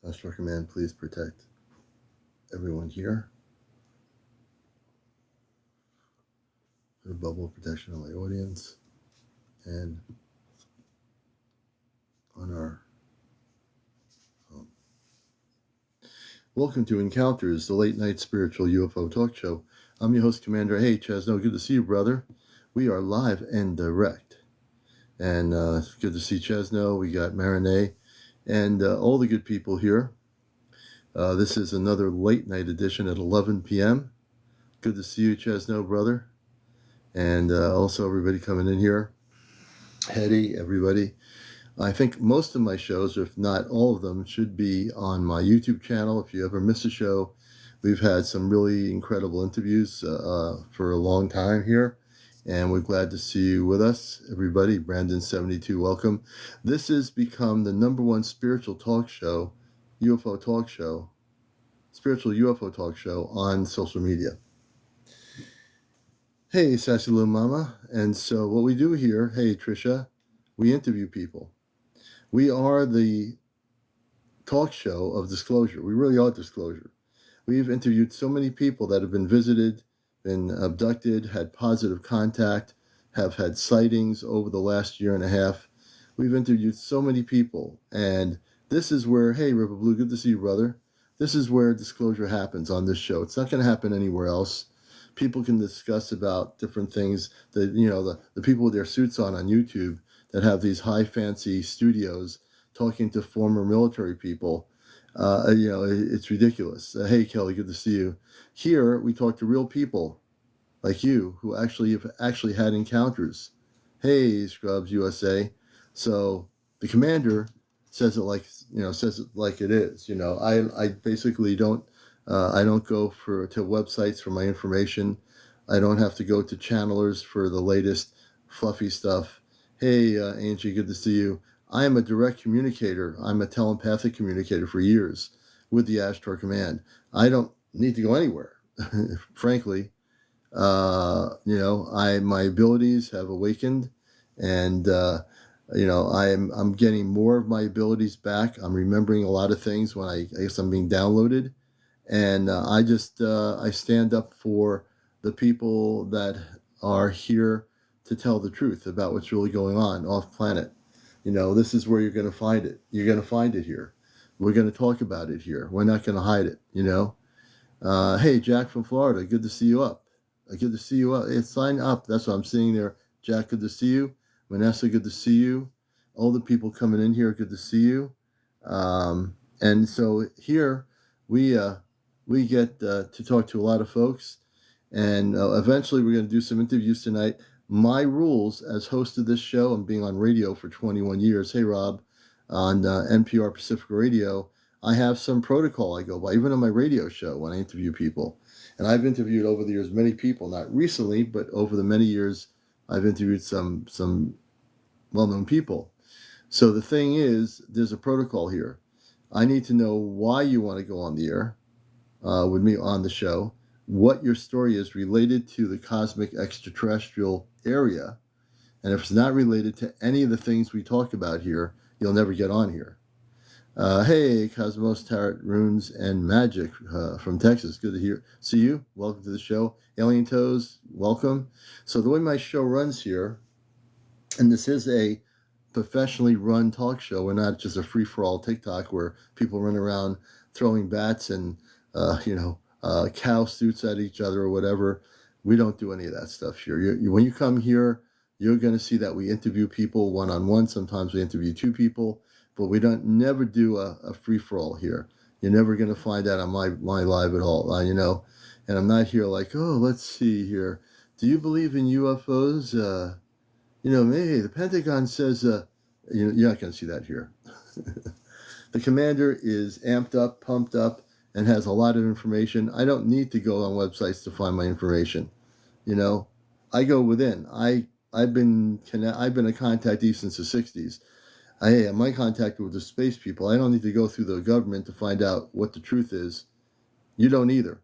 Ashtar Command, please protect everyone here. Put a bubble of protection on my audience and on our home. Welcome to Encounters, the late night spiritual UFO talk show. I'm your host, Commander. Hey, Chesno, good to see you, brother. We are live and direct. And good to see Chesno. We got Marinee and all the good people here. This is another late night edition at 11 p.m. Good to see you, Chesno, brother. And also everybody coming in here. Hetty, everybody. I think most of my shows, if not all of them, should be on my YouTube channel. If you ever miss a show, we've had some really incredible interviews for a long time here. And we're glad to see you with us, everybody. Brandon72, welcome. This has become the #1 spiritual talk show, UFO talk show, spiritual UFO talk show on social media. Hey, Sassy Little Mama. And so what we do here, hey, Trisha, we interview people. We are the talk show of disclosure. We really are disclosure. We've interviewed so many people that have been visited, been abducted, had positive contact, have had sightings over the last year and a half. We've interviewed so many people. And this is where, hey, River Blue, good to see you, brother. This is where disclosure happens on this show. It's not going to happen anywhere else. People can discuss about different things that, the people with their suits on YouTube that have these high fancy studios talking to former military people. It's ridiculous. Hey, Kelly, good to see you. Here, we talk to real people like you who have had encounters. Hey, Scrubs USA. So the commander says it like it is. I basically don't go to websites for my information. I don't have to go to channelers for the latest fluffy stuff. Hey, Angie, good to see you. I am a direct communicator. I'm a telepathic communicator for years with the Ashtar Command. I don't need to go anywhere, frankly. My abilities have awakened, and I'm getting more of my abilities back. I'm remembering a lot of things when I guess I'm being downloaded, and I stand up for the people that are here to tell the truth about what's really going on off planet. This is where you're going to find it. You're going to find it here. We're going to talk about it here. We're not going to hide it, Hey, Jack from Florida, good to see you up. Good to see you up. Hey, sign up. That's what I'm seeing there. Jack, good to see you. Vanessa, good to see you. All the people coming in here, good to see you. And so here we get to talk to a lot of folks. And eventually we're going to do some interviews tonight. My rules as host of this show, and being on radio for 21 years, hey Rob, on NPR Pacific Radio, I have some protocol I go by, even on my radio show when I interview people. And I've interviewed over the years many people, not recently, but over the many years, I've interviewed some well-known people. So the thing is, there's a protocol here. I need to know why you want to go on the air with me on the show, what your story is related to the cosmic extraterrestrial area. And if it's not related to any of the things we talk about here, you'll never get on here. Hey, Cosmos, Tarot, Runes, and Magic from Texas. Good to see you. Welcome to the show. Alien Toes, welcome. So the way my show runs here, and this is a professionally run talk show. We're not just a free-for-all TikTok where people run around throwing bats and, cow suits at each other or whatever. We don't do any of that stuff here. When you come here, you're going to see that we interview people one-on-one. Sometimes we interview two people, but we never do a free-for-all here. You're never going to find that on my live at all, And I'm not here like, oh, let's see here. Do you believe in UFOs? Maybe the Pentagon says, you're not going to see that here. The commander is amped up, pumped up, and has a lot of information. I don't need to go on websites to find my information. I go within. I've been a contactee since the 60s. I'm in contact with the space people. I don't need to go through the government to find out what the truth is. You don't either.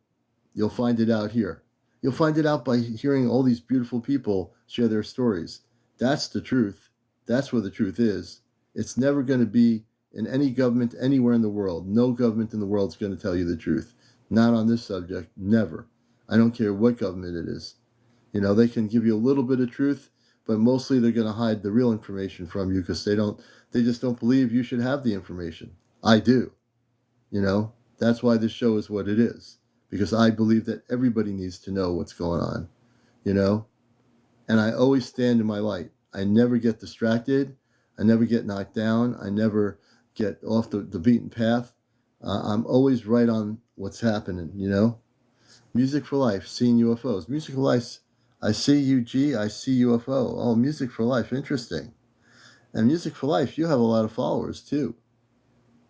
You'll find it out here. You'll find it out by hearing all these beautiful people share their stories. That's the truth. That's where the truth is. It's never going to be in any government anywhere in the world. No government in the world is going to tell you the truth. Not on this subject. Never. I don't care what government it is. You know, they can give you a little bit of truth, but mostly they're going to hide the real information from you because they just don't believe you should have the information. I do. You know, that's why this show is what it is, because I believe that everybody needs to know what's going on, you know, and I always stand in my light. I never get distracted. I never get knocked down. I never get off the beaten path. I'm always right on what's happening, you know. Music for life, seeing UFOs. Music for life, I see UG, I see UFO. Oh, music for life, interesting. And music for life, you have a lot of followers too.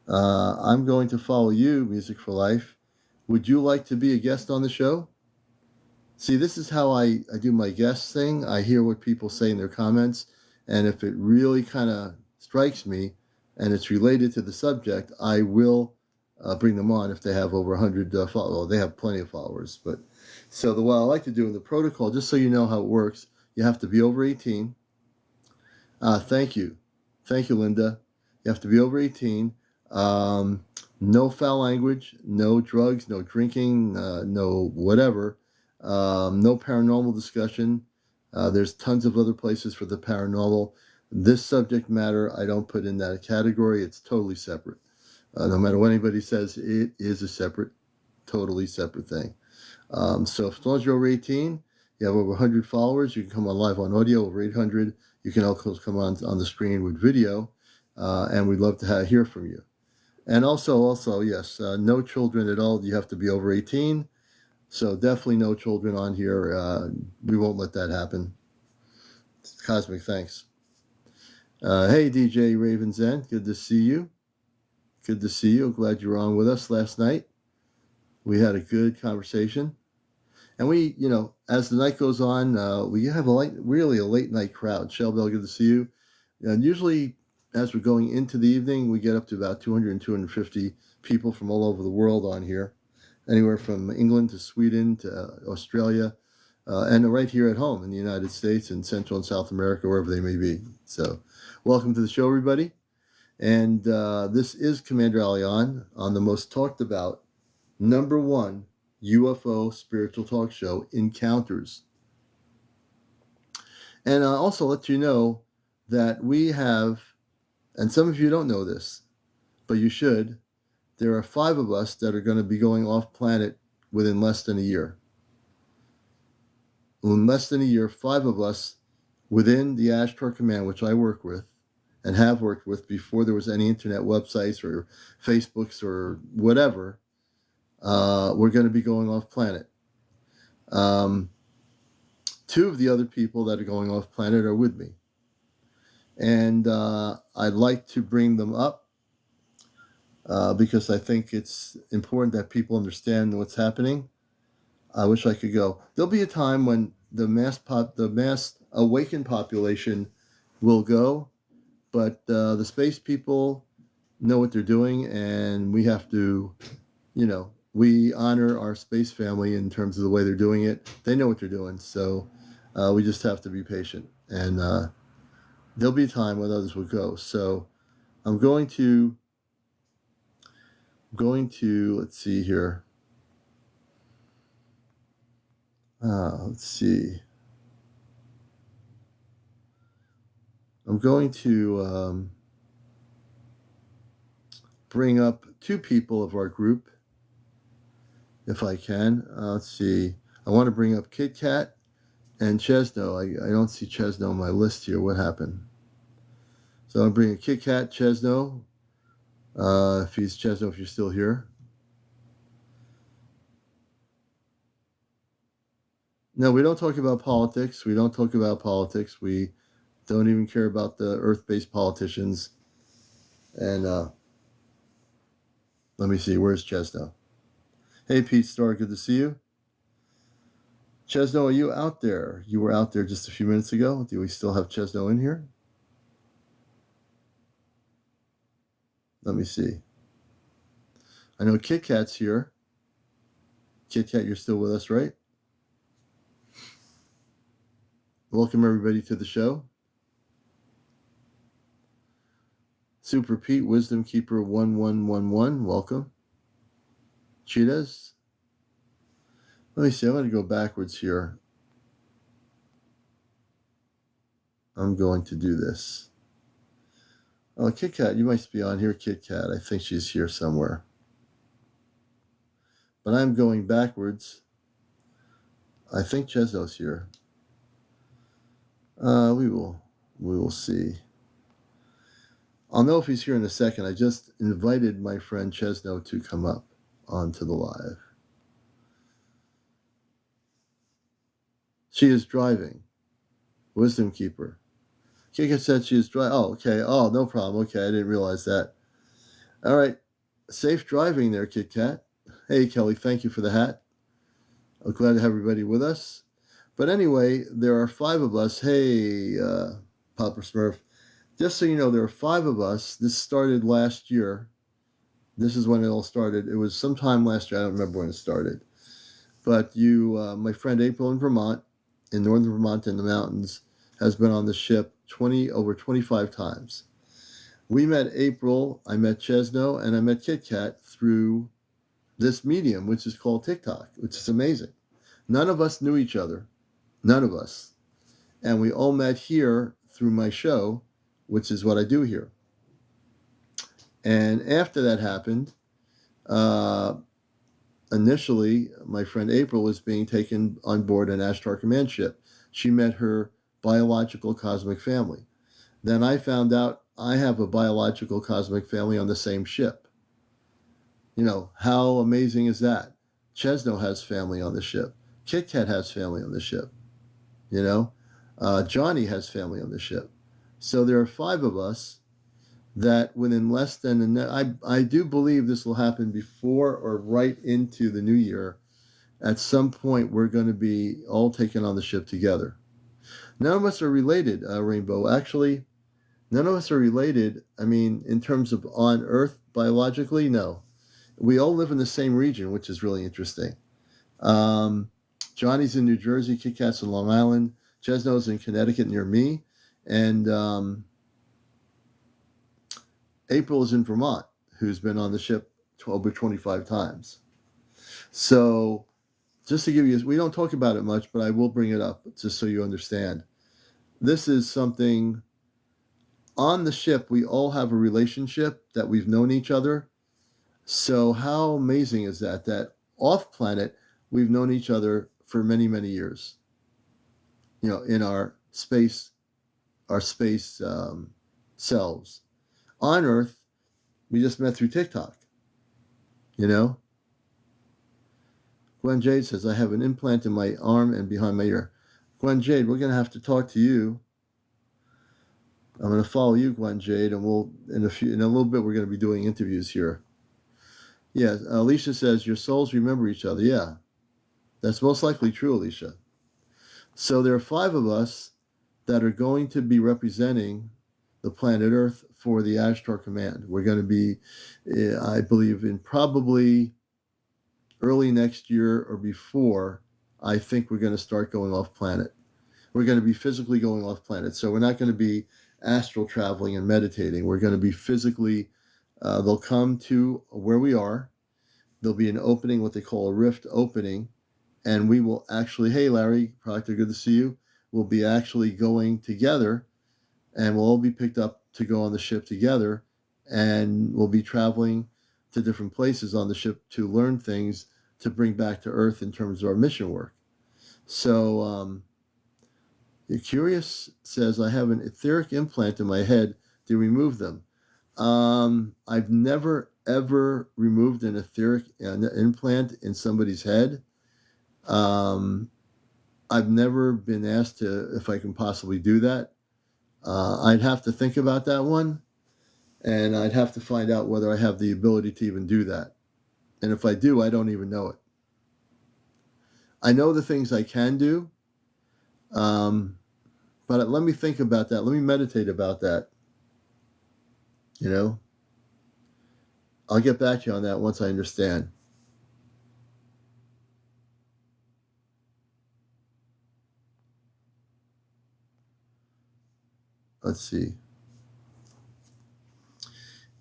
I'm going to follow you, Music for Life. Would you like to be a guest on the show? See, this is how I do my guest thing. I hear what people say in their comments, and if it really kind of strikes me and it's related to the subject, I will bring them on if they have over 100 followers. Well, they have plenty of followers. But so what I like to do in the protocol, just so you know how it works, you have to be over 18. Thank you. Thank you, Linda. You have to be over 18. No foul language, no drugs, no drinking, no whatever, no paranormal discussion. There's tons of other places for the paranormal. This subject matter, I don't put in that category. It's totally separate. No matter what anybody says, it is a separate, totally separate thing. So as long as you're over 18, you have over 100 followers, you can come on live on audio, over 800. You can also come on the screen with video, and we'd love to hear from you. And also, yes, no children at all. You have to be over 18. So definitely no children on here. We won't let that happen. Cosmic thanks. Hey, DJ Raven's End. Good to see you. Good to see you. Glad you were on with us last night. We had a good conversation. And we, you know, as the night goes on, we have really a late night crowd. Shell Bell, good to see you. And usually, as we're going into the evening, we get up to about 200 and 250 people from all over the world on here, anywhere from England to Sweden to Australia, and right here at home in the United States and Central and South America, wherever they may be. So welcome to the show, everybody. And this is CmdrAleon on the most talked about #1 UFO spiritual talk show, Encounters. And I'll also let you know that we have, and some of you don't know this, but you should, there are 5 of us that are going to be going off planet within less than a year. In less than a year, 5 of us within the Ashtar Command, which I work with and have worked with before there was any internet websites or Facebooks or whatever, we're going to be going off planet. 2 of the other people that are going off planet are with me. And I'd like to bring them up because I think it's important that people understand what's happening. I wish I could go. There'll be a time when the mass awakened population will go, but the space people know what they're doing, and we have to, you know, we honor our space family in terms of the way they're doing it. They know what they're doing, so we just have to be patient. And there'll be a time when others will go. So I'm going to, let's see here. Let's see. I'm going to bring up 2 people of our group, if I can. Let's see. I want to bring up Kit Kat and Chesno. I don't see Chesno on my list here. What happened? So I'm bringing Kit Kat, Chesno. If you're still here. No, we don't talk about politics. We don't talk about politics. We don't even care about the Earth-based politicians. And let me see. Where's Chesno? Hey, Pete Starr. Good to see you. Chesno, are you out there? You were out there just a few minutes ago. Do we still have Chesno in here? Let me see. I know Kit Kat's here. Kit Kat, you're still with us, right? Welcome, everybody, to the show. Super Pete, Wisdom Keeper 1111, welcome. Cheetahs. Let me see, I'm going to go backwards here. I'm going to do this. Oh, Kit Kat, you might be on here, Kit Kat. I think she's here somewhere. But I'm going backwards. I think Chesno's here. We will see. I'll know if he's here in a second. I just invited my friend Chesno to come up onto the live. She is driving. Wisdom Keeper. Kika said she is driving. Oh, okay. Oh, no problem. Okay, I didn't realize that. All right. Safe driving there, Kit Kat. Hey, Kelly, thank you for the hat. I'm glad to have everybody with us. But anyway, there are 5 of us. Hey, Papa Smurf. Just so you know, there are 5 of us. This started last year. This is when it all started. It was sometime last year. I don't remember when it started. But my friend April in Vermont, in northern Vermont in the mountains, has been on the ship over 25 times. We met April, I met Chesno, and I met Kit Kat through this medium, which is called TikTok, which is amazing. None of us knew each other. None of us. And we all met here through my show, which is what I do here. And after that happened, initially, my friend April was being taken on board an Ashtar Command Ship. She met her biological cosmic family. Then I found out I have a biological cosmic family on the same ship. You know, how amazing is that? Chesno has family on the ship. Kit Kat has family on the ship. You know, Johnny has family on the ship. So there are 5 of us that within less than, I do believe this will happen before or right into the new year. At some point, we're going to be all taken on the ship together. None of us are related, Rainbow. Actually, none of us are related. I mean, in terms of on Earth, biologically, no. We all live in the same region, which is really interesting. Johnny's in New Jersey, Kit Kat's in Long Island, Chesno's in Connecticut near me, and April is in Vermont, who's been on the ship over 25 times. So just to give you, we don't talk about it much, but I will bring it up just so you understand. This is something on the ship. We all have a relationship that we've known each other. So how amazing is that? That off planet, we've known each other for many, many years. You know, in our space selves. On Earth, we just met through TikTok. You know? Gwen Jade says, I have an implant in my arm and behind my ear. Gwen Jade, we're going to have to talk to you. I'm going to follow you, Gwen Jade, and we'll in a little bit we're going to be doing interviews here. Yeah, Alicia says your souls remember each other. Yeah, that's most likely true, Alicia. So there are 5 of us that are going to be representing the planet Earth for the Ashtar Command. We're going to be, I believe, in probably early next year or before, I think we're going to start going off planet. We're going to be physically going off planet. So we're not going to be astral traveling and meditating. We're going to be physically, they'll come to where we are. There'll be an opening, what they call a rift opening. And we will actually, hey, Larry Proctor, good to see you. We'll be actually going together and we'll all be picked up to go on the ship together. And we'll be traveling to different places on the ship to learn things to bring back to Earth in terms of our mission work. So, Curious says, I have an etheric implant in my head. Do you remove them? I've never, ever removed an etheric implant in somebody's head. I've never been asked if I can possibly do that. I'd have to think about that one. And I'd have to find out whether I have the ability to even do that. And if I do, I don't even know it. I know the things I can do, but let me think about that. Let me meditate about that. You know, I'll get back to you on that once I understand. Let's see.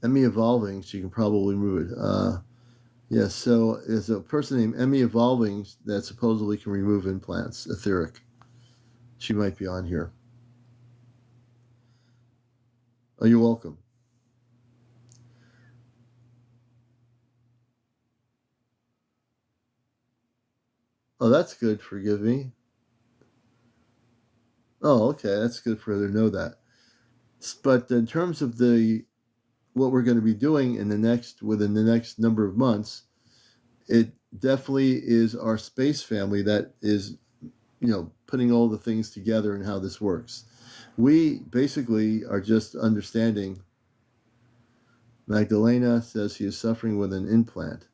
Emmy Evolving, she can probably remove it. Yes, so there's a person named Emmy Evolving that supposedly can remove implants, etheric. She might be on here. Oh, you're welcome. Oh, that's good. Forgive me. Oh, okay. That's good for her to know that. But in terms of what we're going to be doing within the next number of months, it definitely is our space family that is, putting all the things together and how this works. We basically are just understanding. Magdalena says she is suffering with an implant.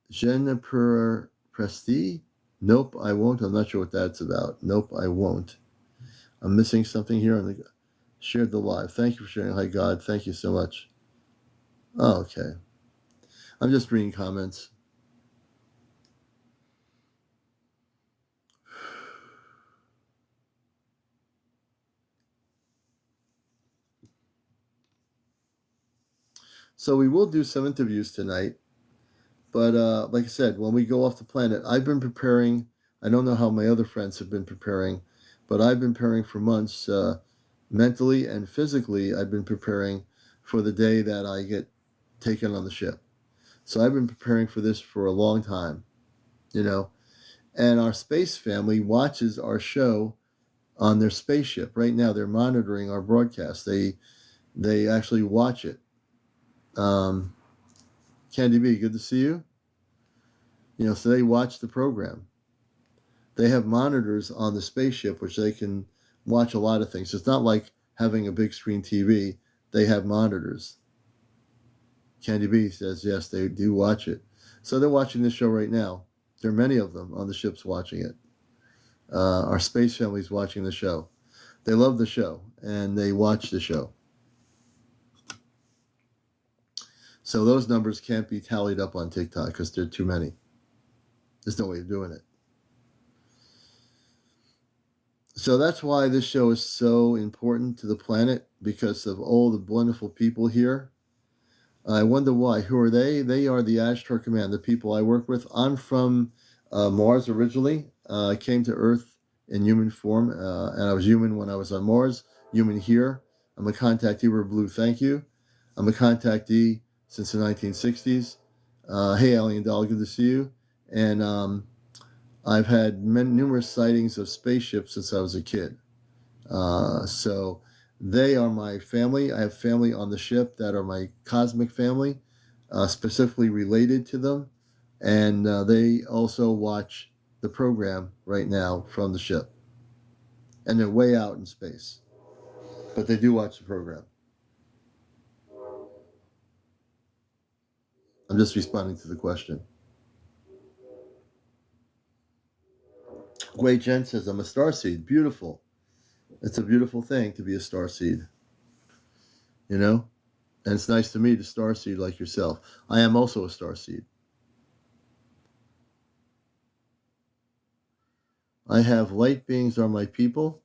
Jennifer Presti? Nope, I won't. I'm not sure what that's about. Nope, I won't. I'm missing something here on the shared the live. Thank you for sharing. Hi, God. Thank you so much. Oh, okay. I'm just reading comments. So we will do some interviews tonight. But like I said, when we go off the planet, I've been preparing. I don't know how my other friends have been preparing, but I've been preparing for months, mentally and physically. I've been preparing for the day that I get taken on the ship. So I've been preparing for this for a long time, you know. And our space family watches our show on their spaceship. Right now, they're monitoring our broadcast. They actually watch it. Candy B, good to see you. So they watch the program. They have monitors on the spaceship which they can watch a lot of things. It's not like having a big screen TV. They have monitors. Candy B says yes, they do watch it. So they're watching this show right now. There are many of them on the ships watching it. Our space family's watching the show. They love the show and they watch the show. So those numbers can't be tallied up on TikTok because there are too many. There's no way of doing it. So that's why this show is so important to the planet, because of all the wonderful people here. I wonder why. Who are they? They are the Ashtar Command, the people I work with. I'm from Mars originally. I came to Earth in human form, and I was human when I was on Mars, human here. I'm a contactee. We're blue, thank you. I'm a contactee since the 1960s. Hey, Alien Doll, good to see you. And I've had numerous sightings of spaceships since I was a kid. So they are my family. I have family on the ship that are my cosmic family, specifically related to them. And they also watch the program right now from the ship. And they're way out in space. But they do watch the program. I'm just responding to the question. Gwen Jade says, I'm a starseed. Beautiful. It's a beautiful thing to be a starseed. You know? And it's nice to meet a starseed like yourself. I am also a starseed. I have light beings are my people.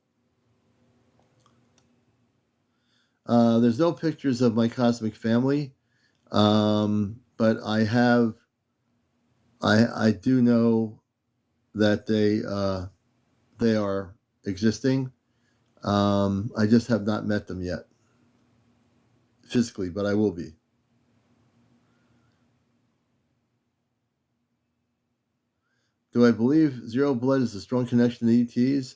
There's no pictures of my cosmic family, but I do know that they are existing. I just have not met them yet physically, but I will be. Do I believe zero blood is a strong connection to ETs?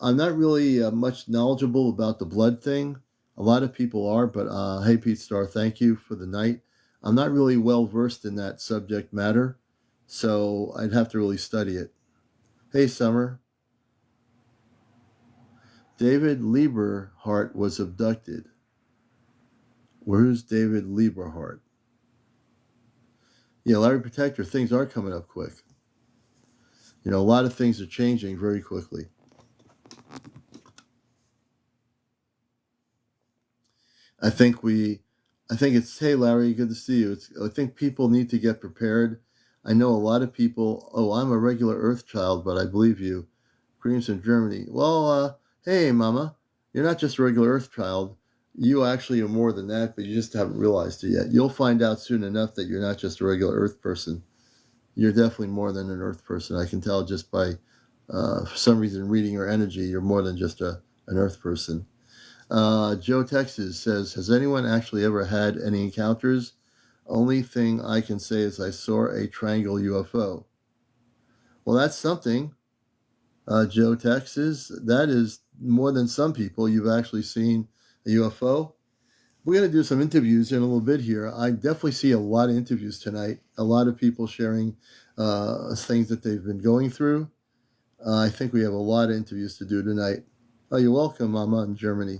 I'm not really much knowledgeable about the blood thing. A lot of people are, but hey, Pete Star, thank you for the night. I'm not really well versed in that subject matter, so I'd have to really study it. Hey, Summer. David Lieberhart was abducted. Where's David Lieberhart? Yeah, Larry Protector, things are coming up quick. A lot of things are changing very quickly. I think it's, hey Larry, good to see you. I think people need to get prepared. I know a lot of people, oh, I'm a regular Earth child, but I believe you. Greetings from Germany. Well, hey Mama, you're not just a regular Earth child. You actually are more than that, but you just haven't realized it yet. You'll find out soon enough that you're not just a regular Earth person. You're definitely more than an Earth person. I can tell just by, for some reason, reading your energy, you're more than just an Earth person. Joe Texas says, has anyone actually ever had any encounters? Only thing I can say is I saw a triangle UFO. Well, that's something. Joe Texas, that is more than some people. You've actually seen a UFO. We're going to do some interviews in a little bit here. I definitely see a lot of interviews tonight. A lot of people sharing things that they've been going through. I think we have a lot of interviews to do tonight. Oh, you're welcome, Mama in Germany.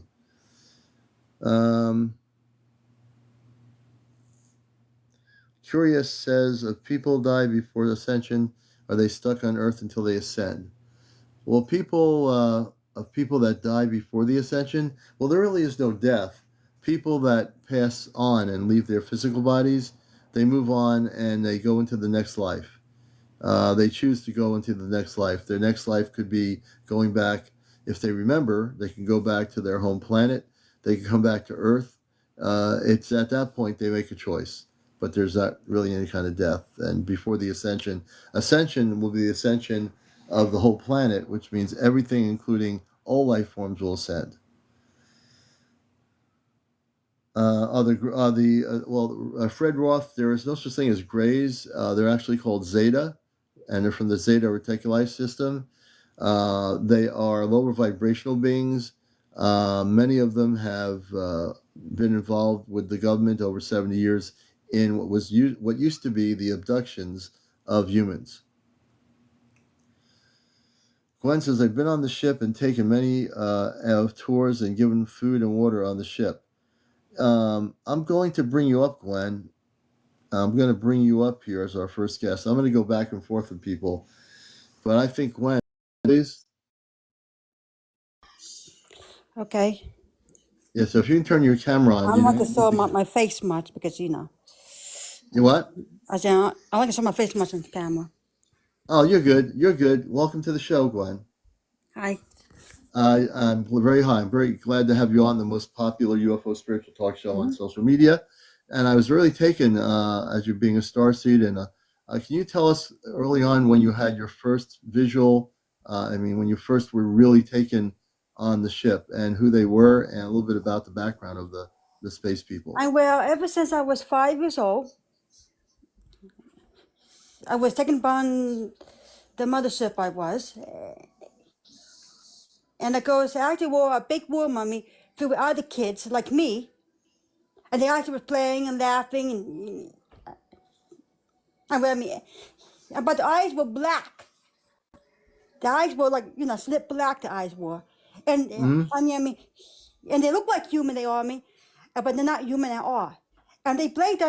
Curious says, if people die before ascension, are they stuck on Earth until they ascend? Well, people that die before the ascension, well, there really is no death. People that pass on and leave their physical bodies, they move on and they go into the next life. They choose to go into the next life. Their next life could be going back. If they remember, they can go back to their home planet. They can come back to Earth. It's at that point they make a choice. But there's not really any kind of death. And before the ascension will be the ascension of the whole planet, which means everything, including all life forms, will ascend. Fred Roth, there is no such thing as grays. They're actually called Zeta, and they're from the Zeta Reticuli system. They are lower vibrational beings. Many of them have been involved with the government over 70 years in what used to be the abductions of humans. Gwen says, I've been on the ship and taken many tours and given food and water on the ship. I'm going to bring you up, Gwen. I'm going to bring you up here as our first guest. I'm going to go back and forth with people. But I think, Gwen, please. Okay. Yeah, so if you can turn your camera on. I want to show my face much because, You what? I like to show my face much on the camera. Oh, you're good. You're good. Welcome to the show, Gwen. Hi. I'm very glad to have you on the most popular UFO spiritual talk show on social media. And I was really taken as you being a starseed. And can you tell us early on when you had your first visual, when you first were really taken on the ship and who they were and a little bit about the background of the space people? Well, ever since I was 5 years old, I was taken on the mothership I was. And I actually wore a big war mummy filled with other kids like me. And they actually were playing and laughing but the eyes were black. The eyes were like, slip black the eyes were. And and they look like human, they are but they're not human at all. And they played,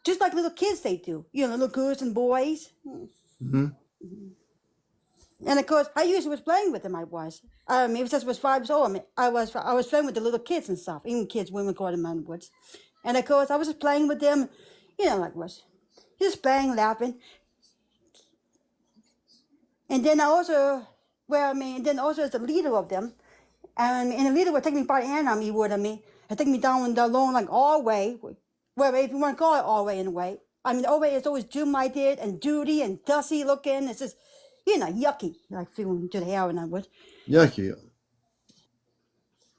just like little kids they do, little girls and boys. And of course, I usually was playing with them. Ever since I was 5 years old, I was playing with the little kids and stuff, even kids, women, call them man woods. And of course, I was just playing with them, just playing, laughing. And then as the leader of them, and the leader would take me by the hand on me, and take me down the long, like, all way, well, if you want to call it all way in a way. All way is always Jim I did, and Judy, and dusty looking. It's just, yucky, like feeling to the air and I would. Yucky.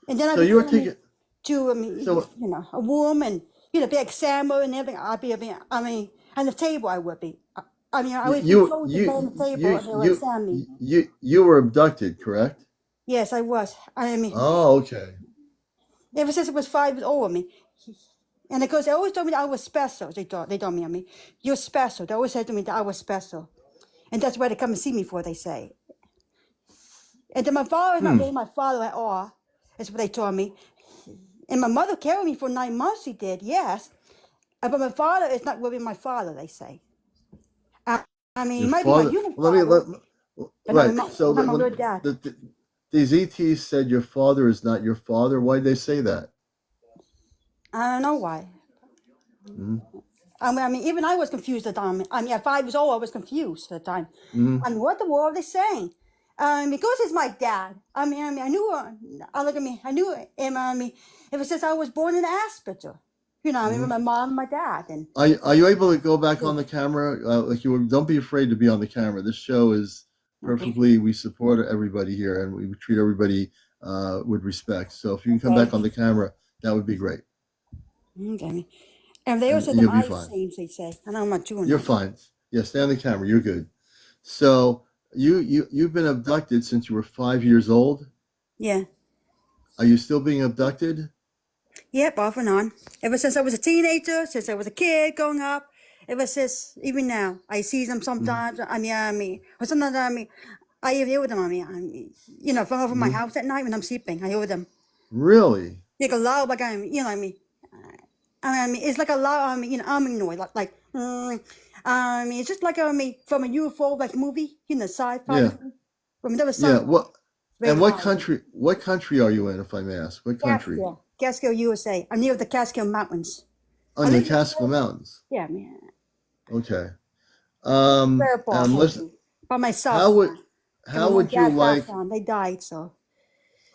And then so you were taking to, a woman, and, big salmon and everything. On the table I would be. I was on the table and you were abducted, correct? Yes, I was. Oh, okay. Ever since I was 5 years old, and of course they always told me that I was special. They told me, you're special. They always said to me that I was special, and that's why they come and see me for. They say, and then my father is not really my father at all. That's what they told me. And my mother carried me for 9 months. She did, yes, but my father is not really my father. They say. He might be my human father. These ETs said your father is not your father. Why'd they say that? I don't know why. Even I was confused at the time. At 5 years old, I was confused at the time. What the world are they saying? Because it's my dad. I knew. Look at me. I knew him. It was just I was born in the hospital. You know, with my mom, and my dad, and. Are you able to go back on the camera? Like you were, don't be afraid to be on the camera. This show is perfectly. We support everybody here, and we treat everybody with respect. So if you can come back on the camera, that would be great. Okay. And they also you'll be fine. They say, and I'm not doing. You're fine. Yeah, stay on the camera. You're good. So you've been abducted since you were 5 years old. Yeah. Are you still being abducted? Yep, off and on. Ever since I was a teenager, since I was a kid growing up, ever since even now, I see them sometimes. Or sometimes I hear them. From over my house at night when I'm sleeping, I hear them. Really? Like a loud, like it's like a loud, humming noise, like. It's just like from a UFO like movie, sci-fi. Yeah. There was Yeah. What? And what loud. country? What country are you in, if I may ask? What country? Catskill, USA. I'm near the Catskill Mountains. On the Catskill Mountains. Yeah, man. Okay. Listen. By myself. How would you like? They died, so.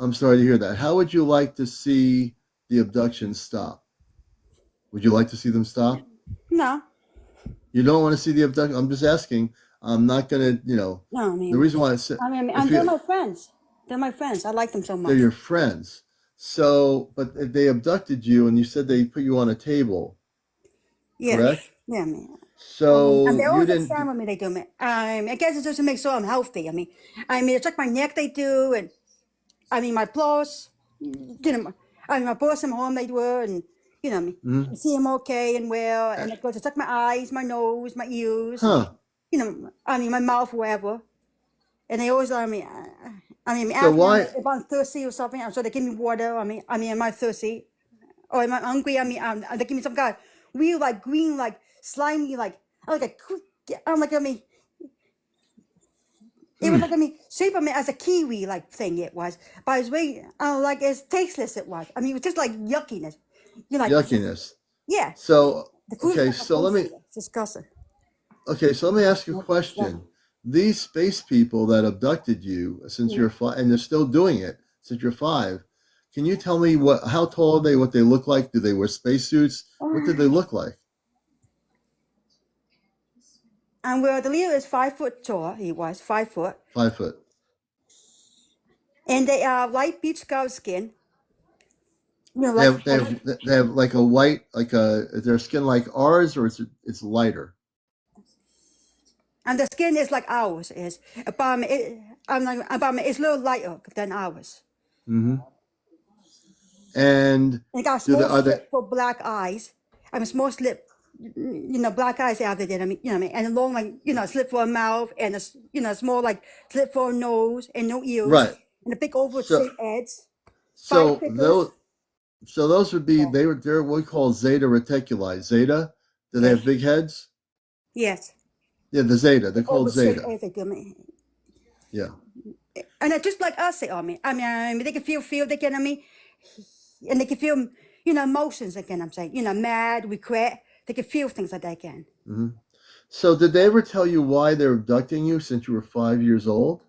I'm sorry to hear that. How would you like to see the abductions stop? Would you like to see them stop? No. You don't want to see the abduction? I'm just asking. I'm not gonna, No, the reason why I said. they're my friends. They're my friends. I like them so much. They're your friends. So, but if they abducted you and you said they put you on a table. Yeah. Correct? Yeah, man. So and they always didn't. examine me. They do me. I guess it's just to make sure I'm healthy. They check my neck. They do, and my pulse. My pulse and home they do, and I see them okay and well. And it goes to check my eyes, my nose, my ears. Huh. My mouth, wherever. And they always, so why? If I'm thirsty or something, so they give me water. Am I thirsty? Or am I hungry? They give me some kind of real, like, green, like, slimy, it was like, shape of me as a kiwi, like, thing it was. But it's very, it's tasteless it was. It was just like yuckiness. Yuckiness. Yeah. So, okay, so let me. It's disgusting. Okay, so let me ask you a question. These space people that abducted you since you're 5, and they're still doing it since you're 5, can you tell me how tall are they, what they look like? Do they wear spacesuits? What did they look like? And the leader is 5 foot tall. He was 5 foot. 5 foot. And they are light peach color skin. They have like a white, is their skin like ours, or it's lighter? And the skin is like ours is. It's a little lighter than ours. Mm-hmm. And they got a small slit for black eyes. A small slit, black eyes after that. And a long, slit for a mouth, and a small, slit for a nose and no ears. Right. And a big oval shaped heads. So those would be they're what we call Zeta reticuli. Zeta, do they have big heads? Yes. Yeah, the Zeta. They're called Zeta. Yeah. And it's just like us, they can feel they can, and they can feel, emotions again, I'm saying, mad, regret. They can feel things like that again. Mm-hmm. So did they ever tell you why they're abducting you since you were 5 years old?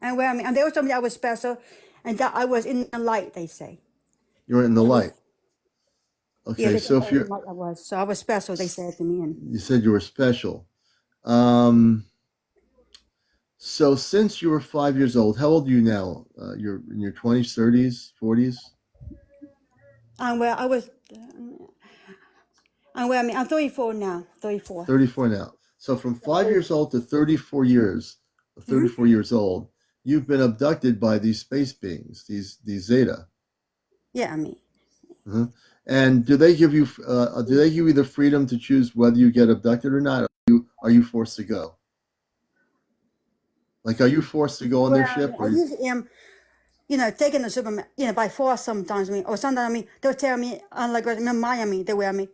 And and they always told me I was special and that I was in the light, they say. You were in the light. Okay, so if you're... I was special, they said to me. And you said you were special. So since you were 5 years old, how old are you now? You're in your 20s, 30s, 40s? I'm 34 now. 34. 34 now. So from 5 years old to 34 years, 34 years old, you've been abducted by these space beings, these Zeta. Yeah, Mm-hmm. And do they give you the freedom to choose whether you get abducted or not? Are you forced to go? Like, are you forced to go on their ship? I usually am, taking the Superman, by force sometimes. Or sometimes they'll tell me, like in Miami, they wear me,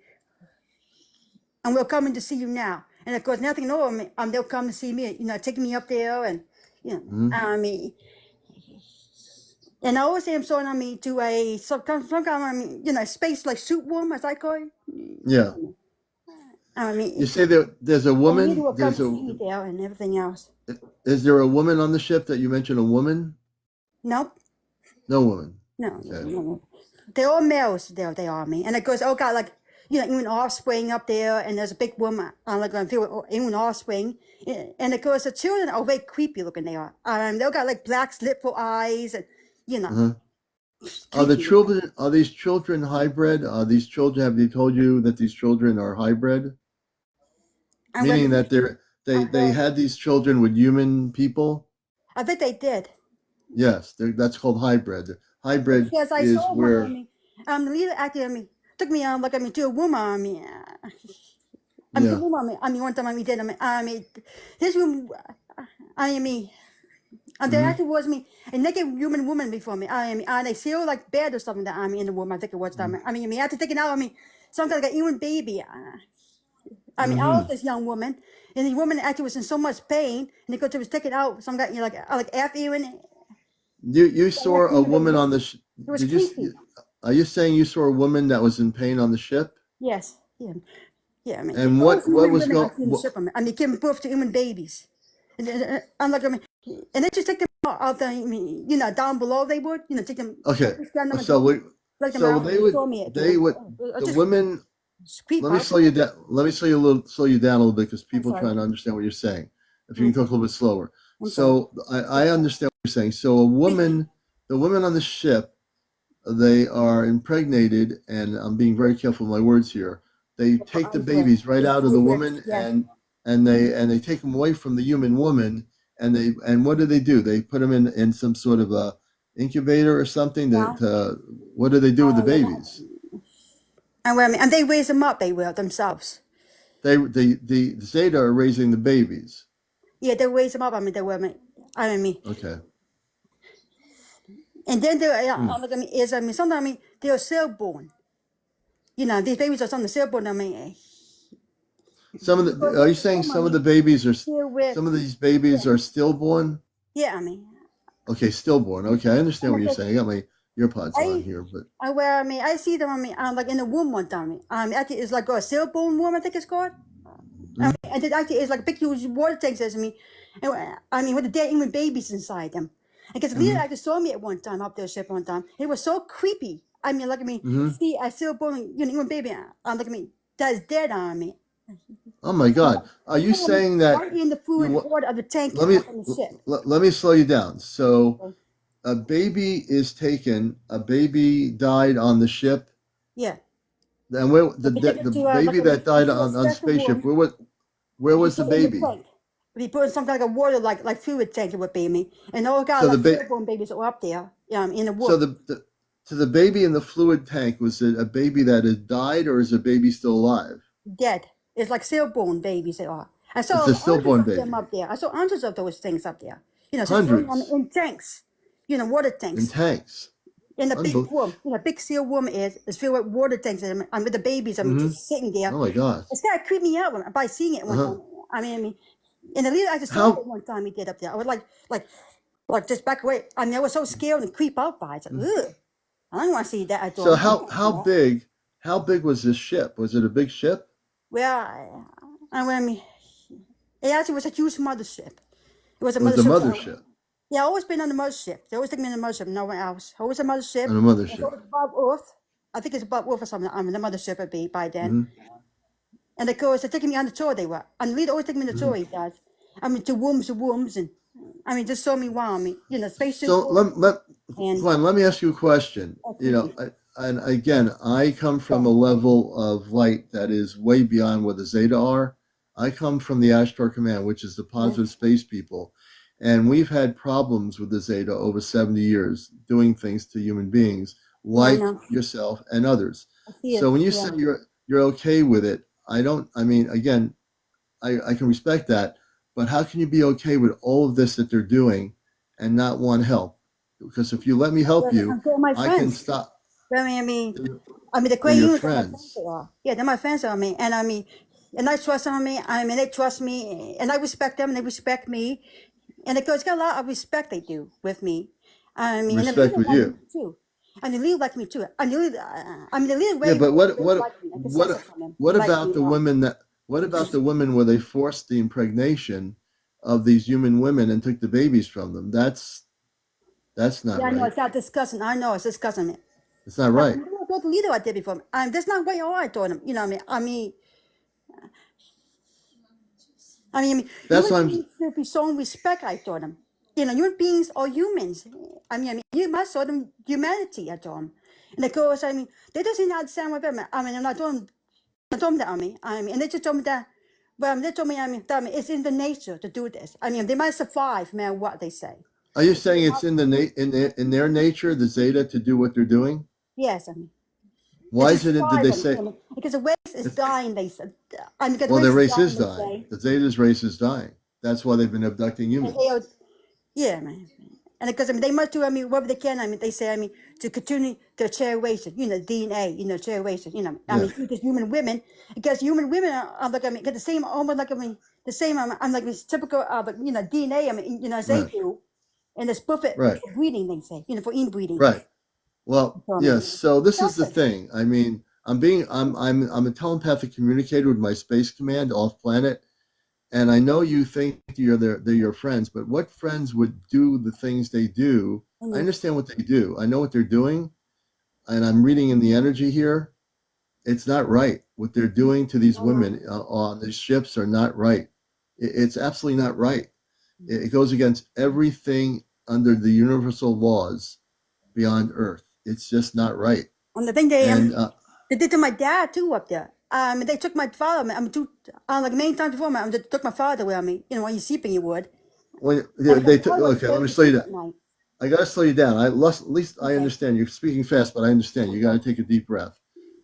and we're coming to see you now. And of course, nothing over me. They'll come to see me, taking me up there, and and I always am showing me to some kind of space like suit room, as I call it. Yeah. You say there's a woman. There's a there and everything else. Is there a woman on the ship that you mentioned? A woman? Nope. No woman. No, Okay. no. They're all males there, they are me. And it goes, oh God, like, even offspring up there, and there's a big woman, like, even offspring. And it goes, the children are very creepy looking, they are. They've got like black slitful eyes, and, you know, Uh-huh. creepy looking. Are these children hybrid? Are these children, have they told you that these children are hybrid? And Meaning when, that they had these children with human people? I think they did. Yes, that's called hybrid. Hybrid Because I is saw one, where the leader acted, took me on, like, to a woman, to a yeah. woman, one time, did, this room, and there Hmm. actually was a naked human woman before me. And they feel like bed or something that in the womb. I think it was that. I had to take it out. Something like a human baby. I was Hmm. this young woman, and the woman actually was in so much pain, and because it was taken out, some guy, like after even. You saw a woman on the It was did you creepy. are you saying you saw a woman that was in pain on the ship? Yes. Yeah. Yeah. And Always what human was women I going see in the ship. Giving birth to human babies. I'm like, and they just take them out there, down below they would, take them, okay. scan them and So throw we like them so out. they They would saw me they too. would the Just women creep let me out. slow you down. Let me slow you down a little bit because I'm people sorry. trying to understand what you're saying. If you can Mm, talk a little bit slower. I'm sorry. So I understand what you're saying. So the women on the ship, they are impregnated, and I'm being very careful with my words here. They take the I'm sorry. babies right out of the woman, Yeah. and they take them away from the human woman, and what do? They put them in some sort of a incubator or something. Yeah. What do they do with the babies? And they raise them up. They will themselves. The Zeta are raising the babies. Yeah, they raise them up. They will. Okay. And then they Hmm. sometimes they are stillborn. These babies are sometimes stillborn. Because Are you saying some of the babies are still with, some of these babies are stillborn? yeah, Okay, stillborn. Okay, I understand what you're because saying. I got my earpods on I, here, but I see them, like in the womb one time. Actually, it's like a stillborn womb, I think it's called. mhm. And it actually is like big, huge water tanks, and, with the dead human babies inside them. Because Leah Hmm. actually saw me at one time up there ship one time. It was so creepy. Look at me, Hmm. see a stillborn, human baby. Look at me, that is dead on me. Oh my God! Are you saying that Right in the you fluid water of the tank let me up in the ship. let me slow you down? So a baby is taken. A baby died on the ship, Yeah. and where They take it the to baby that died to a on special spaceship? room. Where You was the put it in the baby? tank. We put in something like a water, like fluid tank, it would be me. And all got So like stillborn babies are up there, in the so wood, the baby in the fluid tank, was it a baby that had died, or is a baby still alive? dead. It's like stillborn babies they are. I It's saw a hundreds stillborn of them baby. up there. I saw hundreds of those things up there. Just floating Hundreds in tanks, water in tanks. tanks. In a big Unbelievable. room, big seal room is filled with water tanks, and with the babies, Hmm. just sitting there. Oh my God. It's kind of creeped me out by seeing it one Uh-huh. time. And the leader, I just saw it How one time he did up there. I was like just back away. I was so scared and creep out by it. It's like, ugh, I don't want to see that at so all. how big was this ship? Was it a big ship? Well, it actually was a huge mothership. It was a It was the mothership. mothership Yeah, I always been on the mothership. They always take me on the mothership, no one else. Always a mothership. and a It's mothership. always above Earth. I think it's above Earth or something. The mothership would be by then. Hmm. And of course, they're taking me on the tour. They were. And the leader always taking me on the Hmm. tour. He does. To wombs, and just show me wow. Spacesuit. So And Glenn, let me ask you a question. And again, I come from a level of light that is way beyond where the Zeta are. I come from the Ashtar Command, which is the positive space people. And we've had problems with the Zeta over 70 years doing things to human beings yeah, I like know. yourself and others. I see So it. when you Yeah. say you're okay with it, I mean, again, I can respect that, but how can you be okay with all of this that they're doing and not want help? Because if you let me help you, They're my I can friends. stop. I mean, I mean, the They're great your unions are my friends. They friends. are. Yeah, they're my friends. And I trust them. They trust me, and I respect them, and they respect me. And it goes got a lot of respect they do with me. And the Respect leader with like me you. too. And the leader like me too. And the leader Yeah, way but really like me. I can sense it from him. what He likes about me the more. women that what about the women where they forced the impregnation of these human women and took the babies from them. That's not Yeah, I know right. it's not discussing. I know it's discussing it. It's not right. What the leader I did before. That's not what I told him. You know what I mean? That's why Human I'm. beings should be shown respect. I told him. Human beings are humans. You must show them humanity. I told him. And of course, they doesn't understand what I'm not doing. I told them that. And they just told me that. Well, they told me. That, it's in the nature to do this. They might survive, no matter what they say. Are you saying it's in in their nature, the Zeta, to do what they're doing? Yes, Why it's is it? Did they say? because the race is dying? They said. Because Well, the their race is race dying. is They dying. say. The Zeta's race is dying. That's why they've been abducting And humans. yeah, man. And because they must do, whatever they can. They say, to continue the generation, DNA, generation, Yeah. through this human women, because human women are like, get the same, almost like, the same, I'm like this typical, DNA, as they Right. do, and it's perfect Right. for breeding, they say, for inbreeding. Right. Well, yes. So this is the Perfect. thing. I'm a telepathic communicator with my space command off planet, and I know you think they're your friends, but what friends would do the things they do? I understand what they do. I know what they're doing, and I'm reading in the energy here. It's not right. What they're doing to these women on the ships are not right. It's absolutely not right. It goes against everything under the universal laws beyond Earth. It's just not right. And the thing And they did to my dad too up there. They took my father. Like many times before, they took my father with me. When you're sleeping, you would. when they took, okay, let me slow you down. I got to slow you down. At least I understand. You're speaking fast, but I understand. You got to take a deep breath.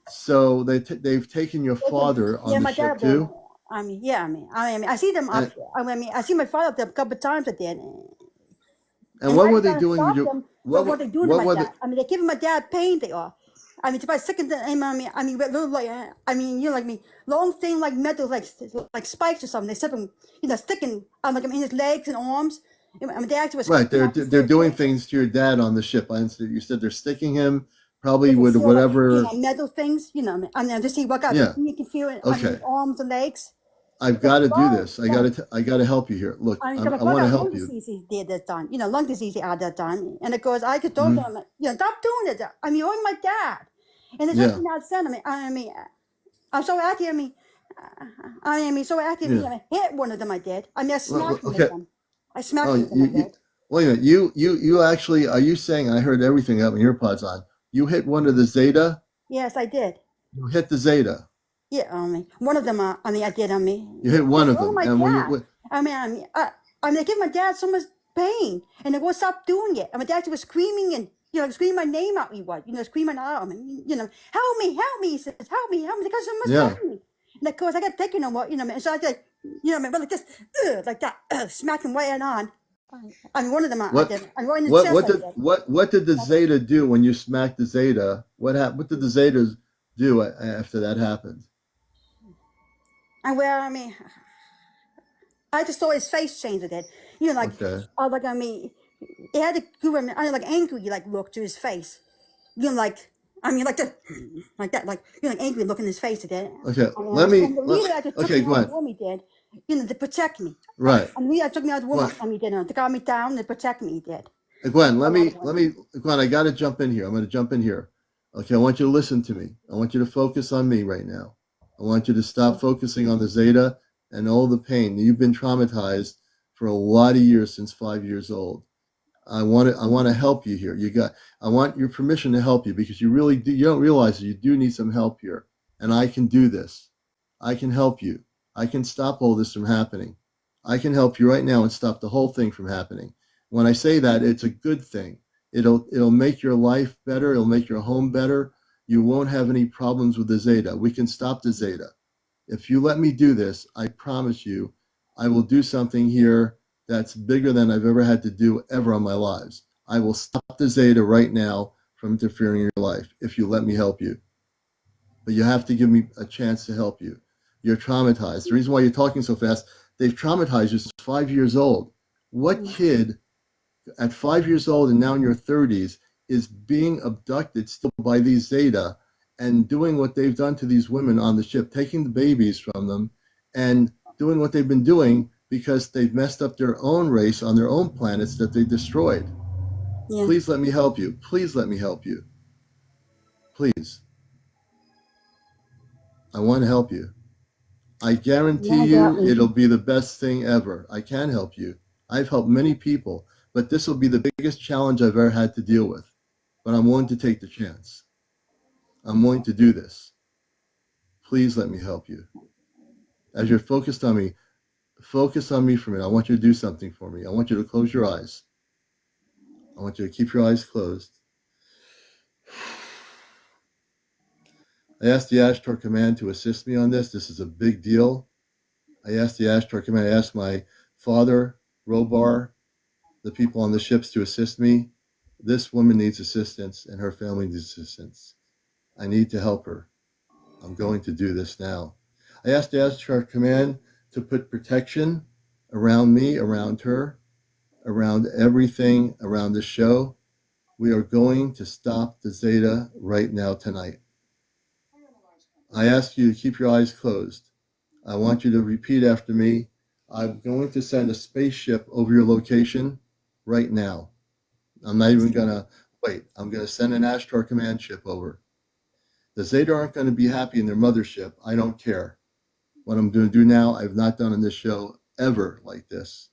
So they've taken your father on the ship too. I see them up there. I see my father up there a couple of times at the end. And what were they doing with you? What they doing to my dad? They're giving my dad pain. They are. It's about second to him. Little like like me, long thing like metal, like spikes or something. They set them, sticking, in his legs and arms. They actually was right. They're doing things to your dad on the ship. I understand. You said they're sticking him probably with whatever metal things. To see what got you can feel it on his arms and legs. I've got to do this. I got to help you here. Look, I want to help you. Lung disease did that time. Lung disease at that time. And of course, I could tell them, stop doing it. Only my dad. And it's just not sent me. I'm so happy. So happy. I hit one of them. I did. I smacked one of them. I smacked one of them. Wait a minute. You actually, are you saying, I heard everything up in your pods on, you hit one of the Zeta? Yes, I did. You hit the Zeta. Yeah, one of them. I did on me. You hit one of them. And they give my dad so much pain, and they won't stop doing it. And my dad was screaming and screaming my name out. He was, screaming out. Help me. He says, help me. They got so much pain. And of course, I got taken on what, and so I like, like this, like that, smacking right on. One of them. What did the Zeta do when you smacked the Zeta? What happened? What did the Zetas do after that happened? And I just saw his face change a bit. It had a good, angry look to his face. Like that, angry look in his face again. Okay, Gwen. To protect me. Right. I took me out of the woman. To calm me down and protect me. He did. Gwen, Gwen, I got to jump in here. I'm going to jump in here. Okay, I want you to listen to me. I want you to focus on me right now. I want you to stop focusing on the Zeta and all the pain. You've been traumatized for a lot of years, since 5 years old. I want to help you here. I want your permission to help you, because you really do. You don't realize that you do need some help here, and I can do this. I can help you. I can stop all this from happening. I can help you right now and stop the whole thing from happening. When I say that, it's a good thing. It'll make your life better. It'll make your home better. You won't have any problems with the Zeta. We can stop the Zeta. If you let me do this, I promise you, I will do something here that's bigger than I've ever had to do ever in my lives. I will stop the Zeta right now from interfering in your life if you let me help you. But you have to give me a chance to help you. You're traumatized. The reason why you're talking so fast, they've traumatized you since 5 years old. What kid at 5 years old and now in your 30s is being abducted still by these Zeta and doing what they've done to these women on the ship, taking the babies from them and doing what they've been doing because they've messed up their own race on their own planets that they destroyed. Yeah. Please let me help you. Please let me help you. Please. I want to help you. I guarantee you it'll be the best thing ever. I can help you. I've helped many people, but this will be the biggest challenge I've ever had to deal with. But I'm willing to take the chance. I'm willing to do this. Please let me help you. As you're focused on me, focus on me for a minute. I want you to do something for me. I want you to close your eyes. I want you to keep your eyes closed. I asked the Ashtar Command to assist me on this. This is a big deal. I asked the Ashtar Command, I asked my father, Robar, the people on the ships to assist me. This woman needs assistance and her family needs assistance. I need to help her. I'm going to do this now. I asked the Ashtar Command to put protection around me, around her, around everything, around the show. We are going to stop the Zeta right now tonight. I ask you to keep your eyes closed. I want you to repeat after me. I'm going to send a spaceship over your location right now. I'm not even going to wait. I'm going to send an Ashtar Command ship over. The Zeta aren't going to be happy in their mothership. I don't care. What I'm going to do now, I've not done in this show ever like this.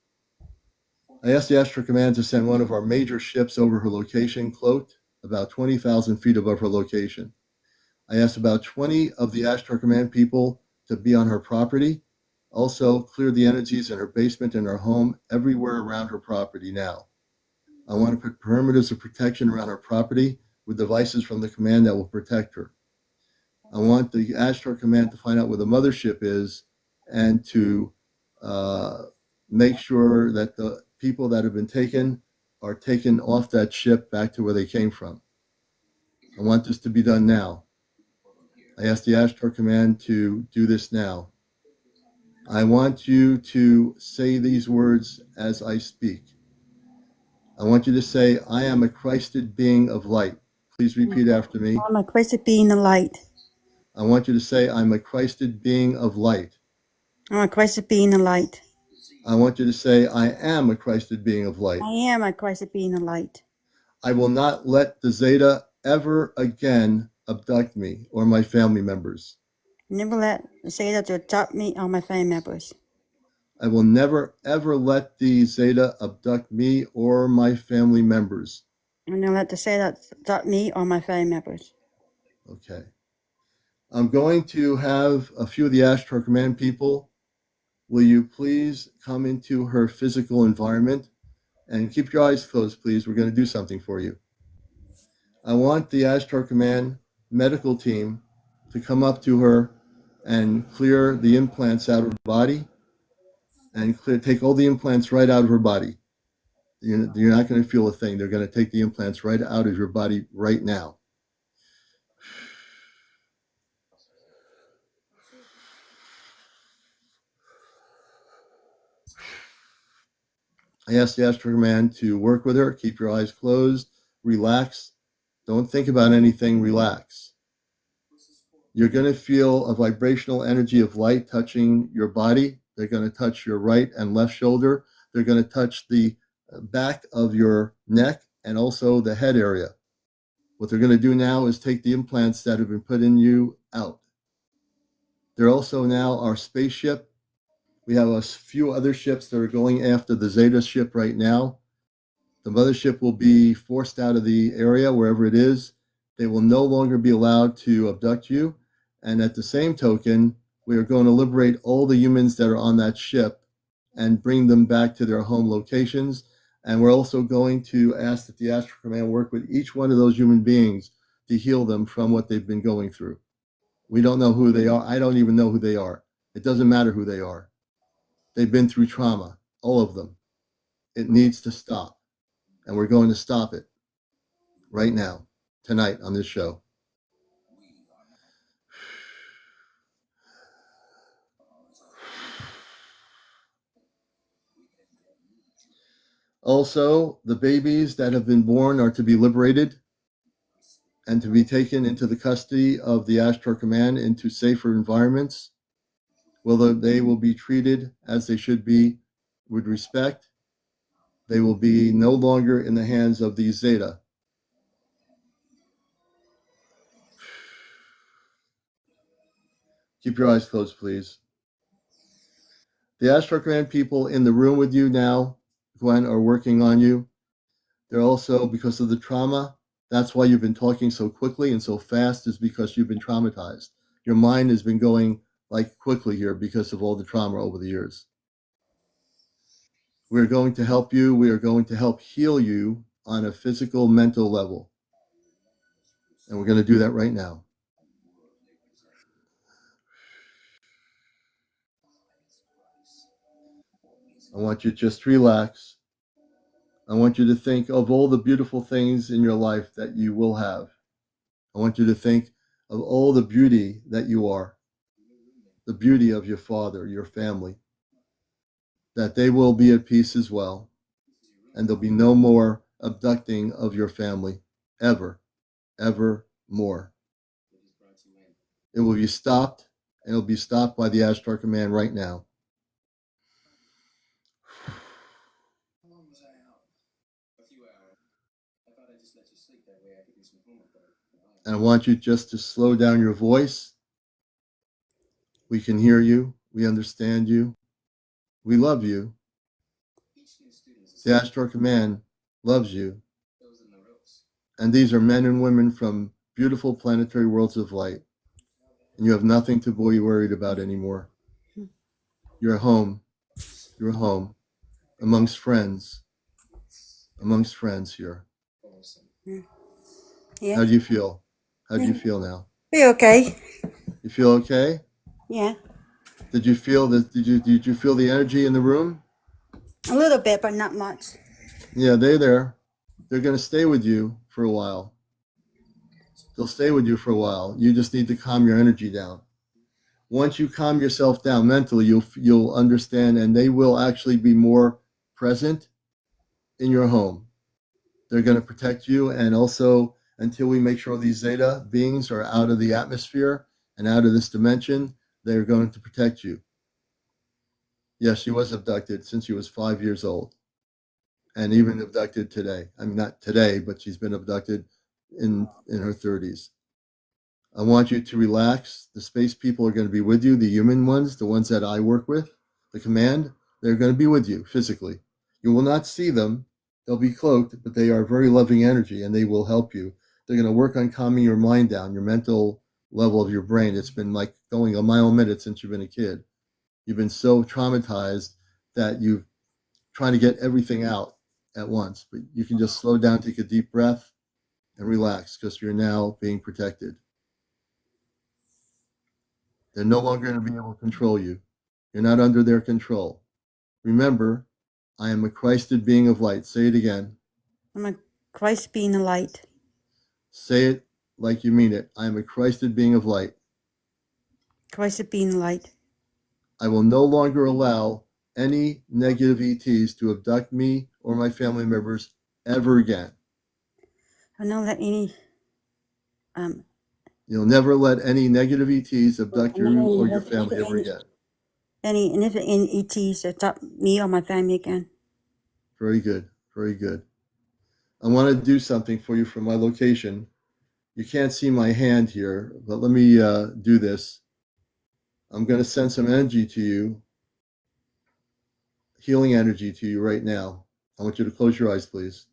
I asked the Ashtar Command to send one of our major ships over her location, cloaked, about 20,000 feet above her location. I asked about 20 of the Ashtar Command people to be on her property. Also, clear the energies in her basement and her home, everywhere around her property now. I want to put perimeters of protection around her property with devices from the command that will protect her. I want the Ashtar Command to find out where the mothership is and to make sure that the people that have been taken are taken off that ship back to where they came from. I want this to be done now. I ask the Ashtar Command to do this now. I want you to say these words as I speak. I want you to say, I am a Christed being of light. Please repeat after me. I'm a Christed being of light. I want you to say, I'm a Christed being of light. I'm a Christed being of light. I want you to say, I am a Christed being of light. I am a Christed being of light. I will not let the Zeta ever again abduct me or my family members. Never let Zeta to abduct me or my family members. I will never, ever let the Zeta abduct me or my family members. I'm going to let the Zeta abduct me or my family members. Okay. I'm going to have a few of the Ashtar Command people. Will you please come into her physical environment and keep your eyes closed, please. We're going to do something for you. I want the Ashtar Command medical team to come up to her and clear the implants out of her body and take all the implants right out of her body. You're not going to feel a thing. They're going to take the implants right out of your body right now. I asked the Ashtar Command to work with her. Keep your eyes closed. Relax. Don't think about anything. Relax. You're going to feel a vibrational energy of light touching your body. They're going to touch your right and left shoulder. They're going to touch the back of your neck and also the head area. What they're going to do now is take the implants that have been put in you out. They're also now our spaceship. We have a few other ships that are going after the Zeta ship right now. The mothership will be forced out of the area, wherever it is. They will no longer be allowed to abduct you. And at the same token, we are going to liberate all the humans that are on that ship and bring them back to their home locations. And we're also going to ask that the Ashtar Command work with each one of those human beings to heal them from what they've been going through. We don't know who they are. I don't even know who they are. It doesn't matter who they are. They've been through trauma, all of them. It needs to stop. And we're going to stop it right now, tonight on this show. Also, the babies that have been born are to be liberated and to be taken into the custody of the Ashtar Command into safer environments, where they will be treated as they should be with respect. They will be no longer in the hands of these Zeta. Keep your eyes closed, please. The Ashtar Command people in the room with you now, Gwen, are working on you. They're also, because of the trauma, that's why you've been talking so quickly and so fast, is because you've been traumatized. Your mind has been going like quickly here because of all the trauma over the years. We're going to help you. We are going to help heal you on a physical, mental level. And we're going to do that right now. I want you to just relax. I want you to think of all the beautiful things in your life that you will have. I want you to think of all the beauty that you are, the beauty of your father, your family, that they will be at peace as well. And there'll be no more abducting of your family, ever, ever more. It will be stopped, and it will be stopped by the Ashtar Command right now. And I want you just to slow down your voice. We can hear you. We understand you. We love you. The Ashtar Command loves you. And these are men and women from beautiful planetary worlds of light. And you have nothing to be worried about anymore. You're home. You're home. Amongst friends here. Yeah. How do you feel? How do you feel now? Be okay. You feel okay? Yeah. Did you feel that? Did you feel the energy in the room? A little bit, but not much. Yeah, they're there. They're going to stay with you for a while. They'll stay with you for a while. You just need to calm your energy down. Once you calm yourself down mentally, you'll understand, and they will actually be more present in your home. They're going to protect you, and also until we make sure these Zeta beings are out of the atmosphere and out of this dimension, they're going to protect you. Yes, she was abducted since she was 5 years old, and even abducted today. I mean, not today, but she's been abducted in her 30s. I want you to relax. The space people are going to be with you, the human ones, the ones that I work with, the command, they're going to be with you physically. You will not see them. They'll be cloaked, but they are very loving energy, and they will help you. They're going to work on calming your mind down, your mental level of your brain. It's been like going a mile a minute since you've been a kid. You've been so traumatized that you're trying to get everything out at once. But you can just slow down, take a deep breath, and relax, because you're now being protected. They're no longer going to be able to control you. You're not under their control. Remember, I am a Christed being of light. Say it again. I'm a Christ being the light. Say it like you mean it. I am a Christed being of light. Christ being the light. I will no longer allow any negative ETs to abduct me or my family members ever again. I don't let any You'll never let any negative ETs abduct you or your family ever again. Any ETs adopt me or my family again. Very good. Very good. I want to do something for you from my location. You can't see my hand here, but let me do this. I'm going to send some energy to you, healing energy to you right now. I want you to close your eyes, please.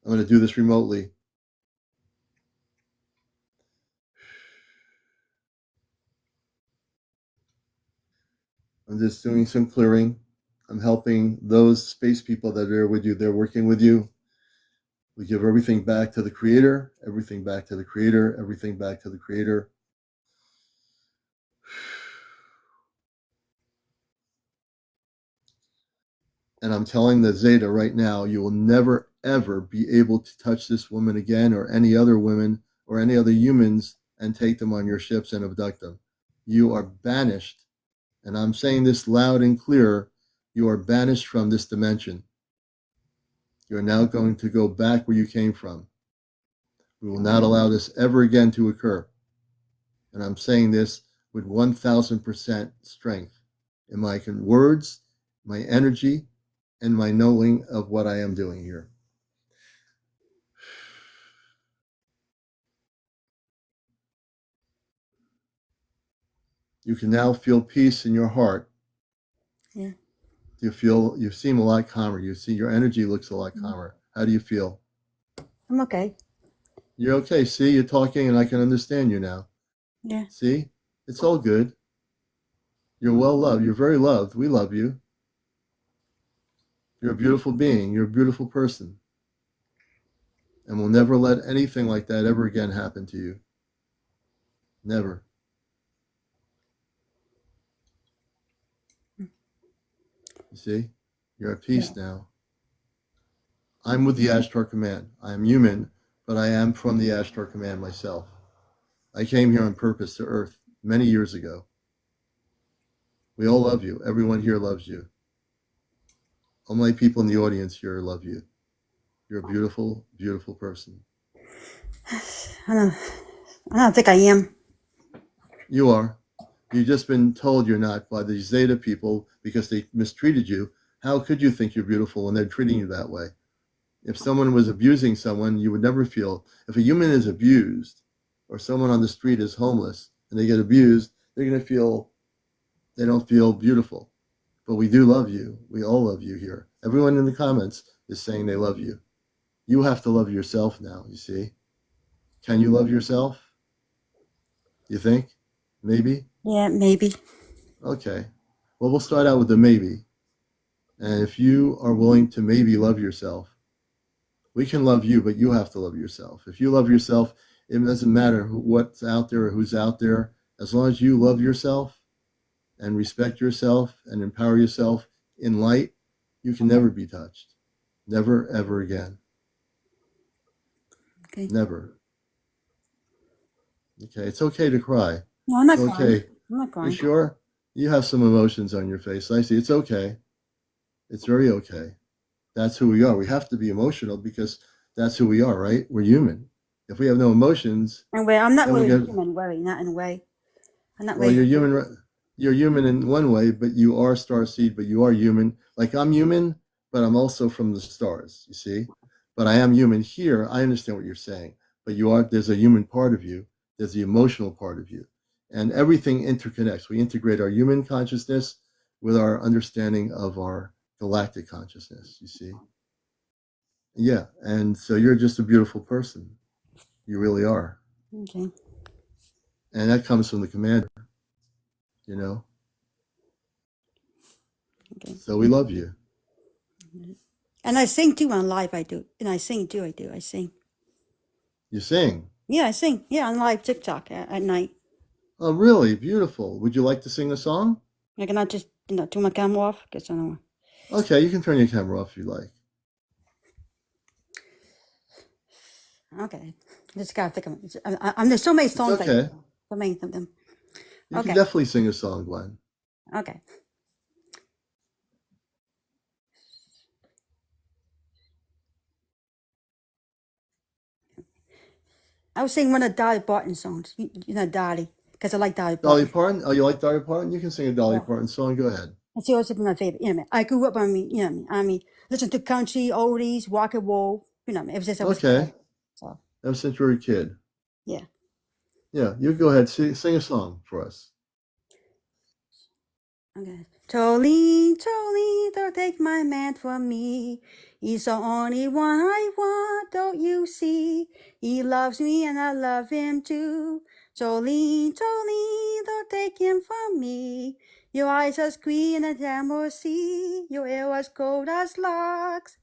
I'm going to do this remotely. I'm just doing some clearing. I'm helping those space people that are with you. They're working with you. We give everything back to the Creator, everything back to the Creator, everything back to the Creator. And I'm telling the Zeta right now, you will never, ever be able to touch this woman again, or any other women, or any other humans, and take them on your ships and abduct them. You are banished. And I'm saying this loud and clear. You are banished from this dimension. You are now going to go back where you came from. We will not allow this ever again to occur. And I'm saying this with 1,000% strength in my words my energy, and my knowing of what I am doing here. You can now feel peace in your heart. Yeah. You seem a lot calmer. You see your energy looks a lot calmer. How do you feel? I'm okay. You're okay. See, you're talking and I can understand you now. Yeah. See, it's all good. You're well loved. You're very loved. We love you. You're a beautiful being. You're a beautiful person. And we'll never let anything like that ever again happen to you. Never. You see, you're at peace now. I'm with the Ashtar Command. I am human, but I am from the Ashtar Command myself. I came here on purpose to Earth many years ago. We all love you. Everyone here loves you. All my people in the audience here love you. You're a beautiful, beautiful person. I don't think I am. You are. You've just been told you're not by the Zeta people because they mistreated you. How could you think you're beautiful when they're treating you that way? If someone was abusing someone, you would never feel. If a human is abused or someone on the street is homeless and they get abused, they're going to feel, they don't feel beautiful. But we do love you. We all love you here. Everyone in the comments is saying they love you. You have to love yourself now, you see. Can you love yourself? You think? Maybe? Yeah, maybe. Okay. Well, we'll start out with the maybe. And if you are willing to maybe love yourself, we can love you, but you have to love yourself. If you love yourself, it doesn't matter what's out there or who's out there. As long as you love yourself and respect yourself and empower yourself in light, you can never be touched. Never, ever again. Okay. Never. Okay. It's okay to cry. No, I'm not It's crying. okay. I'm not You crying. sure? You have some emotions on your face. I see. It's okay. It's very okay. That's who we are. We have to be emotional because that's who we are, right? We're human. If we have no emotions, Anyway, I'm not then we really get, human, worry, not in a way. I'm not well, really. you're human in one way, but you are starseed, but you are human. Like I'm human, but I'm also from the stars, you see? But I am human here. I understand what you're saying. But there's a human part of you, there's the emotional part of you. And everything interconnects. We integrate our human consciousness with our understanding of our galactic consciousness, you see? Yeah. And so you're just a beautiful person. You really are. Okay. And that comes from the commander, you know? Okay. So we love you. And I sing too on live, I do. And I sing too, I sing. You sing. Yeah, I sing. Yeah, on live TikTok at night. Oh, really? Beautiful. Would you like to sing a song? I cannot just, turn my camera off because I don't know. Okay, you can turn your camera off if you like. Okay. Just gotta think of it. There's so many It's songs. okay. So many of them. You Okay. can definitely sing a song, Gwen. Okay. I was singing one of Dolly Parton songs. You know Dolly, because I like Dolly Dolly Parton. Parton? Oh, you like Dolly Parton? You can sing a Dolly Parton song. Go ahead. And she also been my favorite. I grew up listen to country, oldies, rock and roll. Ever since I was a Okay. kid. So Ever since you were a kid. yeah. Yeah, you go ahead. Sing a song for us. Okay. Jolene, Jolene, don't take my man from me. He's the only one I want, don't you see? He loves me and I love him too. Jolene, Jolene, don't take him from me. Your eyes are green as emerald sea. Your hair was gold as locks.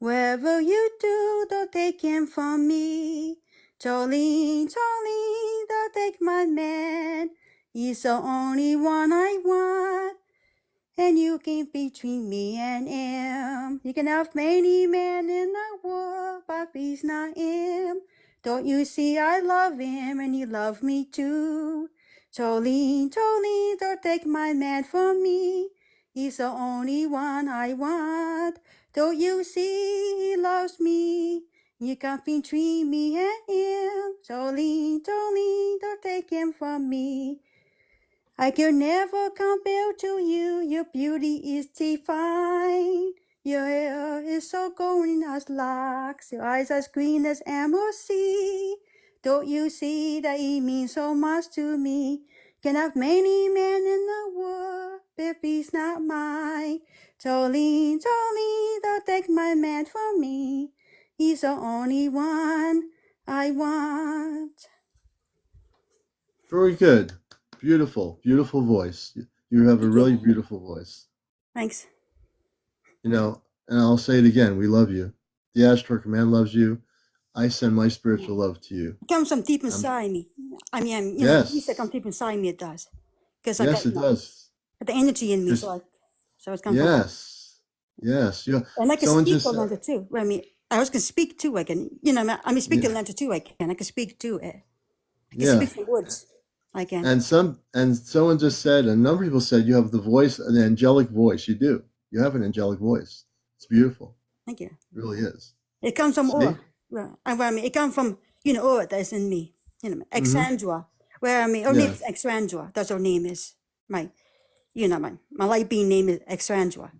Wherever you do, don't take him from me. Jolene, Jolene, don't take my man. He's the only one I want. And you came between me and him. You can have many men in the world, but he's not him. Don't you see I love him and he loves me too. Jolene, Jolene, don't take my man from me. He's the only one I want. Don't you see he loves me? You come between me and him. Jolene, Jolene, don't take him from me. I can never compare to you. Your beauty is divine. Your hair is so golden as locks. Your eyes as green as emerald sea. Don't you see that it means so much to me? Can have many men in the world, but he's not mine. Jolene, Jolene, don't take my man from me. He's the only one I want. Very good. Beautiful, beautiful voice. You have a really beautiful voice. Thanks. You know, and I'll say it again, we love you. The Ashtar Command loves you. I send my spiritual love to you. It comes from deep inside me. I mean, you know, Yes. at least it comes deep inside me, it does. Because Yes, it does. the energy in me, so it's comes from. Yes. Yes. Yeah. And I can Someone speak just a letter too. I mean, I was can speak too. I can, you know, I mean, speak a letter too. I can speak to it. I can Yeah. speak the words. I can. And someone just said, a number of people said, you have the voice, an angelic voice. You do. You have an angelic voice. It's beautiful. Thank you. It really is. It comes from See? Ur. Well, I mean, it comes from, you know, Ur that's in me. You know, Exandra. Where I mean, her name is Exandra. That's her name is. My, you know, my light being name is Exandra.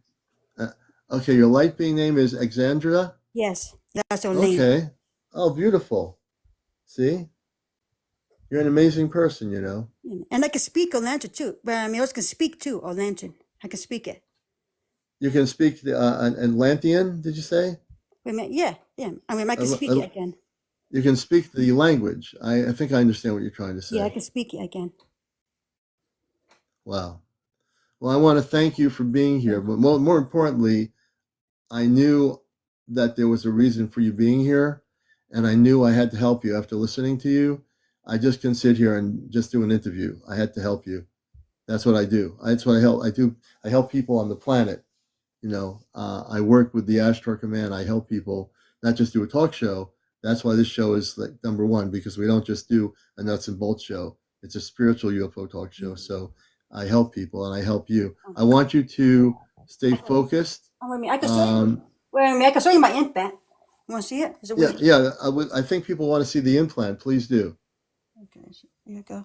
Okay, your light being name is Alexandra? Yes, that's her name. Okay. Oh, beautiful. See? You're an amazing person, you know. And I can speak a lantern too. But I mean, I also can speak too, a lantern. I can speak it. You can speak an Atlantean, did you say? Wait a minute. Yeah. I mean, I can speak it again. You can speak the language. I think I understand what you're trying to say. Yeah, I can speak it again. Wow. Well, I want to thank you for being here. But more importantly, I knew that there was a reason for you being here, and I knew I had to help you after listening to you. I just couldn't sit here and just do an interview. I had to help you. That's what I do. That's what I help. I help people on the planet. You know, I work with the Ashtar Command. I help people not just do a talk show. That's why this show is like number one, because we don't just do a nuts and bolts show. It's a spiritual UFO talk show. So I help people and I help you. I want you to stay focused. Wait a minute. I can show you. Wait a minute. I can show you my implant. You want to see it? Is it weird? Yeah. I think people want to see the implant. Please do. Okay. Here you go.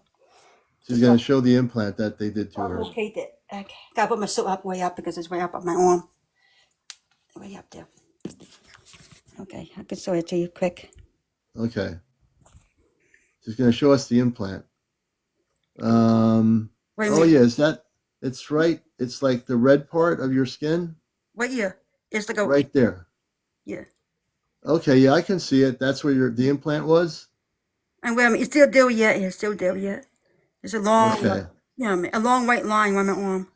She's going to show the implant that they did to her. Okay. Gotta put my foot up way up because it's way up my arm. Way up there. Okay, I can show it to you quick. Okay. She's going to show us the implant. Yeah, it's right. It's like the red part of your skin. Right here. It's like a right there. Yeah. Okay, yeah, I can see it. That's where the implant was. And wait a minute, it's still there yet. It's still there yet. It's a long, a long white line on my arm.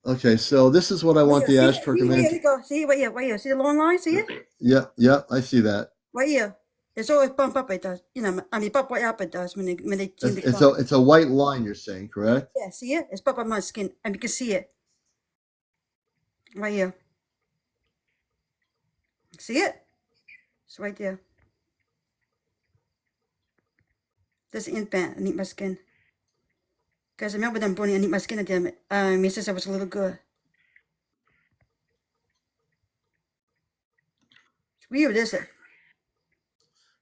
Okay, so this is what I want the Ashtar Command. Here you go. See right here. See the long line? See it? Yeah, I see that. Right here. It's always bump up. It does. You know, I mean, bump right up. It does when they. It's a white line. You're saying, correct? Yeah. See it? It's bump up my skin, and you can see it. Right here. See it? It's right there. There's an implant underneath my skin. Guys, I remember them burning underneath my skin again. Since I was a little girl. It's weird, isn't it?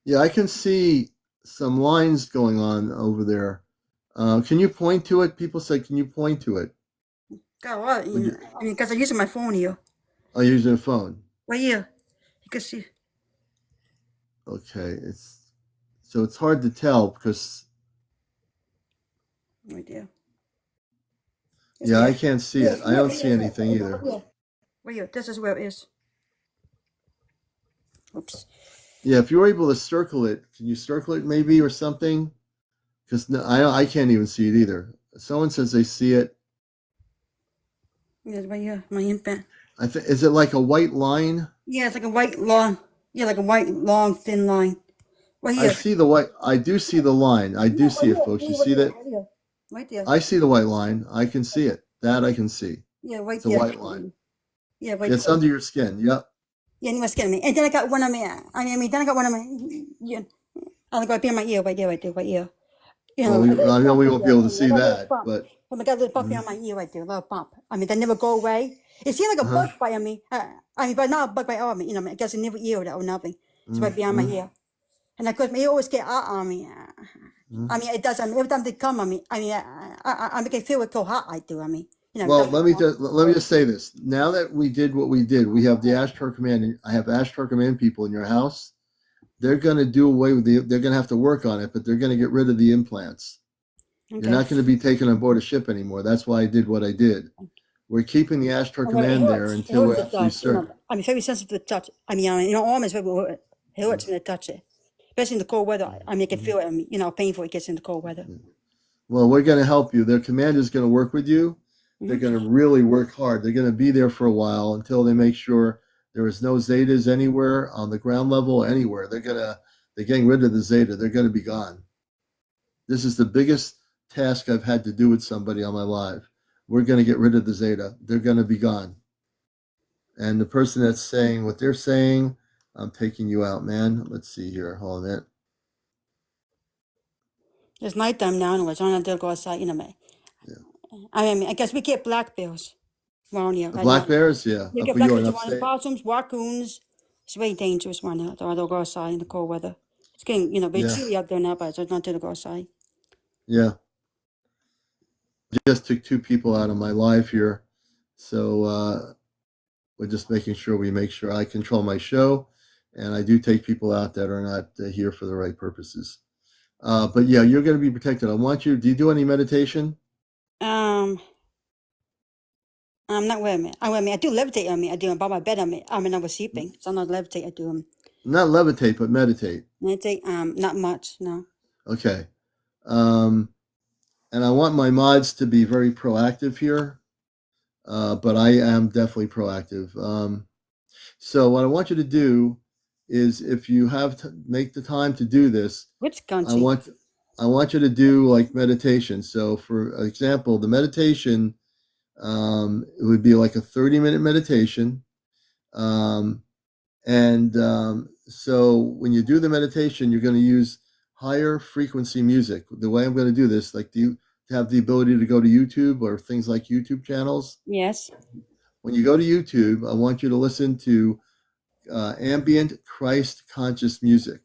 Yeah, I can see some lines going on over there. Can you point to it? People say, can you point to it? God, what? I mean, because I'm using my phone here. Oh, you're using a phone. Right here. You can see. Okay, it's hard to tell because. Right there. Yeah, I can't see it. I don't see anything either. Right here. This is where it is. Oops. Yeah, if you were able to circle it, can you circle it maybe or something? Because I can't even see it either. Someone says they see it. Yeah, right here. My implant. Is it like a white line? Yeah, it's like a white long. Yeah, like a white long thin line. Right here. I see the white. I do see the line. I do see it, folks. You see that? Right there. I see the white line. I can see it. That I can see. Yeah, right there. It's a white line. Yeah, right. It's under your skin. Yep. Yeah, you must get me. And then I got one of my. Then I got one of my. Yeah, I'll go up in my ear, right there. You know, I know we won't be able to see that, but. I got a little bump on my ear right there, a little bump. They never go away. It seems like a bug bite on me. But not a bug bite on me. You know, it doesn't never ear or nothing. It's right behind my ear. And of course, my ear always get out on me. It does. Every time they come on me, I can feel it go hot. I do. I mean, you know. Well, let me just say this. Now that we did what we did, we have the Ashtar Command. I have Ashtar Command people in your house. They're going to do away with they're going to have to work on it, but they're going to get rid of the implants. Okay. You're not going to be taken on board a ship anymore. That's why I did what I did. We're keeping the Ashtar Command there until we're absolutely certain. I'm very sensitive to touch. I mean, arm is very it hurts when I touch it, especially in the cold weather. I mean, I can feel it. I mean, painful it gets in the cold weather. Well, we're going to help you. Their command is going to work with you. They're going to really work hard. They're going to be there for a while until they make sure there is no Zetas anywhere on the ground level, anywhere. They're getting rid of the Zeta. They're going to be gone. This is the biggest task I've had to do with somebody on my life. We're going to get rid of the Zeta. They're going to be gone. And the person that's saying what they're saying, I'm taking you out, man. Let's see here. Hold on a minute. It's nighttime now, and I'm not go outside. Yeah. I mean, I guess we get black bears around here. The black bears, yeah. We get black bears, possums, raccoons. It's very dangerous around here. I don't go outside in the cold weather. It's getting, very chilly out there now, but it's not to go outside. Yeah. Just took 2 people out of my life here. So we're just making sure I control my show, and I do take people out that are not here for the right purposes. But yeah, you're going to be protected. Do you do any meditation? I'm not with me. I do levitate on me. I do above my bed on me. I was sleeping, so I'm not levitate. I do them. Not levitate, but meditate. Meditate, not much, no. Okay. And I want my mods to be very proactive here, but I am definitely proactive. So what I want you to do is, if you have to make the time to do this, I want you to do like meditation. So for example, the meditation, it would be like a 30-minute meditation. So when you do the meditation, you're going to use higher frequency music. The way I'm going to do this, like, do you have the ability to go to YouTube or things like YouTube channels? Yes. When you go to YouTube, I want you to listen to ambient Christ conscious music.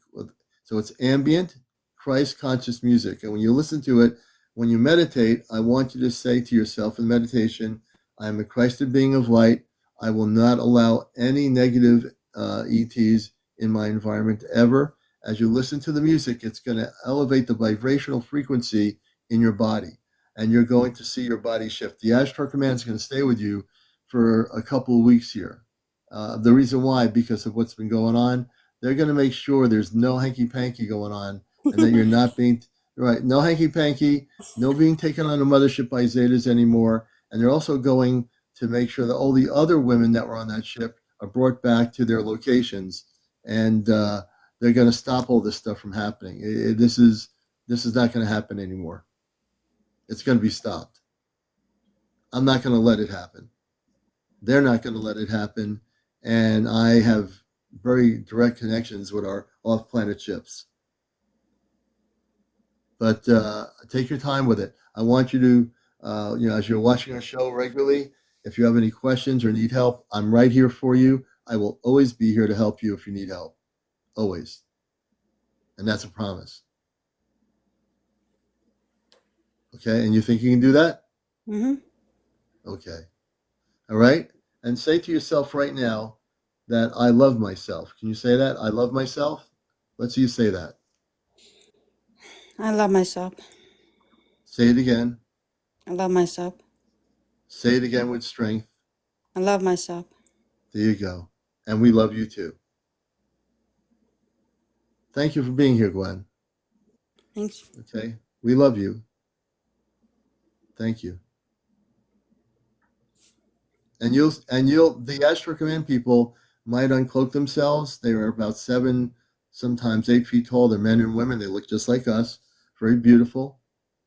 So it's ambient Christ conscious music. And when you listen to it, when you meditate, I want you to say to yourself in meditation, I am a Christed being of light. I will not allow any negative ETs in my environment ever. As you listen to the music, it's going to elevate the vibrational frequency in your body, and you're going to see your body shift. The Ashtar Command is going to stay with you for a couple of weeks here. The reason why, because of what's been going on, they're going to make sure there's no hanky-panky going on, and that you're not being, right, no hanky-panky, no being taken on a mothership by Zetas anymore. And they're also going to make sure that all the other women that were on that ship are brought back to their locations, and they're going to stop all this stuff from happening. This is not going to happen anymore. It's going to be stopped. I'm not going to let it happen. They're not going to let it happen. And I have very direct connections with our off-planet ships. But take your time with it. I want you to, as you're watching our show regularly, if you have any questions or need help, I'm right here for you. I will always be here to help you if you need help. Always. And that's a promise. Okay, and you think you can do that? Mm-hmm. Okay. All right? And say to yourself right now that I love myself. Can you say that? I love myself? Let's see you say that. I love myself. Say it again. I love myself. Say it again with strength. I love myself. There you go. And we love you too. Thank you for being here, Gwen. Thanks. Okay. We love you. Thank you. And the Ashtar Command people might uncloak themselves. They are about 7, sometimes 8 feet tall. They're men and women. They look just like us. Very beautiful.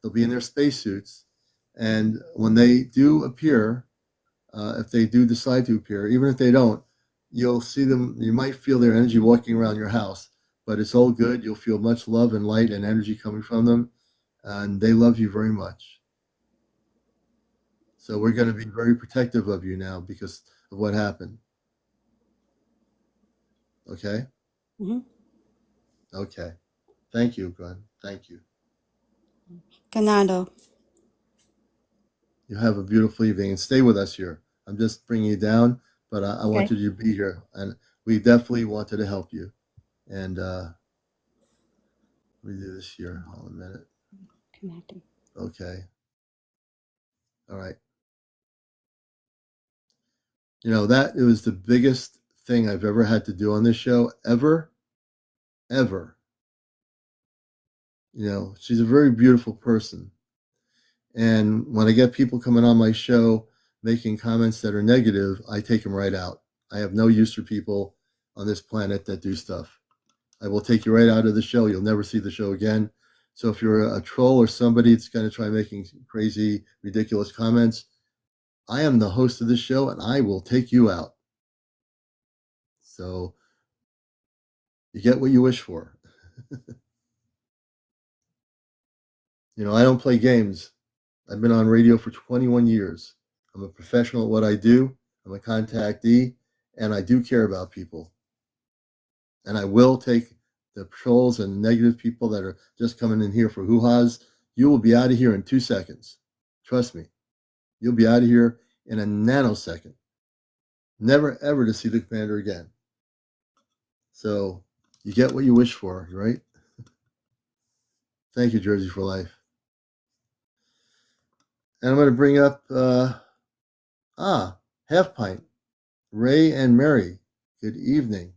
They'll be in their spacesuits. And when they do appear, if they do decide to appear, even if they don't, you'll see them. You might feel their energy walking around your house, but it's all good. You'll feel much love and light and energy coming from them. And they love you very much. So we're going to be very protective of you now because of what happened. Okay? Mm-hmm. Okay. Thank you, Gwen. Thank you. Ganado. You have a beautiful evening and stay with us here. I'm just bringing you down, but I Okay. wanted you to be here, and we definitely wanted to help you. And let me do this here. Hold a minute. Connecting. Okay. All right. You know, that it was the biggest thing I've ever had to do on this show, ever. You know, she's a very beautiful person. And when I get people coming on my show making comments that are negative, I take them right out. I have no use for people on this planet that do stuff. I will take you right out of the show. You'll never see the show again. So if you're a troll or somebody that's going to try making crazy, ridiculous comments, I am the host of this show and I will take you out. So you get what you wish for. You know, I don't play games. I've been on radio for 21 years. I'm a professional at what I do. I'm a contactee, and I do care about people. And I will take the trolls and negative people that are just coming in here for hoo-has. You will be out of here in 2 seconds. Trust me. You'll be out of here in a nanosecond. Never, ever to see the commander again. So you get what you wish for, right? Thank you, Jersey for Life. And I'm going to bring up, Half Pint, Ray and Mary. Good evening.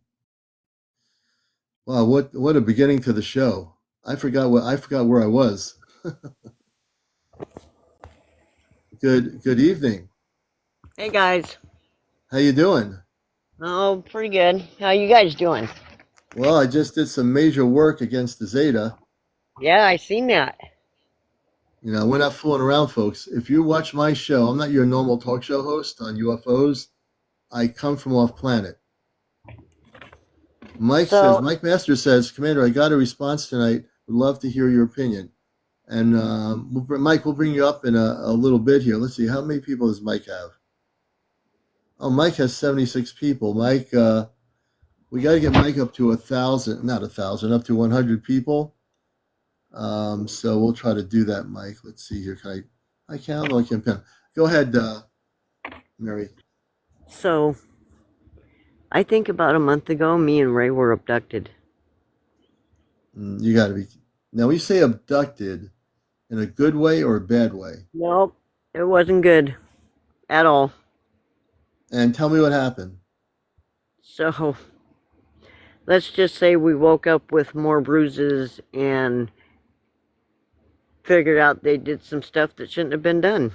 Wow, what a beginning to the show. I forgot where I was. Good evening. Hey guys. How you doing? Oh, pretty good. How you guys doing? Well, I just did some major work against the Zeta. Yeah, I seen that. You know, we're not fooling around, folks. If you watch my show, I'm not your normal talk show host on UFOs. I come from off planet. Mike Masters says, Commander, I got a response tonight. Would love to hear your opinion. And Mike, we'll bring you up in a little bit here. Let's see, how many people does Mike have? Oh, Mike has 76 people. Mike, we got to get Mike up to 1,000, not 1,000, up to 100 people. So we'll try to do that, Mike. Let's see here. Can I count? No, I can't count. Go ahead, Mary. So, I think about a month ago, me and Ray were abducted. You got to be. Now, we say abducted in a good way or a bad way. Nope, it wasn't good at all. And tell me what happened. So, let's just say we woke up with more bruises and figured out they did some stuff that shouldn't have been done.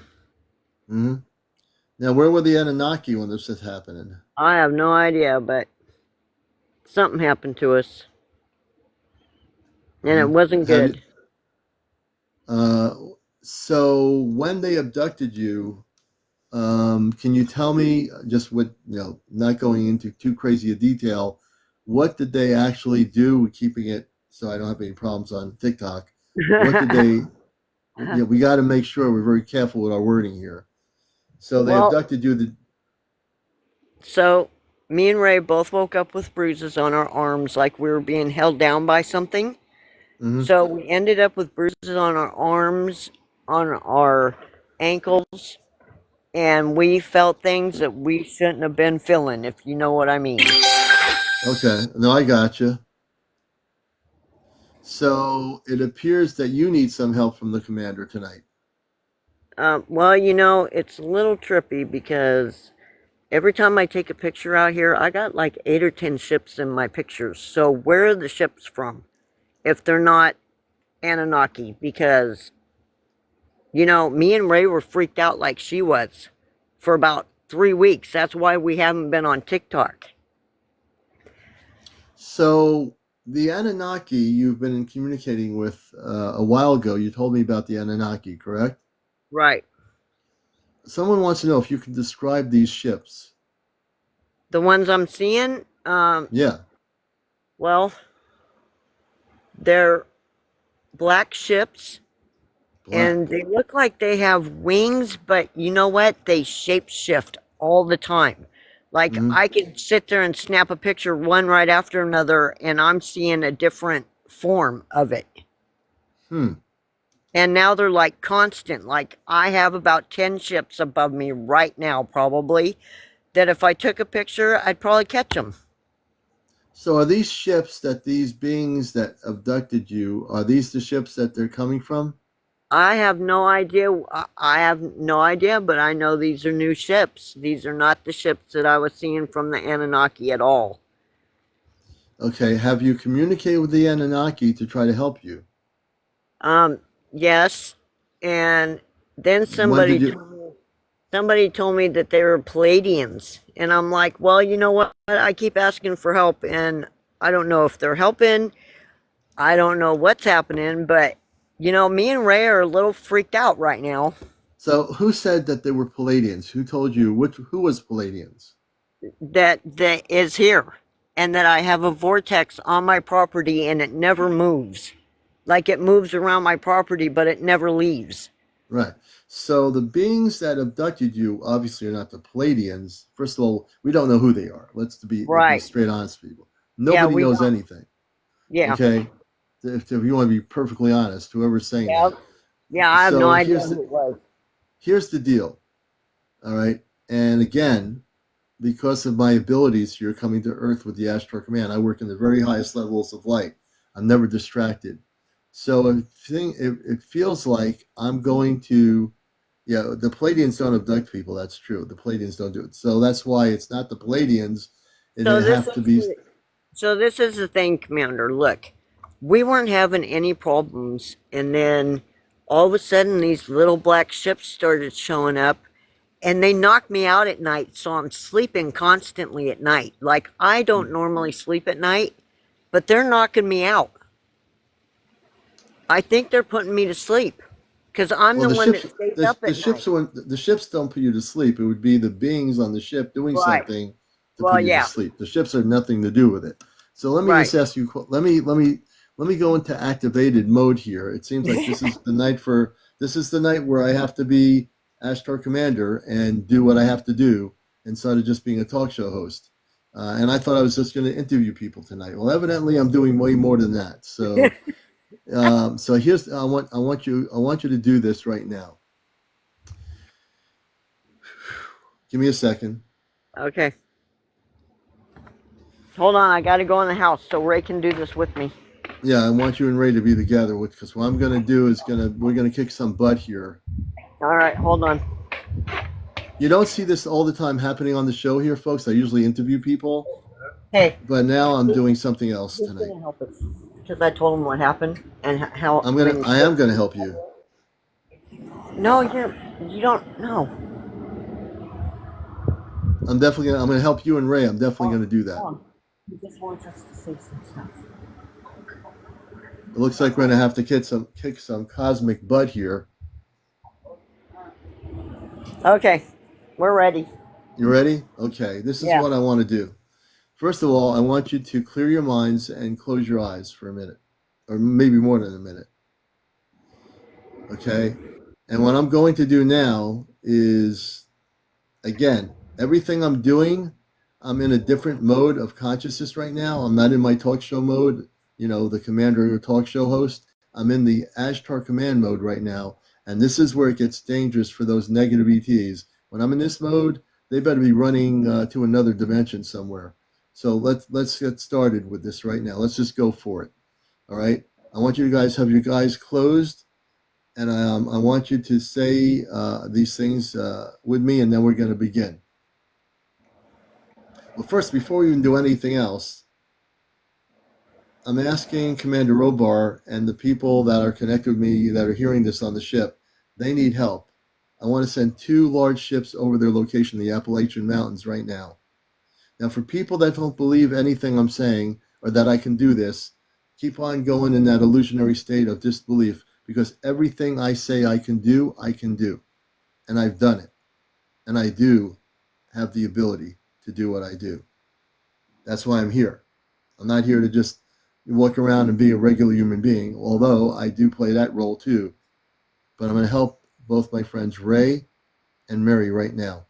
Mm-hmm. Now, where were the Anunnaki when this was happening? I have no idea, but something happened to us. And it wasn't good. So when they abducted you, can you tell me, just with, not going into too crazy a detail, what did they actually do, keeping it so I don't have any problems on TikTok? What did they, we got to make sure we're very careful with our wording here. So they abducted you. So me and Ray both woke up with bruises on our arms like we were being held down by something. Mm-hmm. So we ended up with bruises on our arms, on our ankles, and we felt things that we shouldn't have been feeling, if you know what I mean. Okay, no, I got you. So it appears that you need some help from the commander tonight. Well, it's a little trippy because every time I take a picture out here, I got like 8 or 10 ships in my pictures. So where are the ships from if they're not Anunnaki? Because, me and Ray were freaked out like she was for about 3 weeks. That's why we haven't been on TikTok. So the Anunnaki you've been communicating with a while ago, you told me about the Anunnaki, correct? Right. Someone wants to know if you can describe these ships. The ones I'm seeing? Yeah. Well, they're black ships. Black. And they look like they have wings, but you know what? They shapeshift all the time. Like, I could sit there and snap a picture one right after another, and I'm seeing a different form of it. And now they're like constant. Like I have about 10 ships above me right now, probably, that if I took a picture, I'd probably catch them. So are these ships that these beings that abducted you, are these the ships that they're coming from? I have no idea. I have no idea, but I know these are new ships. These are not the ships that I was seeing from the Anunnaki at all. Okay, have you communicated with the Anunnaki to try to help you? Um, yes, and then When did you? somebody told me that they were Palladians, and I'm like, well, you know what? I keep asking for help, and I don't know if they're helping. I don't know what's happening, but me and Ray are a little freaked out right now. So who said that they were Palladians? Who told you? Who was Palladians? That is here, and that I have a vortex on my property, and it never moves. Like it moves around my property, but it never leaves. Right. So the beings that abducted you obviously are not the Palladians. First of all, we don't know who they are. Let's be Right. straight honest, people. Yeah, Nobody we knows don't. anything. Yeah. Okay. If you want to be perfectly honest, whoever's saying Yeah. that. Yeah, I have no So idea who it was. here's the deal. All right. And again, because of my abilities here coming to Earth with the Ashtar Command, I work in the very highest levels of light. I'm never distracted. So it feels like I'm going to, yeah, the Palladians don't abduct people. That's true. The Palladians don't do it. So that's why it's not the Palladians. It So this have to is be. so this is the thing, Commander. Look, we weren't having any problems, and then all of a sudden these little black ships started showing up, and they knocked me out at night. So I'm sleeping constantly at night. Like I don't normally sleep at night, but they're knocking me out. I think they're putting me to sleep because I'm Well, the one that stays up the at night. ships, the ships don't put you to sleep. It would be the beings on the ship doing Right. something to Well, put you to yeah. sleep. The ships have nothing to do with it. So let me Right. just ask you. Let me go into activated mode here. It seems like this is the night where I have to be Ashtar Commander and do what I have to do instead of just being a talk show host. And I thought I was just going to interview people tonight. Well, evidently I'm doing way more than that. So here's I want you to do this right now. Give me a second. Okay. Hold on, I gotta go in the house so Ray can do this with me. Yeah, I want you and Ray to be together because what I'm gonna do is we're gonna kick some butt here. All right, hold on. You don't see this all the time happening on the show here, folks. I usually interview people, Hey, but now I'm doing something else who's tonight. gonna help us? Because I told him what happened and how. I am gonna help you. No, you don't. No. I'm gonna help you and Ray. I'm definitely gonna do that. He just wants us to say some stuff. It looks like we're gonna have to kick some cosmic butt here. Okay, we're ready. You ready? Okay. This is what I want to do. First of all, I want you to clear your minds and close your eyes for a minute, or maybe more than a minute. Okay? And what I'm going to do now is, again, everything I'm doing, I'm in a different mode of consciousness right now. I'm not in my talk show mode, the commander or talk show host. I'm in the Ashtar Command mode right now. And this is where it gets dangerous for those negative ETs. When I'm in this mode, they better be running to another dimension somewhere. So let's get started with this right now. Let's just go for it. All right. I want you guys have your eyes closed, and I want you to say these things with me, and then we're going to begin. Well, first, before we even do anything else, I'm asking Commander Robar and the people that are connected with me that are hearing this on the ship, they need help. I want to send 2 large ships over their location, the Appalachian Mountains, right now. Now, for people that don't believe anything I'm saying or that I can do this, keep on going in that illusionary state of disbelief, because everything I say I can do. And I've done it. And I do have the ability to do what I do. That's why I'm here. I'm not here to just walk around and be a regular human being, although I do play that role too. But I'm going to help both my friends Ray and Mary right now.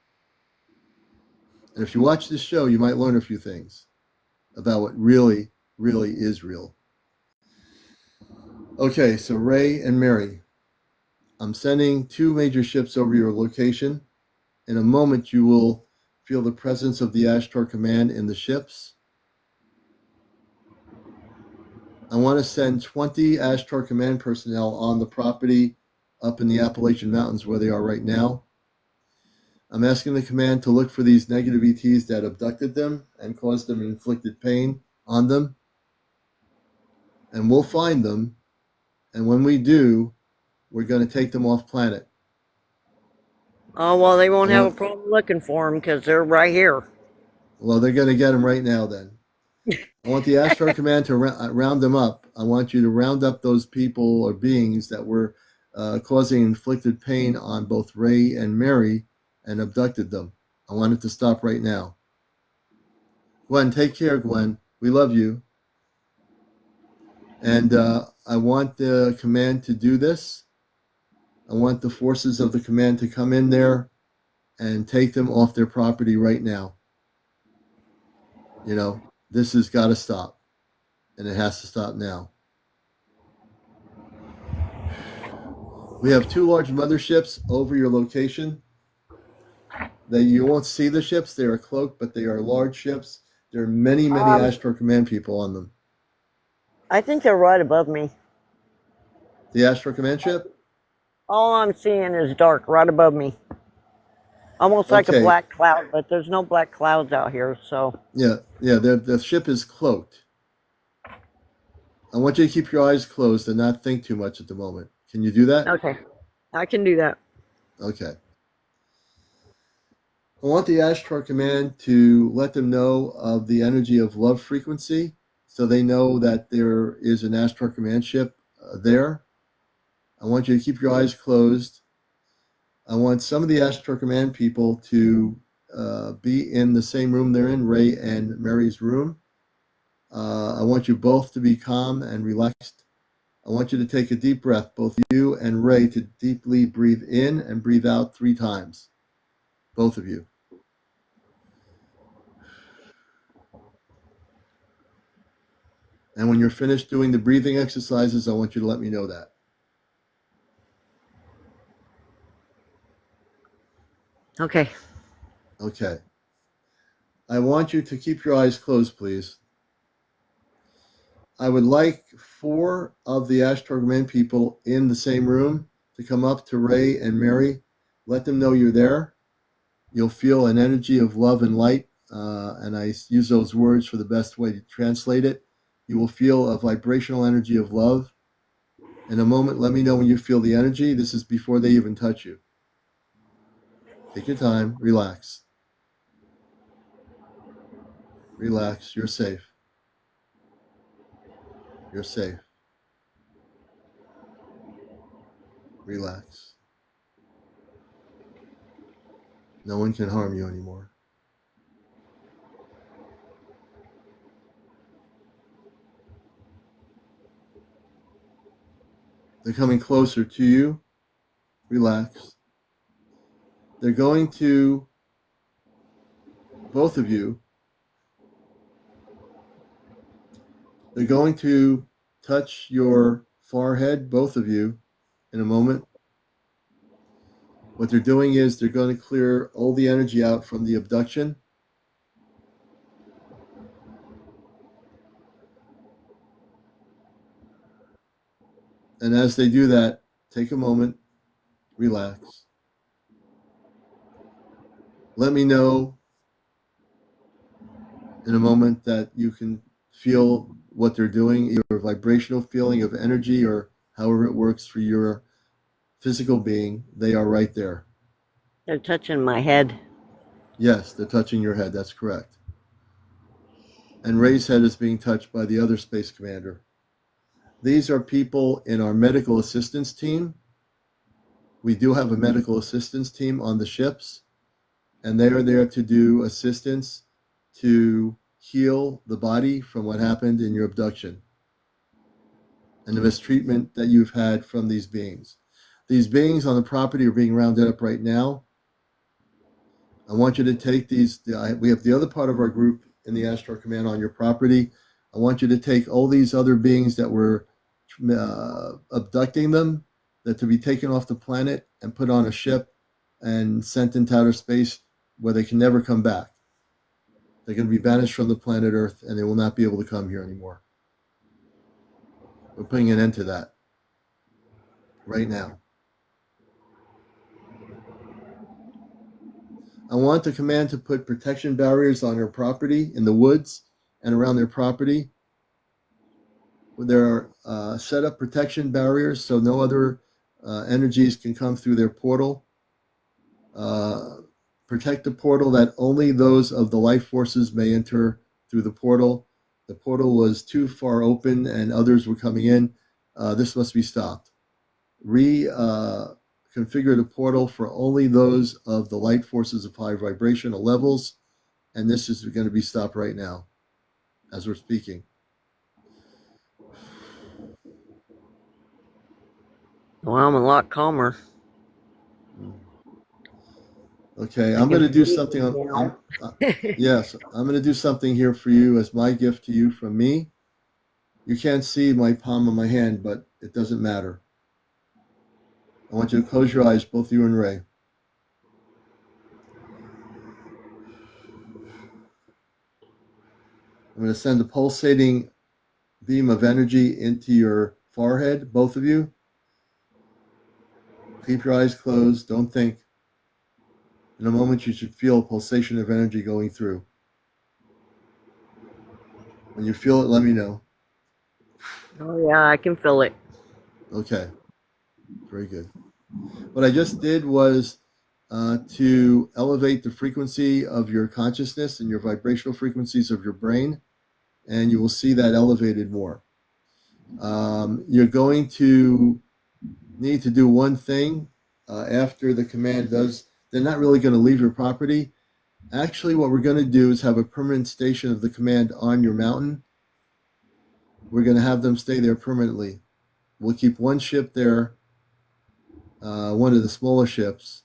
And if you watch this show, you might learn a few things about what really, really is real. Okay, so Ray and Mary, I'm sending 2 major ships over your location. In a moment, you will feel the presence of the Ashtar Command in the ships. I want to send 20 Ashtar Command personnel on the property up in the Appalachian Mountains where they are right now. I'm asking the command to look for these negative ETs that abducted them and caused them inflicted pain on them. And we'll find them. And when we do, we're going to take them off planet. Oh, well, they won't have a problem looking for them because they're right here. Well, they're going to get them right now then. I want the Ashtar Command to round them up. I want you to round up those people or beings that were causing inflicted pain on both Ray and Mary and abducted them. I want it to stop right now. Gwen, take care, Gwen. We love you. And I want the command to do this. I want the forces of the command to come in there and take them off their property right now. You know, this has got to stop. And it has to stop now. We have 2 large motherships over your location. You won't see the ships. They are cloaked, but they are large ships. There are many, many Ashtar Command people on them. I think they're right above me. The Ashtar Command ship? All I'm seeing is dark right above me. Almost like a black cloud, but there's no black clouds out here, so. Yeah, the ship is cloaked. I want you to keep your eyes closed and not think too much at the moment. Can you do that? Okay, I can do that. Okay. I want the Ashtar Command to let them know of the energy of love frequency so they know that there is an Ashtar Command ship there. I want you to keep your eyes closed. I want some of the Ashtar Command people to be in the same room they're in, Ray and Mary's room. I want you both to be calm and relaxed. I want you to take a deep breath, both you and Ray, to deeply breathe in and breathe out 3 times. Both of you. And when you're finished doing the breathing exercises, I want you to let me know that. Okay. Okay. I want you to keep your eyes closed, please. I would like 4 of the Ashtar Command people in the same room to come up to Ray and Mary. Let them know you're there. You'll feel an energy of love and light, and I use those words for the best way to translate it. You will feel a vibrational energy of love. In a moment, let me know when you feel the energy. This is before they even touch you. Take your time. Relax. Relax. You're safe. You're safe. Relax. No one can harm you anymore. They're coming closer to you. Relax. They're going to, both of you, they're going to touch your forehead, both of you, in a moment. What they're doing is they're going to clear all the energy out from the abduction. And as they do that, take a moment, relax. Let me know in a moment that you can feel what they're doing, either a vibrational feeling of energy or however it works for your physical being. They are right there. They're touching my head. Yes, they're touching your head. That's correct. And Ray's head is being touched by the other space commander. These are people in our medical assistance team. We do have a medical assistance team on the ships, and they are there to do assistance to heal the body from what happened in your abduction and the mistreatment that you've had from these beings. These beings on the property are being rounded up right now. I want you to take these. We have the other part of our group in the Ashtar Command on your property. I want you to take all these other beings that were abducting them that to be taken off the planet and put on a ship and sent into outer space where they can never come back. They're going to be banished from the planet Earth and they will not be able to come here anymore. We're putting an end to that right now. I want the command to put protection barriers on their property in the woods and around their property. There are set up protection barriers so no other energies can come through their portal. Protect the portal that only those of the life forces may enter through the portal. The portal was too far open and others were coming in. This must be stopped. Reconfigure the portal for only those of the light forces of high vibrational levels. And this is going to be stopped right now as we're speaking. Well, I'm a lot calmer. Okay, I'm going to do something. Yes, I'm going to do something here for you as my gift to you from me. You can't see my palm of my hand, but it doesn't matter. I want you to close your eyes, both you and Ray. I'm going to send a pulsating beam of energy into your forehead, both of you. Keep your eyes closed. Don't think. In a moment, you should feel a pulsation of energy going through. When you feel it, let me know. Oh, yeah, I can feel it. Okay. Very good. What I just did was to elevate the frequency of your consciousness and your vibrational frequencies of your brain, and you will see that elevated more. You're going to need to do one thing after the command does. They're not really going to leave your property. Actually, what we're going to do is have a permanent station of the command on your mountain. We're going to have them stay there permanently. We'll keep one ship there, one of the smaller ships,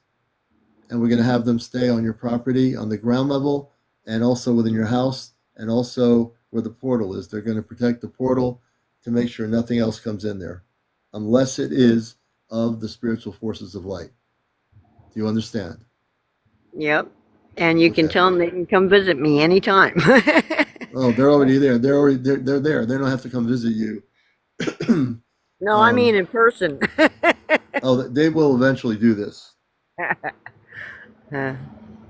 and we're going to have them stay on your property on the ground level and also within your house and also where the portal is. They're going to protect the portal to make sure nothing else comes in there unless it is of the spiritual forces of light. Do you understand? Yep. And you can tell them they can come visit me anytime. Oh, they're already there. They're there. They don't have to come visit you. No, I mean in person. Oh, they will eventually do this.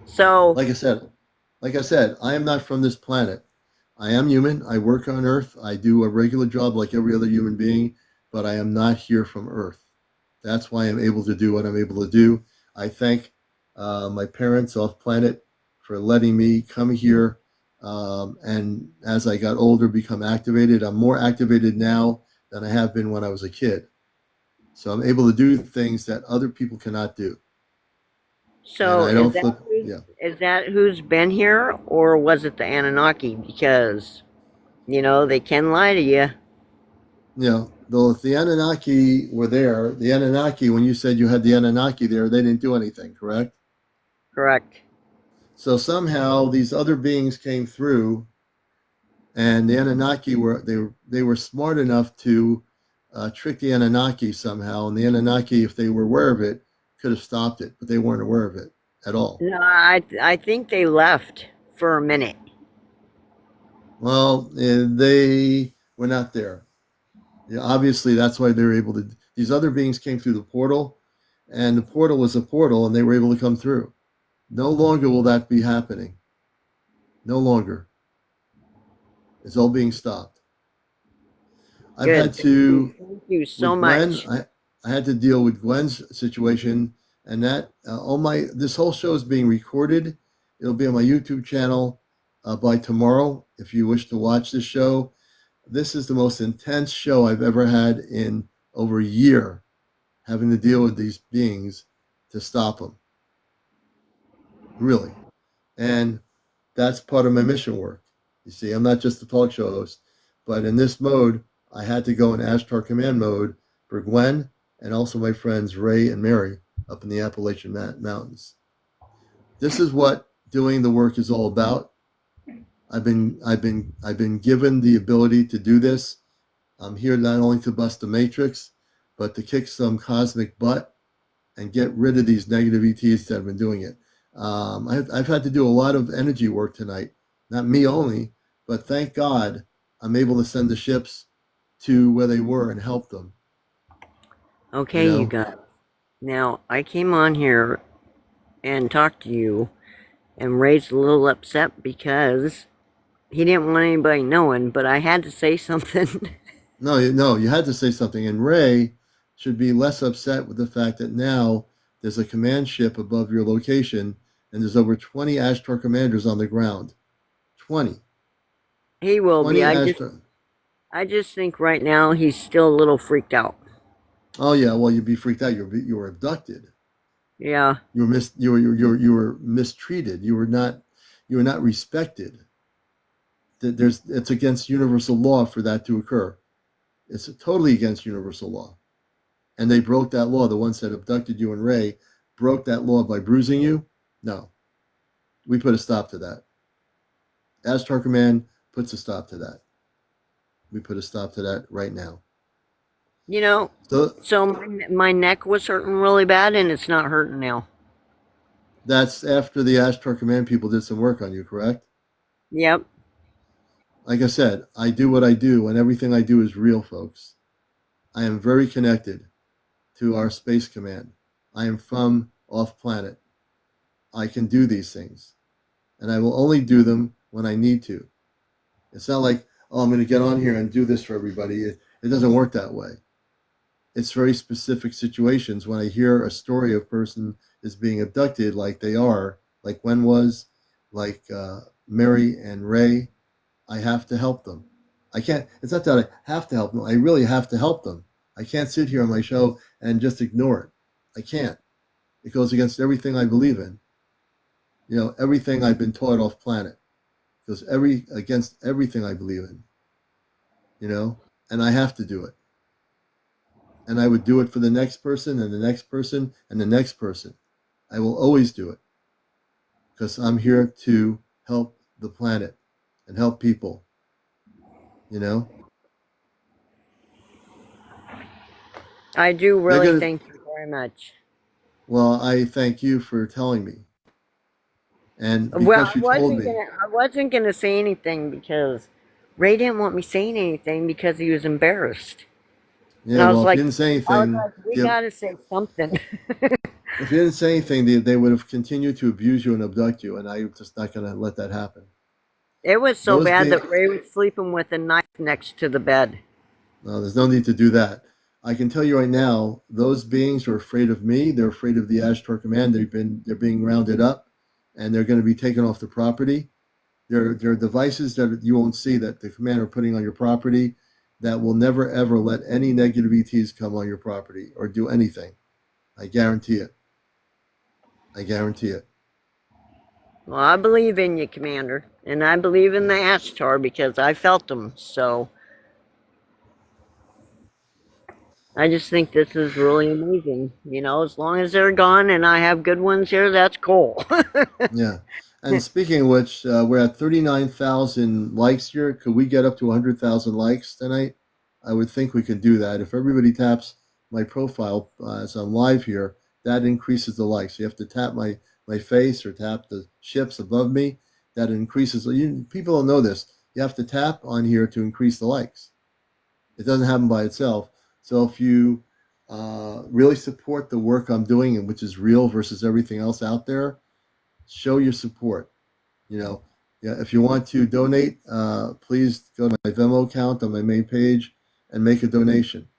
So, like I said, I am not from this planet. I am human. I work on Earth. I do a regular job like every other human being, but I am not here from Earth. That's why I'm able to do what I'm able to do. I thank my parents off planet for letting me come here. And as I got older, become activated. I'm more activated now than I have been when I was a kid. So I'm able to do things that other people cannot do. so is that who's been here, or was it the Anunnaki? Because, they can lie to you. Though if the Anunnaki were there, the Anunnaki, when you said you had the Anunnaki there, they didn't do anything, correct? Correct. So somehow these other beings came through, and the Anunnaki were smart enough to trick the Anunnaki somehow. And the Anunnaki, if they were aware of it, could have stopped it, but they weren't aware of it at all. No, I think they left for a minute. Well, they were not there. Obviously, that's why they were able to. These other beings came through the portal, and the portal was a portal, and they were able to come through. No longer will that be happening. No longer. It's all being stopped. I've had to. Thank you so much. I had to deal with Gwen's situation, and that this whole show is being recorded. It'll be on my YouTube channel by tomorrow. If you wish to watch this show, this is the most intense show I've ever had in over a year, having to deal with these beings to stop them. Really. And that's part of my mission work. You see, I'm not just a talk show host, but in this mode, I had to go in Ashtar Command mode for Gwen and also my friends Ray and Mary up in the Appalachian Mountains. This is what doing the work is all about. I've been given the ability to do this. I'm here not only to bust the matrix, but to kick some cosmic butt and get rid of these negative ETs that have been doing it. I've had to do a lot of energy work tonight, not me only, but thank God I'm able to send the ships to where they were and help them. You Okay, you know, guys. Now, I came on here and talked to you, and Ray's a little upset because he didn't want anybody knowing, but I had to say something. no, you had to say something. And Ray should be less upset with the fact that now there's a command ship above your location, and there's over 20 Ashtar commanders on the ground. 20. He will be. 20 Ashtar. I just think right now he's still a little freaked out. Oh yeah, well you'd be freaked out. You were abducted. Yeah. You were mistreated. You were not respected. It's against universal law for that to occur. It's totally against universal law. And they broke that law. The ones that abducted you and Ray broke that law by bruising you. No, we put a stop to that. Ashtar Command puts a stop to that. We put a stop to that right now. You know, so my neck was hurting really bad, and it's not hurting now. That's after the Ashtar Command people did some work on you, correct? Yep. Like I said, I do what I do, and everything I do is real, folks. I am very connected to our space command. I am from off planet. I can do these things, and I will only do them when I need to. It's not like, oh, I'm going to get on here and do this for everybody. It doesn't work that way. It's very specific situations. When I hear a story of a person is being abducted, like they are, like Gwen was, like Mary and Ray, I have to help them. I can't. It's not that I have to help them. I really have to help them. I can't sit here on my show and just ignore it. I can't. It goes against everything I believe in. You know, everything I've been taught off planet. It goes against everything I believe in. You know, and I have to do it. And I would do it for the next person and the next person and the next person. I will always do it because I'm here to help the planet and help people, you know? I do really thank you very much. Well, I thank you for telling me. And because you told me. I wasn't gonna say anything because Ray didn't want me saying anything because he was embarrassed. Yeah, well, if you didn't say anything, we gotta say something. if you didn't say anything, they would have continued to abuse you and abduct you, and I'm just not going to let that happen. It was so bad that Ray was sleeping with a knife next to the bed. No, there's no need to do that. I can tell you right now, those beings are afraid of me. They're afraid of the Ashtar Command. They're being rounded up, and they're going to be taken off the property. There are devices that you won't see that the command are putting on your property that will never ever let any negative ETs come on your property or do anything. I guarantee it. I guarantee it. Well, I believe in you, Commander, and I believe in the Ashtar because I felt them. So I just think this is really amazing. You know, as long as they're gone and I have good ones here, that's cool. Yeah. And speaking of which, we're at 39,000 likes here. Could we get up to 100,000 likes tonight? I would think we could do that. If everybody taps my profile as I'm live here, that increases the likes. You have to tap my face or tap the ships above me. That increases. People don't know this. You have to tap on here to increase the likes. It doesn't happen by itself. So if you really support the work I'm doing, and which is real versus everything else out there, show your support. You know, yeah, if you want to donate, please go to my Venmo account on my main page and make a donation.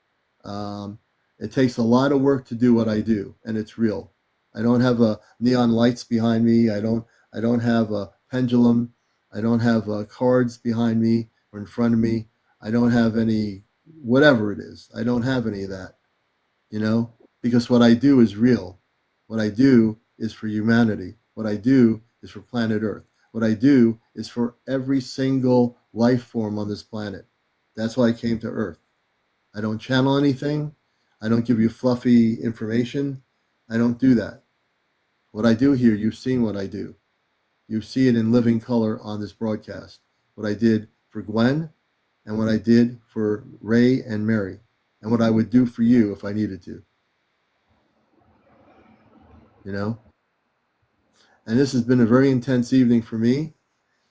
It takes a lot of work to do what I do, and it's real. I don't have neon lights behind me. I don't have a pendulum. I don't have cards behind me or in front of me. I don't have any whatever it is. I don't have any of that. You know, because what I do is real. What I do is for humanity. What I do is for planet Earth. What I do is for every single life form on this planet. That's why I came to Earth. I don't channel anything. I don't give you fluffy information. I don't do that. What I do here, you've seen what I do. You see it in living color on this broadcast. What I did for Gwen and what I did for Ray and Mary. and what I would do for you if I needed to. You know, and this has been a very intense evening for me.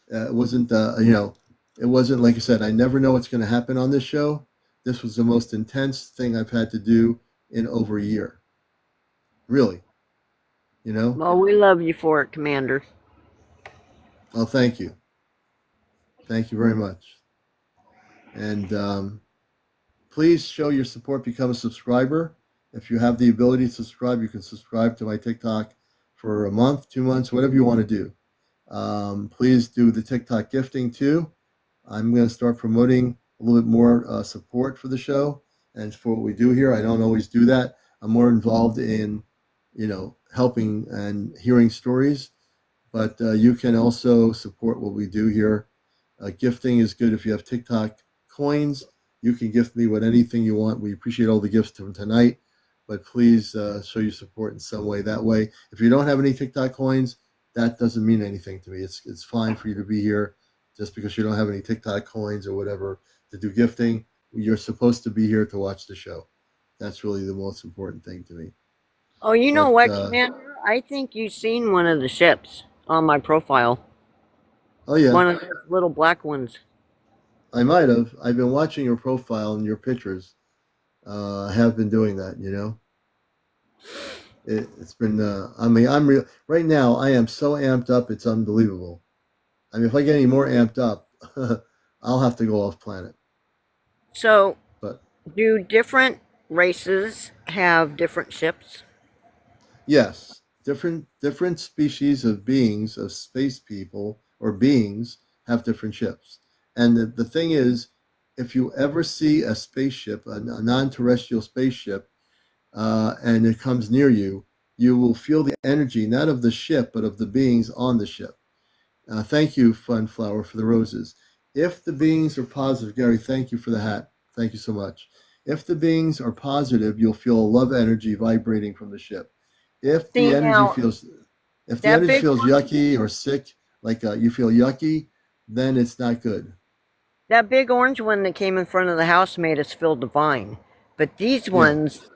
It wasn't, it wasn't like I said. I never know what's going to happen on this show. This was the most intense thing I've had to do in over a year. Really, you know. Well, we love you for it, Commander. Oh, thank you. Thank you very much. And please show your support. Become a subscriber. If you have the ability to subscribe, you can subscribe to my TikTok for a month, 2 months, whatever you want to do. Please do the TikTok gifting too. I'm going to start promoting a little bit more support for the show and for what we do here. I don't always do that. I'm more involved in, helping and hearing stories. But you can also support what we do here. Gifting is good. If you have TikTok coins, you can gift me with anything you want. We appreciate all the gifts from tonight, but please show your support in some way. That way, if you don't have any TikTok coins, that doesn't mean anything to me. It's fine for you to be here just because you don't have any TikTok coins or whatever to do gifting. You're supposed to be here to watch the show. That's really the most important thing to me. Oh, you know But what, Commander? I think you've seen one of the ships on my profile. oh yeah, One of those little black ones. I might have. I've been watching your profile and your pictures. I have been doing that. It's been. I mean, I'm real right now. I am so amped up. It's unbelievable. I mean, if I get any more amped up, I'll have to go off planet. So, But do different races have different ships? yes, different species of beings, of space people or beings, have different ships. And the thing is, if you ever see a spaceship, a non-terrestrial spaceship, and it comes near you, you will feel the energy, not of the ship, but of the beings on the ship. Thank you, Funflower, for the roses. If the beings are positive, Gary, thank you for the hat. Thank you so much. If the beings are positive, you'll feel a love energy vibrating from the ship. If the See energy now, feels, if the that energy big feels one, yucky or sick, like you feel yucky, then it's not good. that big orange one that came in front of the house made us feel divine. But these Yeah. ones,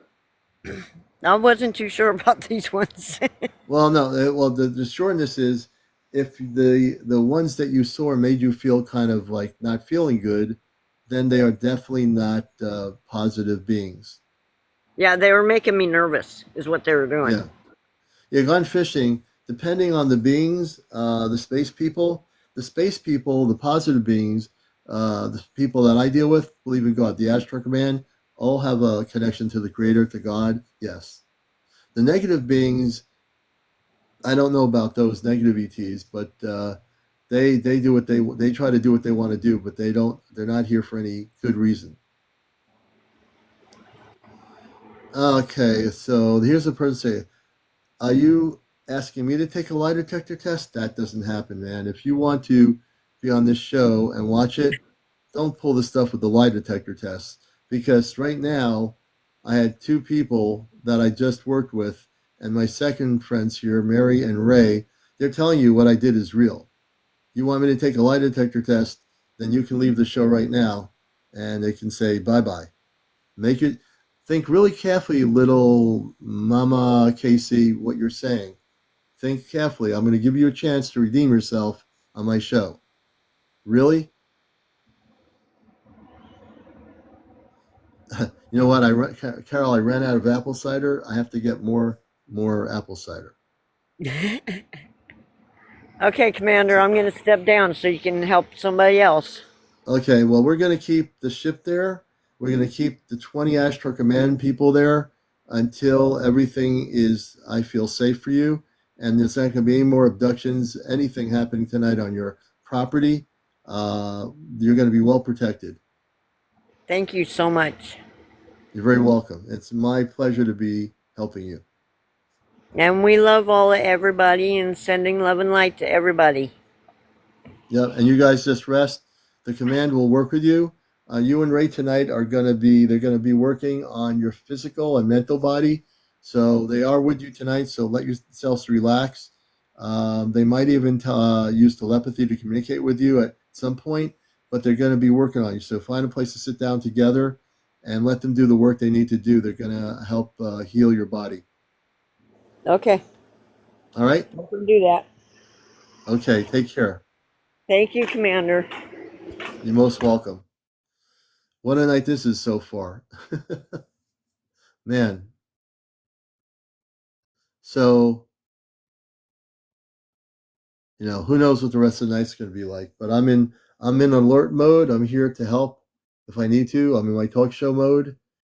I wasn't too sure about these ones. Well, no. Well, the shortness is if the ones that you saw made you feel kind of like not feeling good, then they are definitely not positive beings. Yeah, they were making me nervous, is what they were doing. Yeah. Yeah, gone fishing. Depending on the beings, the space people, the positive beings, the people that I deal with believe in God. The Ashtar Command all have a connection to the Creator, to God. Yes. The negative beings, I don't know about those negative ETs, but they do what they try to do what they want to do, but they don't. They're not here for any good reason. Okay, so here's a person saying, "Are you asking me to take a lie detector test?" That doesn't happen, man. If you want to be on this show and watch it, don't pull the stuff with the lie detector tests because right now I had two people that I just worked with, and my second friends here, Mary and Ray. They're telling you what I did is real. You want me to take a lie detector test, then you can leave the show right now, and they can say bye bye. Make it think really carefully, little Mama Casey, what you're saying. Think carefully. I'm going to give you a chance to redeem yourself on my show. Really? You know what? Carol, I ran out of apple cider. I have to get more apple cider. Okay, Commander, I'm going to step down so you can help somebody else. Okay, well, we're going to keep the ship there. We're going to keep the 20 Ashtar Command people there until everything is, I feel, safe for you. And there's not going to be any more abductions, anything happening tonight on your property. You're going to be well protected. Thank you so much. You're very welcome. It's my pleasure to be helping you. And we love all of everybody and sending love and light to everybody. Yep, and you guys just rest. The command will work with you. You and Ray tonight are going to be, they're going to be working on your physical and mental body. So they are with you tonight. So let yourselves relax. They might even use telepathy to communicate with you at some point, but they're going to be working on you. So find a place to sit down together and let them do the work they need to do. They're going to help heal your body. Okay. All right? I can do that. Okay, take care. Thank you, Commander. You're most welcome. What a night this is so far. Man. So, who knows what the rest of the night's going to be like, but I'm in alert mode. I'm here to help if I need to. I'm in my talk show mode.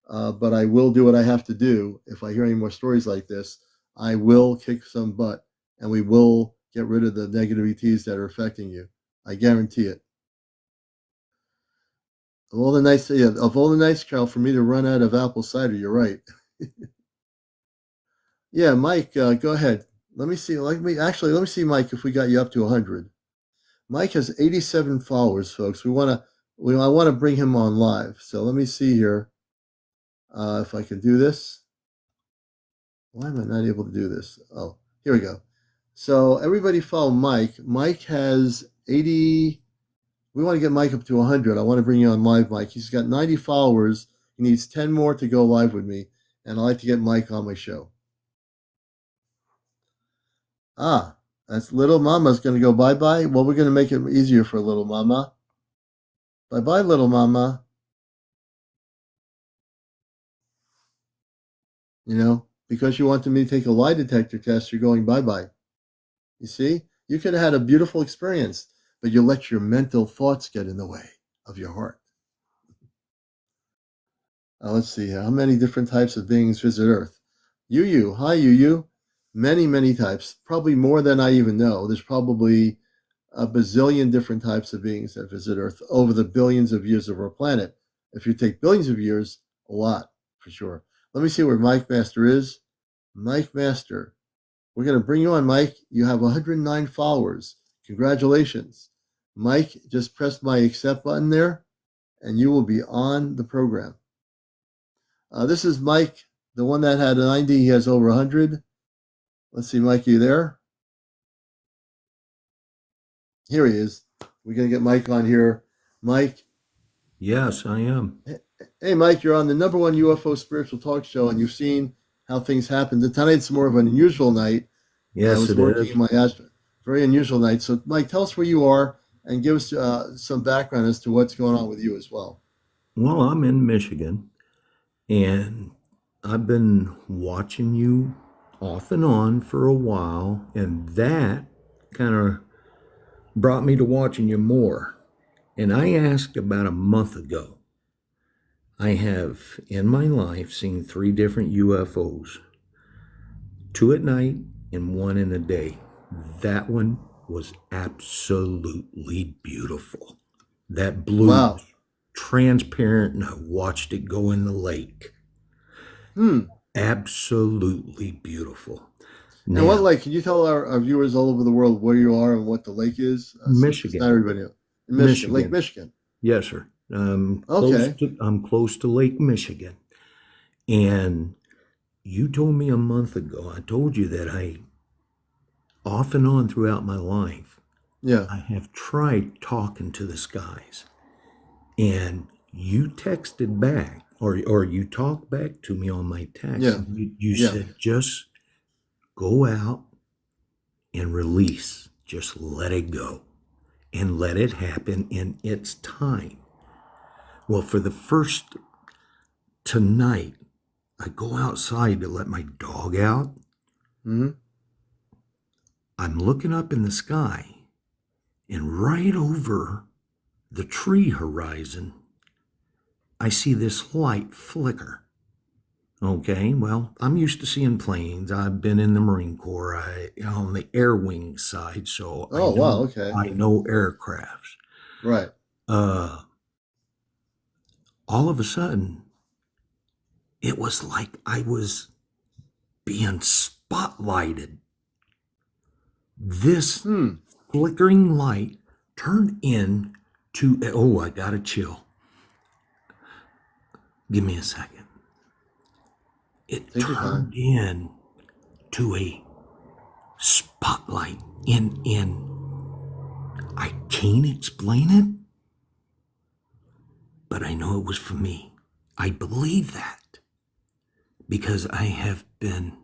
But I will do what I have to do. If I hear any more stories like this, I will kick some butt, and we will get rid of the negative ETs that are affecting you. I guarantee it. Of all the nights, Carol, for me to run out of apple cider, you're right. Yeah, Mike, go ahead. Let me see, Mike, if we got you up to 100. Mike has 87 followers, folks. I want to bring him on live. So let me see here if I can do this. Why am I not able to do this? Oh, here we go. So everybody follow Mike. Mike has 80. We want to get Mike up to 100. I want to bring you on live, Mike. He's got 90 followers. He needs 10 more to go live with me. And I'd like to get Mike on my show. Ah, that's Little Mama's going to go bye-bye. Well, we're going to make it easier for Little Mama. Bye-bye, Little Mama. Because you wanted me to take a lie detector test, you're going bye-bye. You see? You could have had a beautiful experience, but you let your mental thoughts get in the way of your heart. Let's see. How many different types of beings visit Earth? Yu. Hi, Yu. Many, many types. Probably more than I even know. There's probably a bazillion different types of beings that visit Earth over the billions of years of our planet. If you take billions of years, a lot, for sure. Let me see where Mike Master is. Mike Master. We're going to bring you on, Mike. You have 109 followers. Congratulations. Mike, just press my accept button there, and you will be on the program. This is Mike, the one that had 90. He has over 100. Let's see, Mike, you there? Here he is. We're going to get Mike on here. Mike. Yes, I am. Hey, Mike, you're on the number one UFO spiritual talk show, and you've seen how things happen. Tonight's more of an unusual night. Yes, I was working in my very unusual night. So, Mike, tell us where you are and give us some background as to what's going on with you as well. Well, I'm in Michigan, and I've been watching you off and on for a while, and that kind of brought me to watching you more. And I asked about a month ago. I have, in my life, seen 3 different UFOs. 2 at night and 1 in the day. That one was absolutely beautiful. That blue was transparent, and I watched it go in the lake. Absolutely beautiful. Now, and what lake? Can you tell our viewers all over the world where you are and what the lake is? Michigan. Not everybody knows. Michigan. Lake Michigan. Yes, sir. I'm close to Lake Michigan. And you told me a month ago, I told you that I, off and on throughout my life, I have tried talking to the skies. And you texted back, or you talked back to me on my text. Yeah. You said, just go out and release. Just let it go and let it happen in its time. Well, for the first tonight, I go outside to let my dog out. Mm-hmm. I'm looking up in the sky, and right over the tree horizon, I see this light flicker. Okay, well, I'm used to seeing planes. I've been in the Marine Corps on the air wing side, so I know aircrafts. Right. All of a sudden, it was like I was being spotlighted. This flickering light turned into, I got a chill. Give me a second. It turned in to a spotlight in I can't explain it, but I know it was for me. I believe that because I have been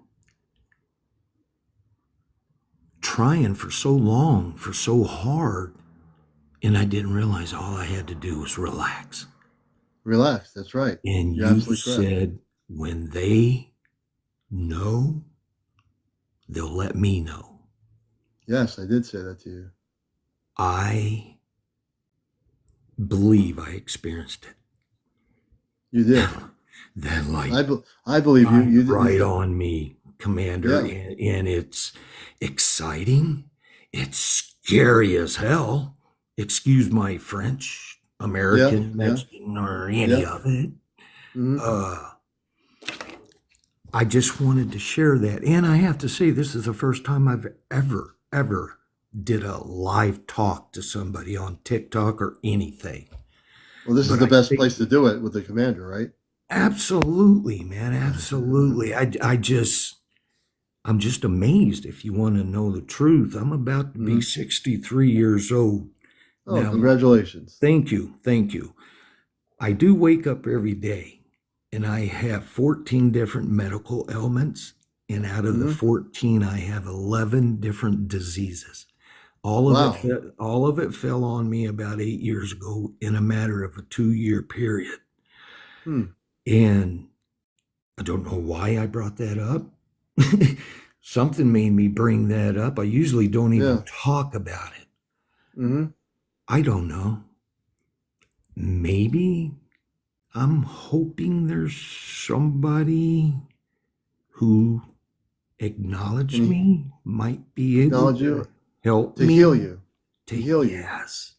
trying for so long, for so hard, and I didn't realize all I had to do was relax. Relax. That's right. And You're you absolutely correct. said when they know, they'll let me know. Yes, I did say that to you. I believe I experienced it. You did. That light I believe you. You did. right on me, Commander, and it's exciting. It's scary as hell. Excuse my French, American, Mexican, or any of it. I just wanted to share that. And I have to say, this is the first time I've ever did a live talk to somebody on TikTok or anything. Well, this is the best place to do it with the commander, right? Absolutely, man. Absolutely. I'm just amazed. If you want to know the truth, I'm about to be 63 years old. Oh, now, congratulations. Thank you. Thank you. I do wake up every day, and I have 14 different medical ailments. And out of the 14, I have 11 different diseases. All of it fell on me about 8 years ago in a matter of a 2-year period. And I don't know why I brought that up. Something made me bring that up. I usually don't even talk about it. I don't know. Maybe I'm hoping there's somebody who acknowledged me, might be able to help me. To heal you. To heal you. Yes.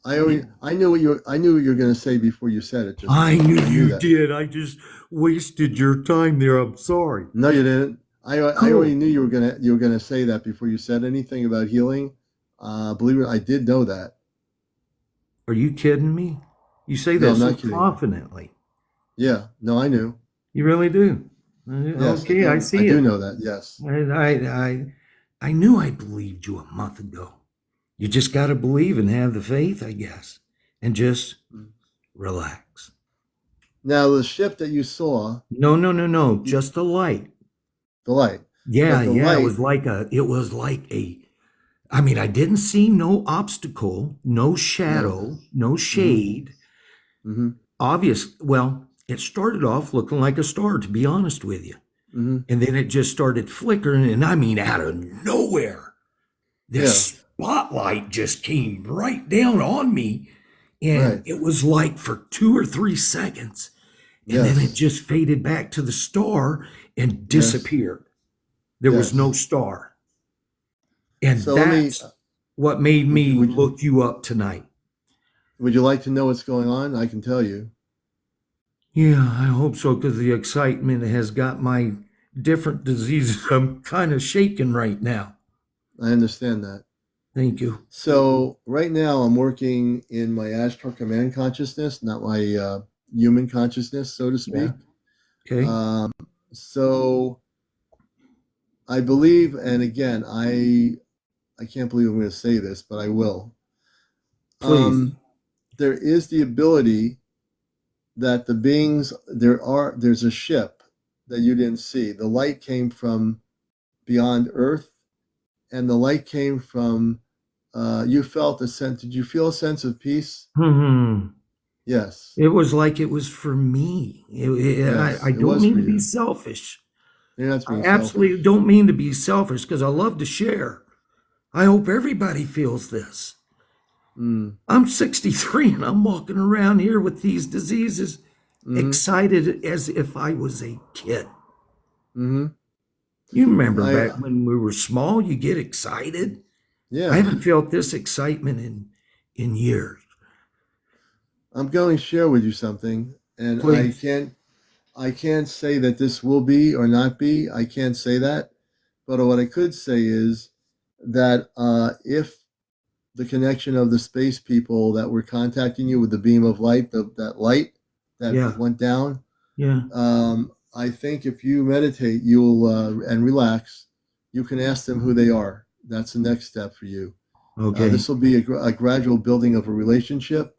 I knew what you were going to say before you said it. I knew you did. I just wasted your time there. I'm sorry. No, you didn't. I already knew you were gonna say that before you said anything about healing. Believe it, I did know that. Are you kidding me? You say that so confidently. Yeah. No, I knew. You really do. Yes, okay, I see it. I do know that. Yes. I knew I believed you a month ago. You just got to believe and have the faith, I guess, and just relax. Now, the ship that you saw. No. Just the light. The light. Yeah. Light, it was like a. I mean, I didn't see no obstacle, no shadow, no shade. Obvious. Well, it started off looking like a star, to be honest with you. And then it just started flickering, and I mean, out of nowhere, this spotlight just came right down on me, and it was like for 2 or 3 seconds, and then it just faded back to the star and disappeared. There was no star. And so that's what made me look you up tonight. Would you like to know what's going on? I can tell you. Yeah, I hope so, because the excitement has got my different diseases. I'm kind of shaking right now. I understand that. Thank you. So right now I'm working in my Ashtar Command consciousness, not my human consciousness, so to speak. Yeah. Okay. So I believe, and again, I can't believe I'm going to say this, but I will. Please. There is the ability that the beings, there's a ship that you didn't see. The light came from beyond Earth, and the light came from, you felt a sense, did you feel a sense of peace? Yes. It was like it was for me. I don't mean to be selfish. You're not being selfish. Absolutely don't mean to be selfish, because I love to share. I hope everybody feels this. I'm 63 and I'm walking around here with these diseases, excited as if I was a kid. You remember back when we were small, you get excited. Yeah. I haven't felt this excitement in years. I'm going to share with you something, and Please. I can't say that this will be or not be. I can't say that. But what I could say is that if the connection of the space people that were contacting you with the beam of light, that light that went down, I think if you meditate, you'll and relax, you can ask them who they are. That's the next step for you. Okay. This will be a gradual building of a relationship.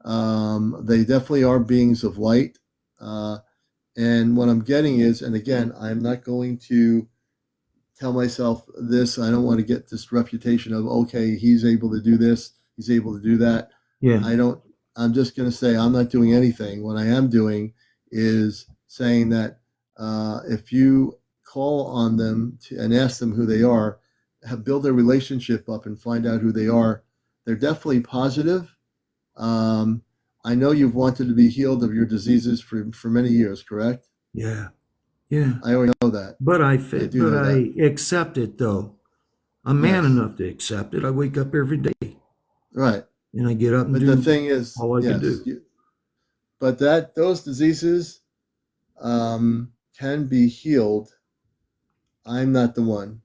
They definitely are beings of light. And what I'm getting is, and again, I'm not going to tell myself this. I don't want to get this reputation of, okay, he's able to do this, he's able to do that. Yeah. I'm just going to say I'm not doing anything. What I am doing is saying that if you call on them and ask them who they are, build a relationship up and find out who they are, they're definitely positive. I know you've wanted to be healed of your diseases for many years, correct? Yeah. Yeah. I already know that. But I do know that. I accept it though. I'm man Yes. enough to accept it. I wake up every day Right. and I get up and But do the thing is, all I can yes, do. but those diseases can be healed. I'm not the one.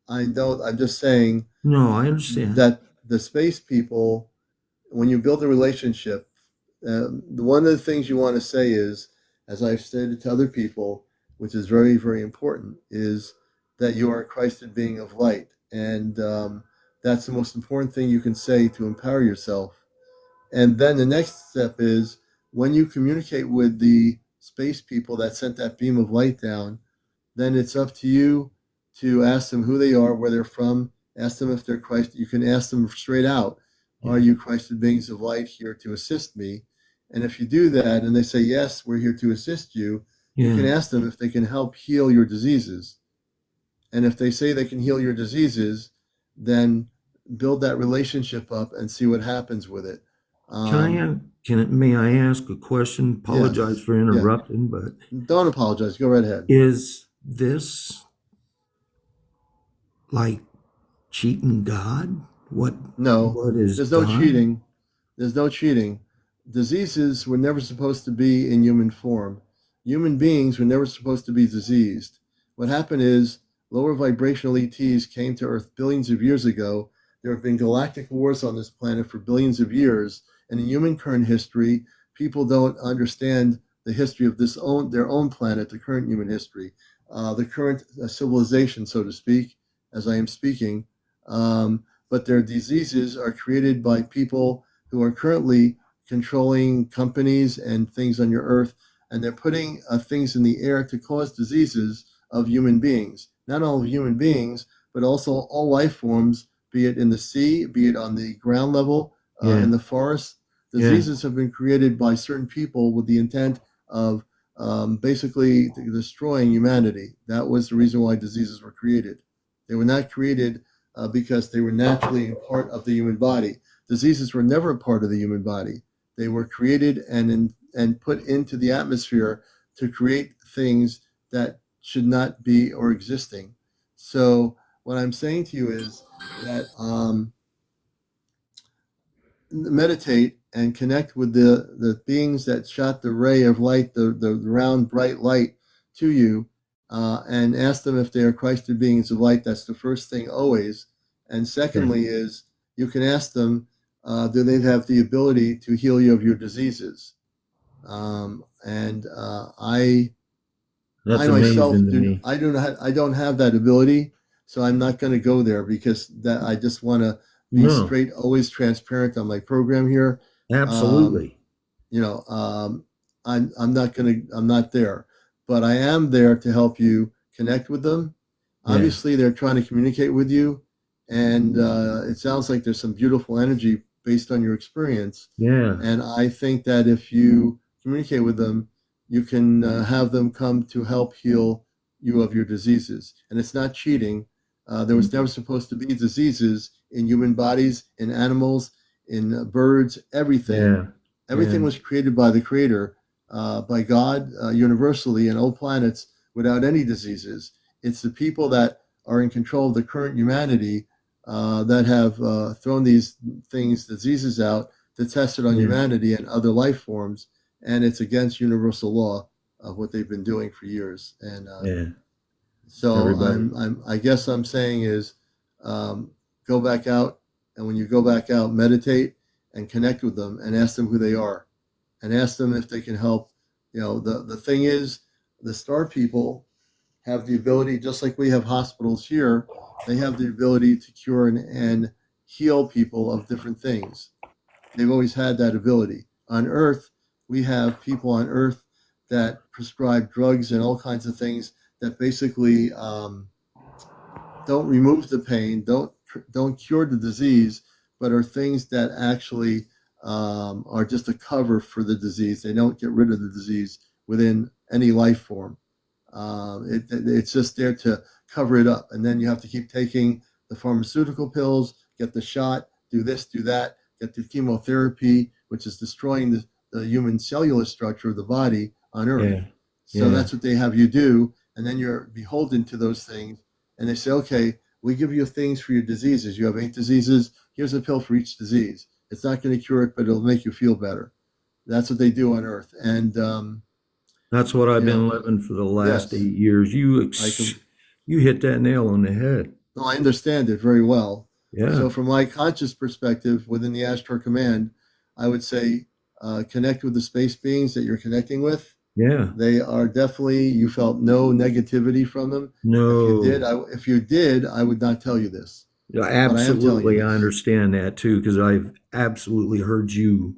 I don't. I'm just saying No, I understand. that the space people, when you build a relationship, one of the things you want to say is, as I've stated to other people, which is very, very important, is that you are a Christed being of light. And that's the most important thing you can say to empower yourself. And then the next step is when you communicate with the space people that sent that beam of light down, then it's up to you to ask them who they are, where they're from, ask them if they're Christ. You can ask them straight out, are you Christed beings of light here to assist me? And if you do that and they say, yes, we're here to assist you, you can ask them if they can help heal your diseases. And if they say they can heal your diseases, then build that relationship up and see what happens with it. May I ask a question? Apologize Yes. for interrupting, but Don't apologize. Go right ahead. is this like cheating God? No, What is there's no God? cheating. There's no cheating. Diseases were never supposed to be in human form. Human beings were never supposed to be diseased. What happened is lower vibrational ETs came to Earth billions of years ago. There have been galactic wars on this planet for billions of years. And in human current history, people don't understand the history of their own planet, the current human history, the current civilization, so to speak, as I am speaking. But their diseases are created by people who are currently controlling companies and things on your earth, and they're putting things in the air to cause diseases of human beings. Not only human beings, but also all life forms, be it in the sea, be it on the ground level, in the forest. Diseases have been created by certain people with the intent of basically destroying humanity. That was the reason why diseases were created. They were not created because they were naturally a part of the human body. Diseases were never a part of the human body. They were created and put into the atmosphere to create things that should not be or existing. So what I'm saying to you is that meditate and connect with the beings that shot the ray of light, the round bright light to you, and ask them if they are Christed beings of light. That's the first thing always. And secondly is you can ask them, do they have the ability to heal you of your diseases? That's I myself amazing to me. I don't have that ability, so I'm not going to go there because that I just want to be No, straight, always transparent on my program here. absolutely. You know, I'm not there, but I am there to help you connect with them. Obviously, they're trying to communicate with you, and it sounds like there's some beautiful energy based on your experience. Yeah. And I think that if you communicate with them, you can have them come to help heal you of your diseases. And it's not cheating. There was never supposed to be diseases in human bodies, in animals, in birds, everything. Everything was created by the Creator, by God, universally, in all planets without any diseases. It's the people that are in control of the current humanity that have thrown these diseases out to test it on humanity and other life forms, and it's against universal law of what they've been doing for years. And so I guess I'm saying is go back out, and when you go back out, meditate and connect with them and ask them who they are, and ask them if they can help. You know, the thing is, the star people have the ability, just like we have hospitals here, they have the ability to cure and heal people of different things. They've always had that ability. On Earth, we have people on Earth that prescribe drugs and all kinds of things that basically don't remove the pain, don't cure the disease, but are things that actually are just a cover for the disease. They don't get rid of the disease within any life form. It's just there to cover it up, and then you have to keep taking the pharmaceutical pills, get the shot, do this, do that, get the chemotherapy, which is destroying the human cellular structure of the body on Earth. Yeah. So Yeah. that's what they have you do, and then you're beholden to those things. And they say, okay, we give you things for your diseases. You have 8 diseases. Here's a pill for each disease. It's not going to cure it, but it'll make you feel better. That's what they do on Earth. And That's what I've you been know, living for the last yes, 8 years. I can. You hit that nail on the head. No, I understand it very well. Yeah. So, from my conscious perspective within the Ashtar Command, I would say connect with the space beings that you're connecting with. Yeah. They are definitely. You felt no negativity from them. No. If you did, I would not tell you this. Yeah, But I am telling you absolutely. I this. understand that too, because I've absolutely heard you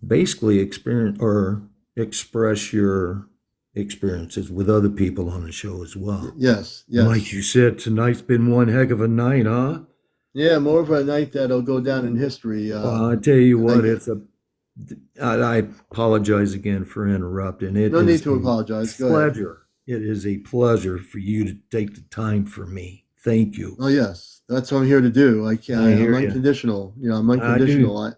basically experience or express your experiences with other people on the show as well. Yes, And like yes. you said, tonight's been one heck of a night, huh? Yeah, more of a night that'll go down in history. Well, I tell you I what, I apologize again for interrupting. It no need is to a apologize. Go ahead. pleasure. It is a pleasure for you to take the time for me. Thank you. Oh yes, that's what I'm here to do. I can't. I I'm hear you. unconditional. I'm I do. unconditional.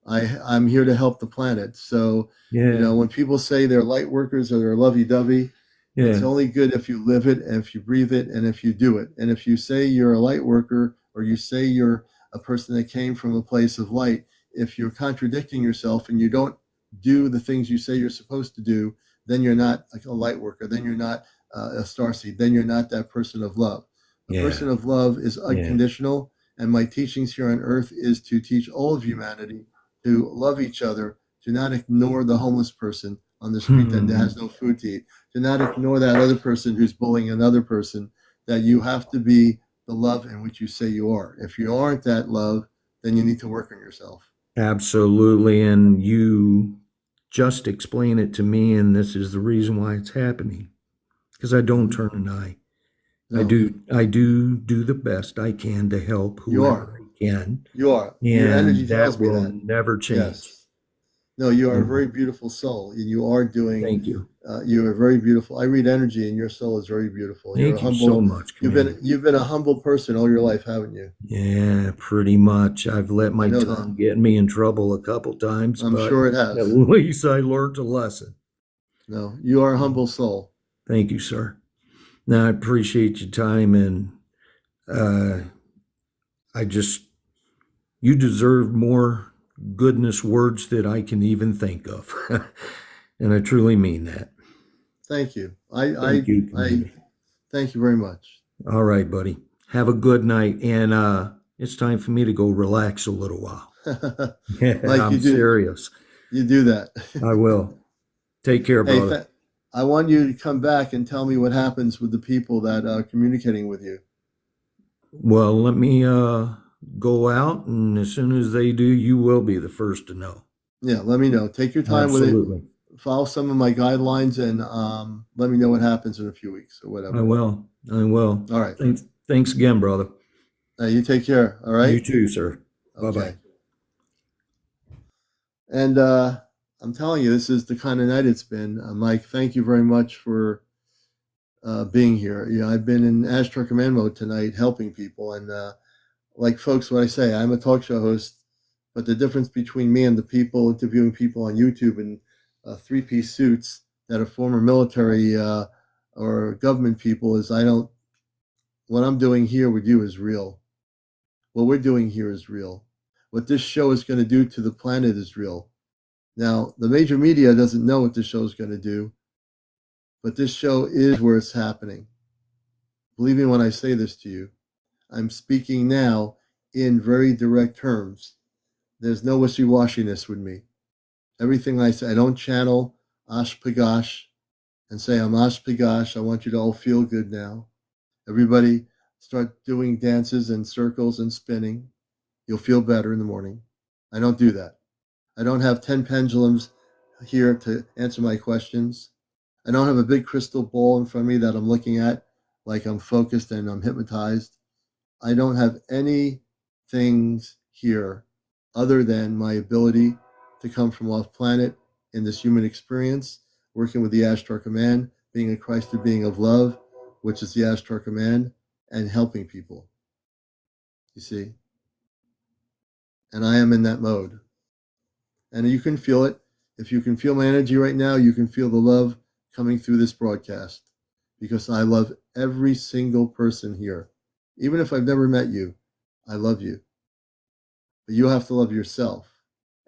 I'm here to help the planet. So, Yeah. when people say they're light workers or they're lovey-dovey, it's Yeah. only good if you live it and if you breathe it and if you do it. And if you say you're a light worker or you say you're a person that came from a place of light, if you're contradicting yourself and you don't do the things you say you're supposed to do, then you're not like a light worker. Then you're not a starseed. Then you're not that person of love. A Yeah. person of love is Yeah. unconditional. And my teachings here on earth is to teach all of humanity to love each other, to not ignore the homeless person on the street that has no food to eat, to not ignore that other person who's bullying another person, that you have to be the love in which you say you are. If you aren't that love, then you need to work on yourself. Absolutely. And you just explain it to me, and this is the reason why it's happening. Because I don't turn an eye. No, I do the best I can to help you whoever are. I can. You are. Your energy And tells that me will that. never change. Yes. No, you are a And very beautiful soul, and you are doing. thank you. You are very beautiful. I read energy, and your soul is very beautiful. You're a Thank you so humble. much, Commander. You've been a humble person all your life, haven't you? Yeah, pretty much. I've let I my know that. tongue get me in trouble a couple times, I'm but sure it at has. least I learned a lesson. No, you are a humble soul. Thank you, sir. Now, I appreciate your time, and uh, I just, you deserve more goodness words that I can even think of. And I truly mean that. Thank you. Thank you, I Commander. thank you very much. All right, buddy. Have a good night. And it's time for me to go relax a little while. Yeah, Mike, I'm serious. you do that. I will. Take care, Hey, brother. I want you to come back and tell me what happens with the people that are communicating with you. Well, let me go out, and as soon as they do, you will be the first to know. Yeah, let me know. Take your time with it. Absolutely. Follow some of my guidelines and let me know what happens in a few weeks or whatever. I will. I will. All right. Thanks again, brother. You take care. All right. You too, sir. Okay. Bye-bye. And I'm telling you, this is the kind of night it's been. Mike, thank you very much for being here. I've been in Ashtar Command mode tonight, helping people. And like folks, what I say, I'm a talk show host, but the difference between me and the people interviewing people on YouTube in three-piece suits that are former military or government people is what I'm doing here with you is real. What we're doing here is real. What this show is going to do to the planet is real. Now, the major media doesn't know what this show is going to do, but this show is where it's happening. Believe me when I say this to you. I'm speaking now in very direct terms. There's no wishy-washiness with me. Everything I say, I don't channel Ash Pagash and say, I'm Ash Pagash. I want you to all feel good now. Everybody start doing dances and circles and spinning. You'll feel better in the morning. I don't do that. I don't have 10 pendulums here to answer my questions. I don't have a big crystal ball in front of me that I'm looking at, like I'm focused and I'm hypnotized. I don't have any things here other than my ability to come from off planet in this human experience, working with the Ashtar Command, being a Christed being of love, which is the Ashtar Command, and helping people. You see? And I am in that mode. And you can feel it. If you can feel my energy right now, you can feel the love coming through this broadcast, because I love every single person here. Even if I've never met you, I love you. But you have to love yourself.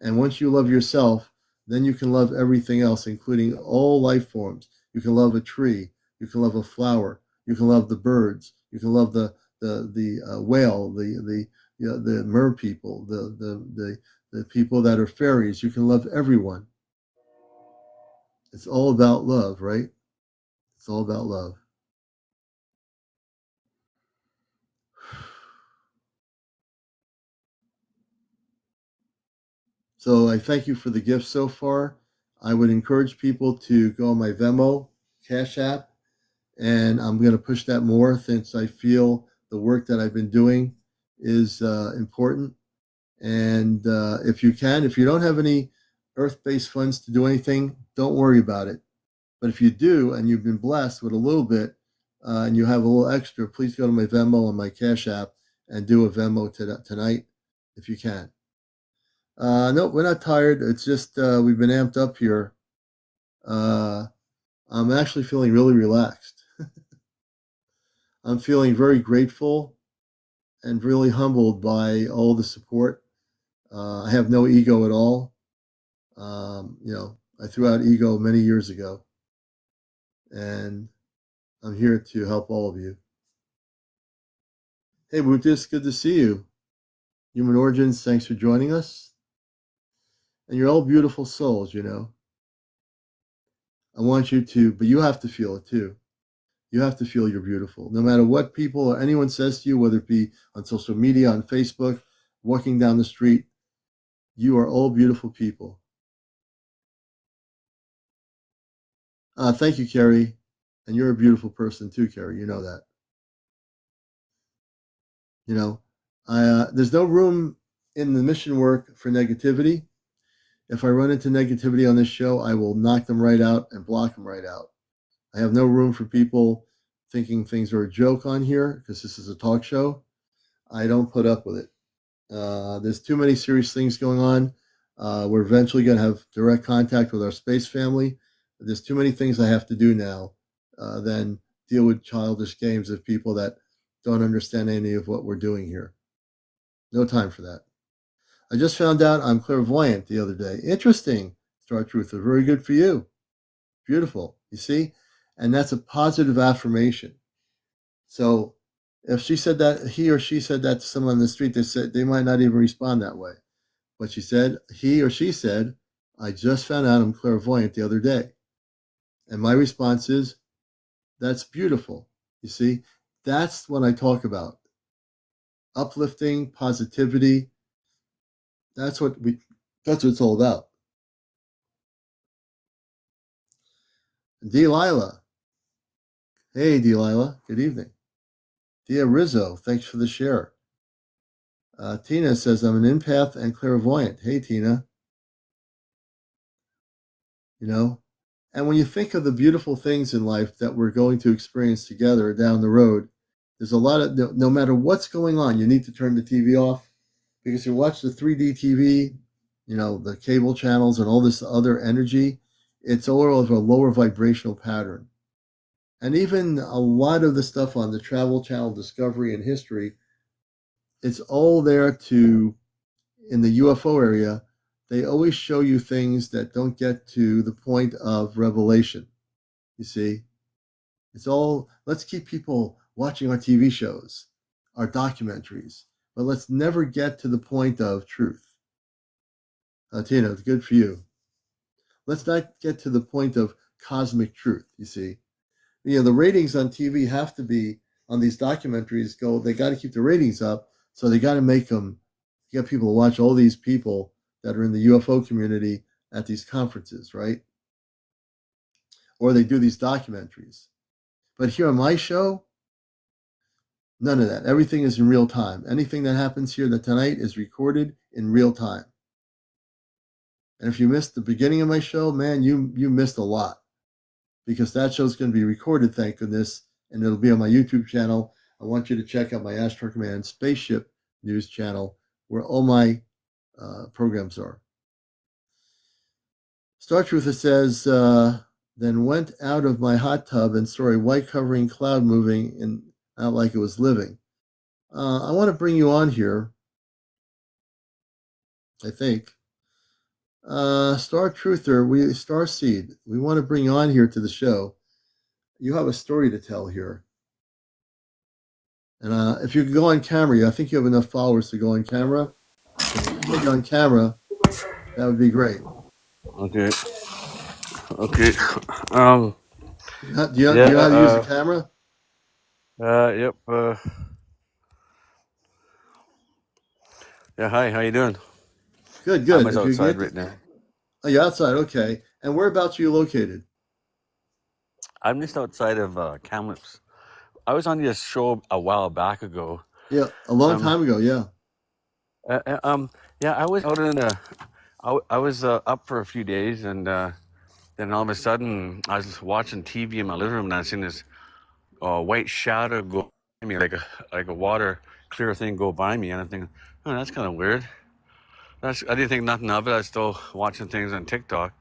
And once you love yourself, then you can love everything else, including all life forms. You can love a tree. You can love a flower. You can love the birds. You can love the whale, the mer people, the people that are fairies. You can love everyone. It's all about love, right? It's all about love. So I thank you for the gift so far. I would encourage people to go on my Venmo, Cash App, and I'm going to push that more since I feel the work that I've been doing is important. And if you can, if you don't have any earth-based funds to do anything, don't worry about it. But if you do, and you've been blessed with a little bit, and you have a little extra, please go to my Venmo and my Cash App and do a Venmo tonight if you can. No, we're not tired. It's just we've been amped up here. I'm actually feeling really relaxed. I'm feeling very grateful and really humbled by all the support. I have no ego at all. I threw out ego many years ago, and I'm here to help all of you. Hey, Buddhist, good to see you. Human Origins, thanks for joining us. And you're all beautiful souls, you know. I want you to, but you have to feel it too. You have to feel you're beautiful. No matter what people or anyone says to you, whether it be on social media, on Facebook, walking down the street, you are all beautiful people. Thank you, Carrie. And you're a beautiful person too, Carrie. You know that. You know, there's no room in the mission work for negativity. If I run into negativity on this show, I will knock them right out and block them right out. I have no room for people thinking things are a joke on here because this is a talk show. I don't put up with it. There's too many serious things going on. We're eventually going to have direct contact with our space family. There's too many things I have to do now than deal with childish games of people that don't understand any of what we're doing here. No time for that. I just found out I'm clairvoyant the other day. Interesting, Star Truther. Very good for you. Beautiful. You see? And that's a positive affirmation. So if she said that, he or she said that to someone on the street, they might not even respond that way. But she said, he or she said, I just found out I'm clairvoyant the other day. And my response is, that's beautiful. You see, that's what I talk about. Uplifting, positivity. That's what it's all about. Delilah. Hey, Delilah. Good evening. Dia Rizzo, thanks for the share. Tina says, I'm an empath and clairvoyant. Hey, Tina. You know, and when you think of the beautiful things in life that we're going to experience together down the road, there's a lot of, no matter what's going on, you need to turn the TV off, because you watch the 3D TV, you know, the cable channels and all this other energy, it's all of a lower vibrational pattern. And even a lot of the stuff on the Travel Channel, Discovery, and History, it's all there to, in the UFO area, they always show you things that don't get to the point of revelation. You see, it's all, let's keep people watching our TV shows, our documentaries, but let's never get to the point of truth. Tina, it's good for you. Let's not get to the point of cosmic truth. You see, you know, the ratings on TV have to be, on these documentaries, they got to keep the ratings up, so they got to make them, get people to watch all these people that are in the UFO community at these conferences, right? Or they do these documentaries. But here on my show, none of that. Everything is in real time. Anything that happens here tonight is recorded in real time. And if you missed the beginning of my show, man, you missed a lot, because that show's going to be recorded, thank goodness, and it'll be on my YouTube channel. I want you to check out my Ashtar Command Spaceship News channel, where all my programs are. Star Truther says, then went out of my hot tub and saw a white covering cloud moving and out like it was living. I want to bring you on here, I think. Star Truther, Starseed, we want to bring you on here to the show. You have a story to tell here. And if you could go on camera, I think you have enough followers to go on camera. If you could get on camera, that would be great. Okay. Okay. Do you know how to use the camera? Yep. Yeah. Hi. How you doing? Good. I'm If you outside get right now. Oh, you're outside. Okay. And whereabouts are you located? I'm just outside of Kamloops. I was on this show a while back ago. Yeah, a long time ago. Yeah. Yeah. I was out in I was up for a few days, and then all of a sudden I was watching TV in my living room, and I seen this white shadow go by me, like a water clear thing go by me, and I'm thinking, oh, that's kind of weird. I didn't think nothing of it. I was still watching things on TikTok.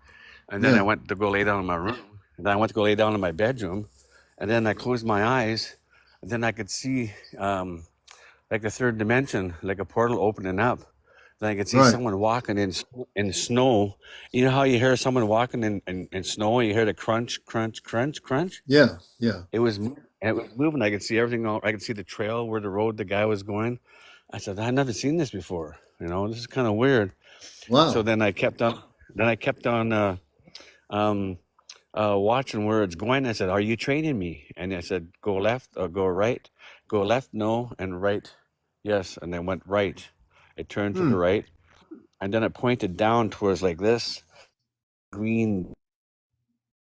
And then I went to go lay down in my room. And then I went to go lay down in my bedroom. And then I closed my eyes. And then I could see like a third dimension, like a portal opening up. Then I could see someone walking in snow. You know how you hear someone walking in snow? You hear the crunch, crunch, crunch, crunch? Yeah. It was moving. I could see everything. I could see the trail where the road the guy was going. I said, I've never seen this before. This is kind of weird. Wow. So then I kept on. Watching where it's going. I said, are you training me? And I said, go left or go right. Go left, no, and right, yes. And then went right. It turned to the right. And then it pointed down towards like this green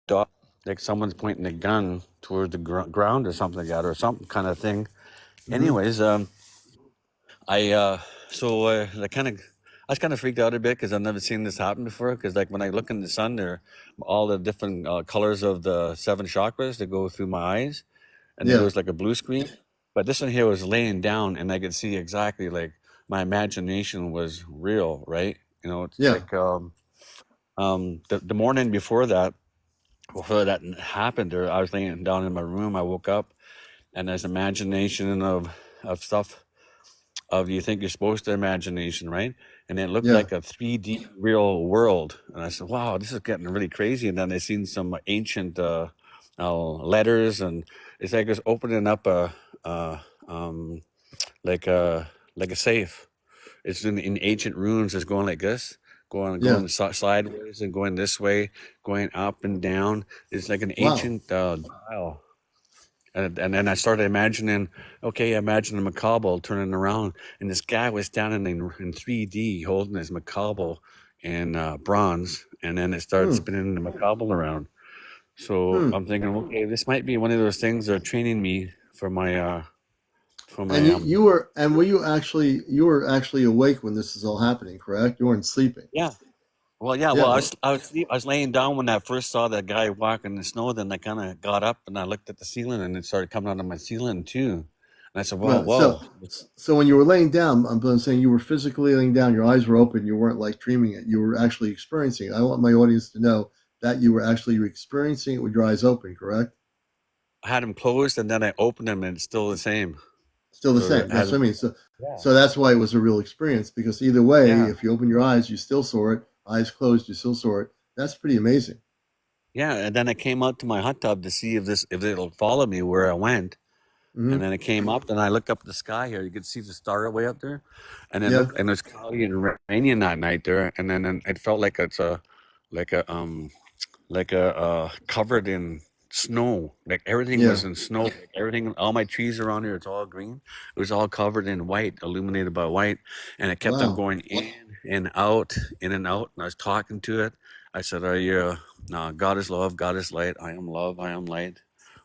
dot, like someone's pointing a gun towards the ground or something like that, or something kind of thing. Anyways, I was kind of freaked out a bit because I've never seen this happen before. Because like when I look in the sun, there are all the different colors of the 7 chakras that go through my eyes, and there was like a blue screen. But this one here was laying down, and I could see exactly, like, my imagination was real, right? It's like the morning before that happened, or I was laying down in my room. I woke up, and there's imagination of stuff. You think you're supposed to imagination, right? And it looked like a 3D real world. And I said, wow, this is getting really crazy. And then I seen some ancient letters, and it's like it's opening up like a safe. It's in ancient runes. It's going like this, going sideways and going this way, going up and down. It's like an ancient dial. And then I started imagining, imagine a macabre turning around, and this guy was standing in 3D holding his macabre in bronze, and then it started spinning the macabre around. So I'm thinking, okay, this might be one of those things that are training me for my And you were actually awake when this is all happening, correct? You weren't sleeping. Yeah. Well, yeah. Well, I was laying down when I first saw that guy walking in the snow. Then I kind of got up and I looked at the ceiling, and it started coming out of my ceiling too. And I said, whoa. So when you were laying down, I'm saying you were physically laying down. Your eyes were open. You weren't like dreaming it. You were actually experiencing it. I want my audience to know that you were actually experiencing it with your eyes open, correct? I had them closed, and then I opened them, and it's still the same. Still the same. That's what I mean. So that's why it was a real experience, because either way, if you open your eyes, you still saw it. Eyes closed, you still saw it. That's pretty amazing. Yeah, and then I came out to my hot tub to see if it'll follow me where I went. And then it came up, and I looked up at the sky here. You could see the star way up there, and it was cloudy and rainy that night there. And then it felt like it's covered in snow. Like everything was in snow. Like everything, all my trees around here, it's all green. It was all covered in white, illuminated by white, and it kept on going in and out, in and out. And I was talking to it. I said, "Are you God is love, God is light. I am love, I am light.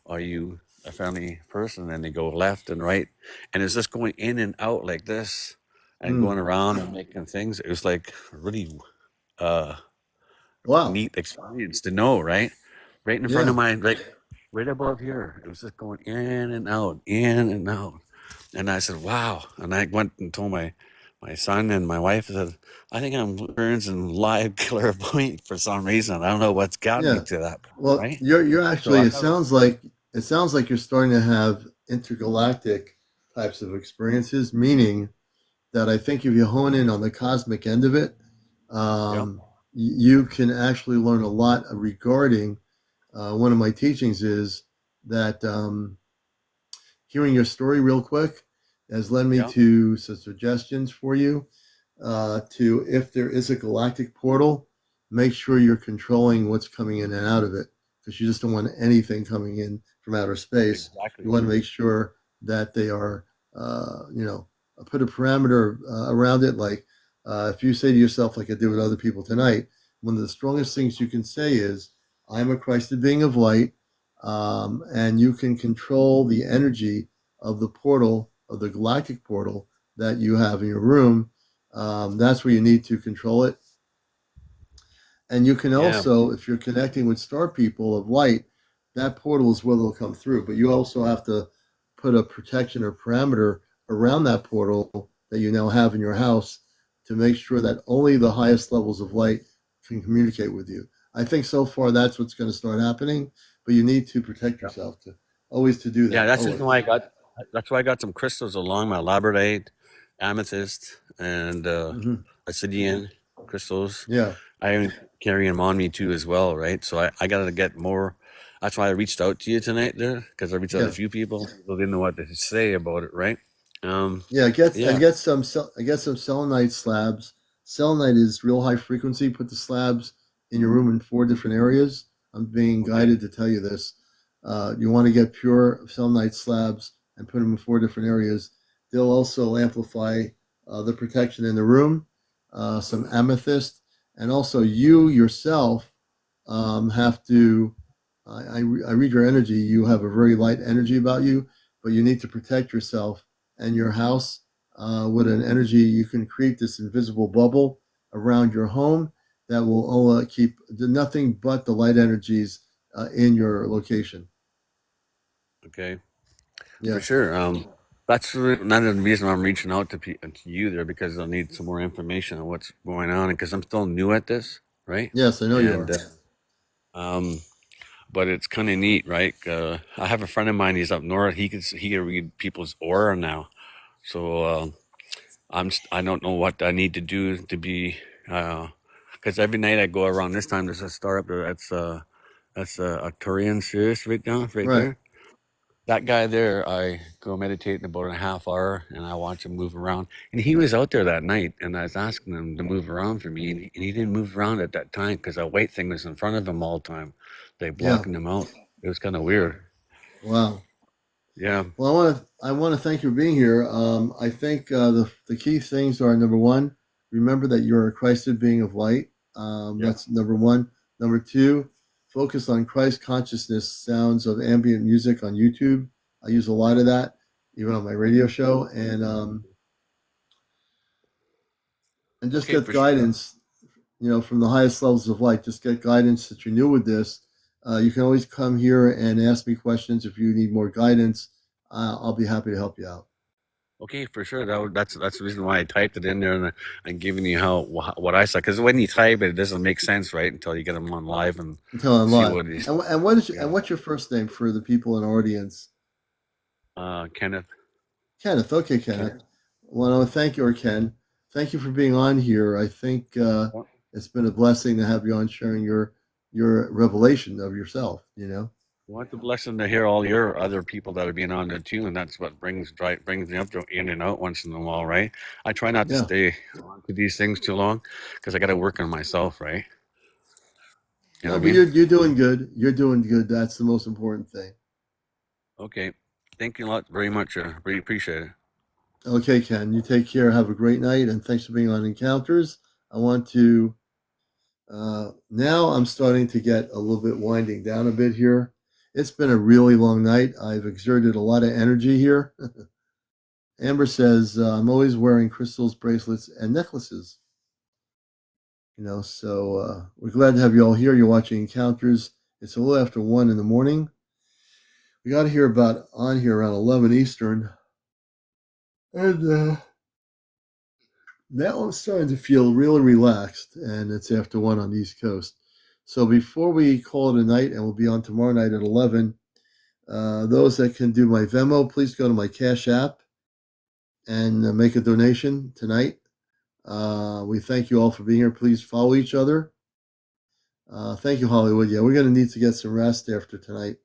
Are you a friendly person?" And they go left and right, and it's just going in and out like this, and Hmm. going around and making things. It was like really uh, Wow. neat experience to know, right in front Yeah. of my right above here. It was just going in and out, in and out. And I said, "Wow!" And I went and told my son and my wife. I said, "I think I'm experiencing live clairvoyant for some reason. I don't know what's got me Yeah. to that, Well, right?" you're So actually. I It have, sounds like you're starting to have intergalactic types of experiences. Meaning that I think if you hone in on the cosmic end of it, yep, you can actually learn a lot regarding. One of my teachings is that hearing your story real quick has led me yep, to some suggestions for you. To if there is a galactic portal, make sure you're controlling what's coming in and out of it, because you just don't want anything coming in from outer space. exactly. You want to make sure that they are, you know, put a parameter around it. Like if you say to yourself, like I did with other people tonight, one of the strongest things you can say is, "I'm a Christed being of light," and you can control the energy of the portal, of the galactic portal that you have in your room. That's where you need to control it. And you can Yeah, also, if you're connecting with star people of light, that portal is where they'll come through. But you also have to put a protection or parameter around that portal that you now have in your house to make sure that only the highest levels of light can communicate with you. I think so far that's what's going to start happening, but you need to protect yeah, yourself to always to do yeah. that. That's the reason why I Always. got. That's why I got some crystals along my labradorite, amethyst, and Hmm. obsidian crystals. Yeah. I am carrying them on me too as well, right? So I got to get more. That's why I reached out to you tonight there, because I reached out to a Yeah. few people. People didn't know what to say about it, right? Um, Yeah, yeah, get some selenite slabs. Selenite is real high frequency. Put the slabs in your room in 4 different areas. I'm being okay, guided to tell you this. You want to get pure selenite slabs and put them in 4 different areas. They'll also amplify the protection in the room. Some amethyst, and also you yourself have to. I read your energy. You have a very light energy about you, but you need to protect yourself and your house with an energy. You can create this invisible bubble around your home that will keep nothing but the light energies in your location. okay, for Yeah. sure. That's another reason I'm reaching out to, to you there, because I need some more information on what's going on, because I'm still new at this, right? Yes, I know you And are. um, but it's kind of neat, right? I have a friend of mine. He's up north. He can read people's aura now. So I don't know what I need to do to be, because every night I go around this time. There's a star up there. That's Arcturian Sirius right Right. there. That guy there, I go meditate in about a half hour, and I watch him move around. And he was out there that night, and I was asking him to move around for me, and he didn't move around at that time because a white thing was in front of him all the time, like Yeah. blocking him out. It was kind of weird. Wow. Yeah, Well, I want to thank you for being here. I think the key things are number one, remember that you're a Christed being of light. yeah. That's number one. Number two, focus on Christ consciousness sounds of ambient music on YouTube. I use a lot of that, even on my radio show, and just Okay, get for sure. guidance. You know, from the highest levels of light. Just get guidance that you're new with this. You can always come here and ask me questions if you need more guidance. I'll be happy to help you out. Okay, for sure. That's the reason why I typed it in there, and I'm giving you what I saw. Because when you type it, it doesn't make sense, right? Until you get them on live and Until I'm see live. what it is. And Yeah. what's your first name for the people in our audience? Kenneth. Kenneth. Okay, Kenneth. Kenneth. Well, I want to thank you, or Ken. Thank you for being on here. I think it's been a blessing to have you on, sharing your revelation of yourself. You know. Well, it's a blessing to hear all your other people that are being on there too, and that's what brings me up to in and out once in a while, right? I try not to Yeah. stay on to these things too long because I got to work on myself, right? You know No, what I but mean? you're doing good. You're doing good. That's the most important thing. Okay. Thank you a lot very much. Really appreciate it. Okay, Ken. You take care. Have a great night, and thanks for being on Encounters. I want to, now I'm starting to get a little bit winding down a bit here. It's been a really long night. I've exerted a lot of energy here. Amber says, I'm always wearing crystals, bracelets, and necklaces. So we're glad to have you all here. You're watching Encounters. It's a little after 1 in the morning. We got here on here around 11 Eastern. And now I'm starting to feel really relaxed, and it's after 1 on the East Coast. So before we call it a night, and we'll be on tomorrow night at 11, those that can do my Venmo, please go to my Cash App and make a donation tonight. We thank you all for being here. Please follow each other. Thank you, Hollywood. Yeah, we're going to need to get some rest after tonight.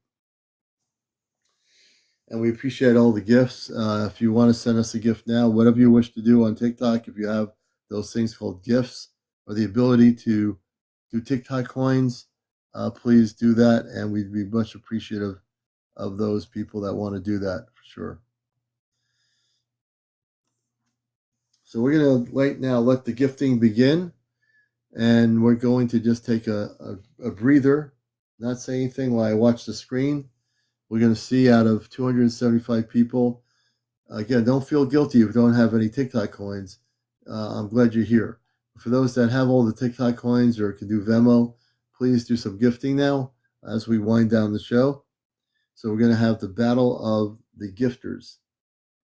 And we appreciate all the gifts. If you want to send us a gift now, whatever you wish to do on TikTok, if you have those things called gifts or the ability to do TikTok coins, please do that. And we'd be much appreciative of those people that want to do that for sure. So we're going to let the gifting begin. And we're going to just take a breather, not say anything while I watch the screen. We're going to see out of 275 people. Again, don't feel guilty if you don't have any TikTok coins. I'm glad you're here. For those that have all the TikTok coins or can do Venmo, please do some gifting now as we wind down the show. So we're going to have the battle of the gifters.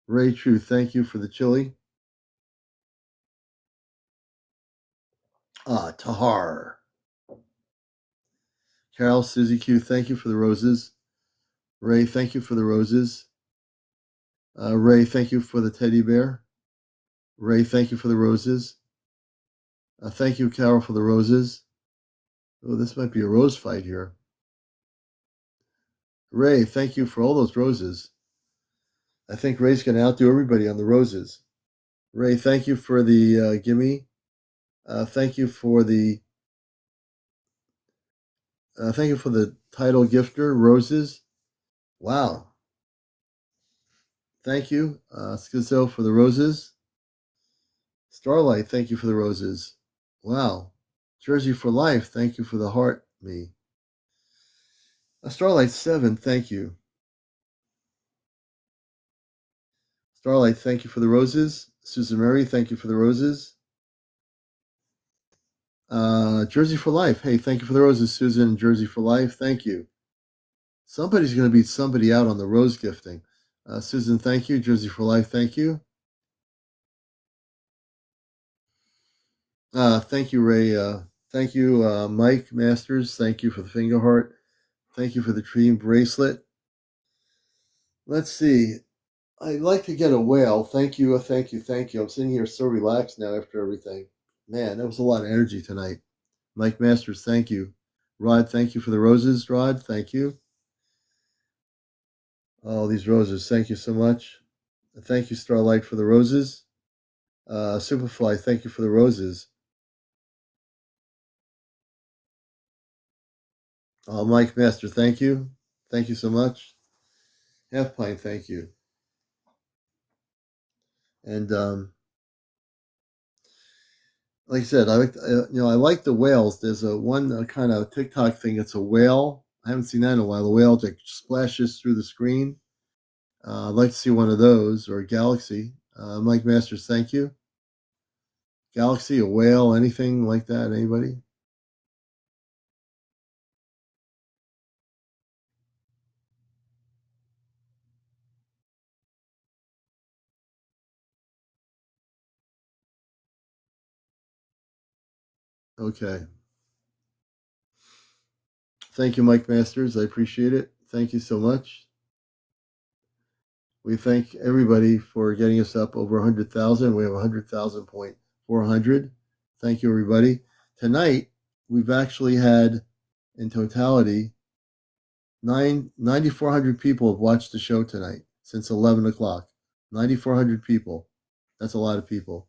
Ray True, thank you for the chili. Tahar. Carol, Susie Q, thank you for the roses. Ray, thank you for the roses. Ray, thank you for the teddy bear. Ray, thank you for the roses. Thank you, Carol, for the roses. Oh, this might be a rose fight here. Ray, thank you for all those roses. I think Ray's going to outdo everybody on the roses. Ray, thank you for the gimme. Thank you for the title gifter, roses. Wow. Thank you, Schizo, for the roses. Starlight, thank you for the roses. Wow. Jersey for Life, thank you for the heart, me. Starlight 7, thank you. Starlight, thank you for the roses. Susan Mary, thank you for the roses. Jersey for Life, hey, thank you for the roses, Susan. Jersey for Life, thank you. Somebody's going to beat somebody out on the rose gifting. Susan, thank you. Jersey for Life, thank you. Thank you, Ray. Thank you, Mike Masters. Thank you for the finger heart. Thank you for the dream bracelet. Let's see. I'd like to get a whale. Thank you, thank you, thank you. I'm sitting here so relaxed now after everything. Man, that was a lot of energy tonight. Mike Masters, thank you. Rod, thank you for the roses. Rod, thank you. All these roses, thank you so much. Thank you, Starlight, for the roses. Superfly, thank you for the roses. Mike Master, thank you. Thank you so much. Half Pint, thank you. And like I said, I like the whales. There's one kind of TikTok thing. It's a whale. I haven't seen that in a while. The whale like splashes through the screen. I'd like to see one of those, or a galaxy. Mike Masters, thank you. Galaxy, a whale, anything like that? Anybody? Okay. Thank you, Mike Masters. I appreciate it. Thank you so much. We thank everybody for getting us up over 100,000. We have 100,400. Thank you, everybody. Tonight, we've actually had, in totality, 9,400 people have watched the show tonight since 11 o'clock. 9,400 people. That's a lot of people.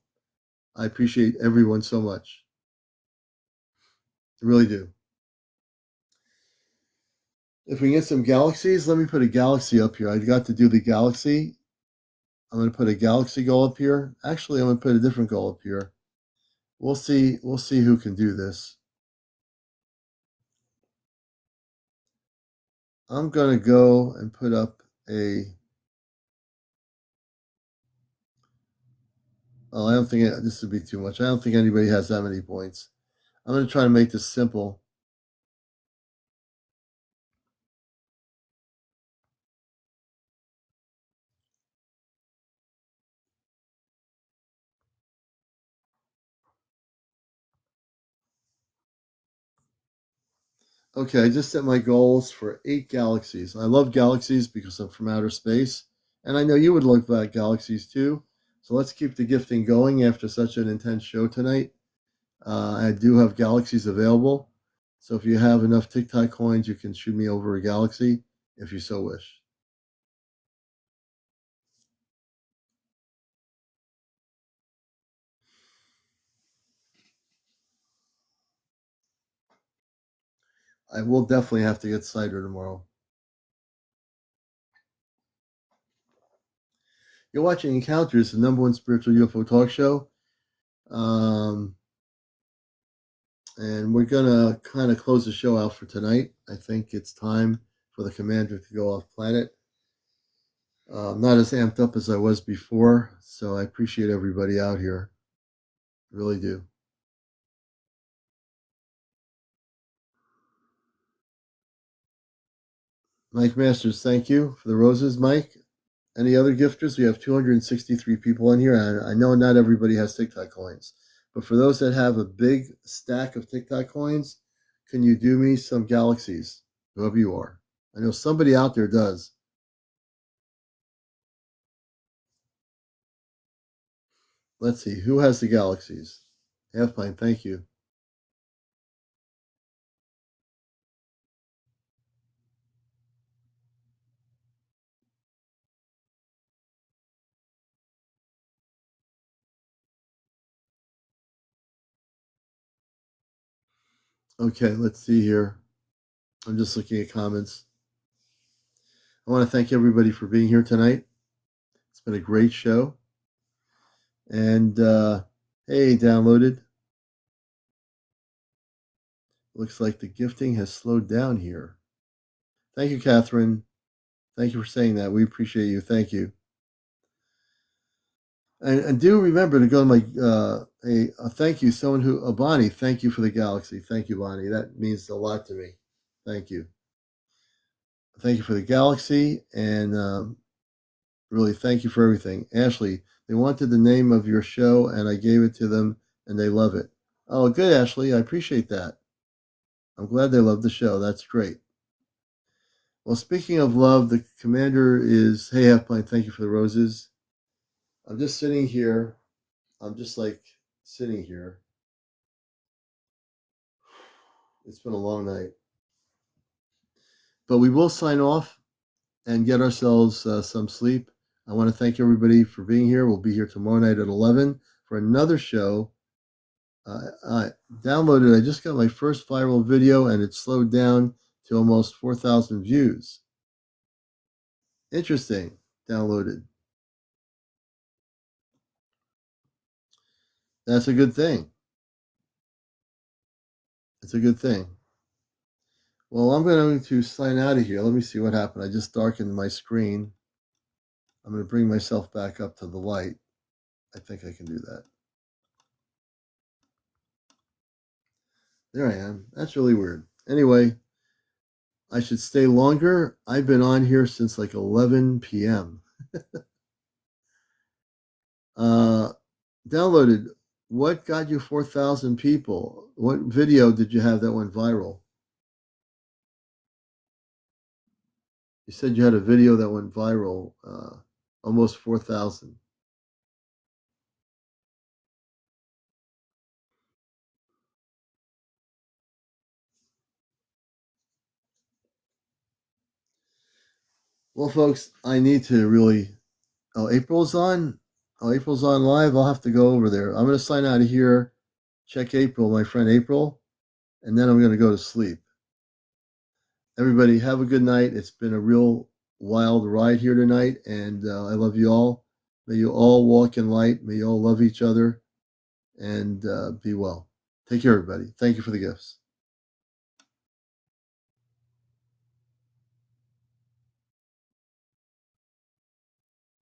I appreciate everyone so much. I really do. If we get some galaxies, let me put a galaxy up here. I got to do the galaxy. I'm going to put a galaxy goal up here. Actually, I'm going to put a different goal up here. We'll see who can do this. I'm going to go and put up a... Oh, I don't think this would be too much. I don't think anybody has that many points. I'm going to try to make this simple. Okay, I just set my goals for 8 galaxies. I love galaxies because I'm from outer space, and I know you would look at galaxies too. So let's keep the gifting going after such an intense show tonight. I do have galaxies available, so if you have enough TikTok coins, you can shoot me over a galaxy if you so wish. I will definitely have to get cider tomorrow. You're watching Encounters, the #1 spiritual UFO talk show. And we're going to kind of close the show out for tonight. I think it's time for the commander to go off planet. I'm not as amped up as I was before, so I appreciate everybody out here. Really do. Mike Masters, thank you for the roses, Mike. Any other gifters? We have 263 people in here. And I know not everybody has TikTok coins, but for those that have a big stack of TikTok coins, can you do me some galaxies, whoever you are? I know somebody out there does. Let's see, who has the galaxies? Halfpine, thank you. Okay, let's see here. I'm just looking at comments. I want to thank everybody for being here tonight. It's been a great show. And hey, downloaded. Looks like the gifting has slowed down here. Thank you, Catherine. Thank you for saying that. We appreciate you. Thank you. And do remember to go to my thank you, someone who Bonnie, thank you for the galaxy. Thank you, Bonnie. That means a lot to me. Thank you. Thank you for the galaxy, and really thank you for everything. Ashley, they wanted the name of your show, and I gave it to them, and they love it. Oh, good, Ashley. I appreciate that. I'm glad they love the show. That's great. Well, speaking of love, the commander is, hey, Halfpine, thank you for the roses. I'm just sitting here. I'm just like sitting here. It's been a long night. But we will sign off and get ourselves some sleep. I want to thank everybody for being here. We'll be here tomorrow night at 11 for another show. I downloaded, I just got my first viral video, and it slowed down to almost 4,000 views. Interesting. Downloaded. That's a good thing. It's a good thing. Well, I'm going to sign out of here. Let me see what happened. I just darkened my screen. I'm going to bring myself back up to the light. I think I can do that. There I am. That's really weird. Anyway, I should stay longer. I've been on here since like 11 p.m. Downloaded. What got you 4,000 people? What video did you have that went viral? You said you had a video that went viral, almost 4,000. Well, folks, I need to really... Oh, April's on? Oh, April's on live? I'll have to go over there. I'm going to sign out of here, check April, my friend April, and then I'm going to go to sleep. Everybody, have a good night. It's been a real wild ride here tonight, and I love you all. May you all walk in light. May you all love each other. and be well. Take care, everybody. Thank you for the gifts.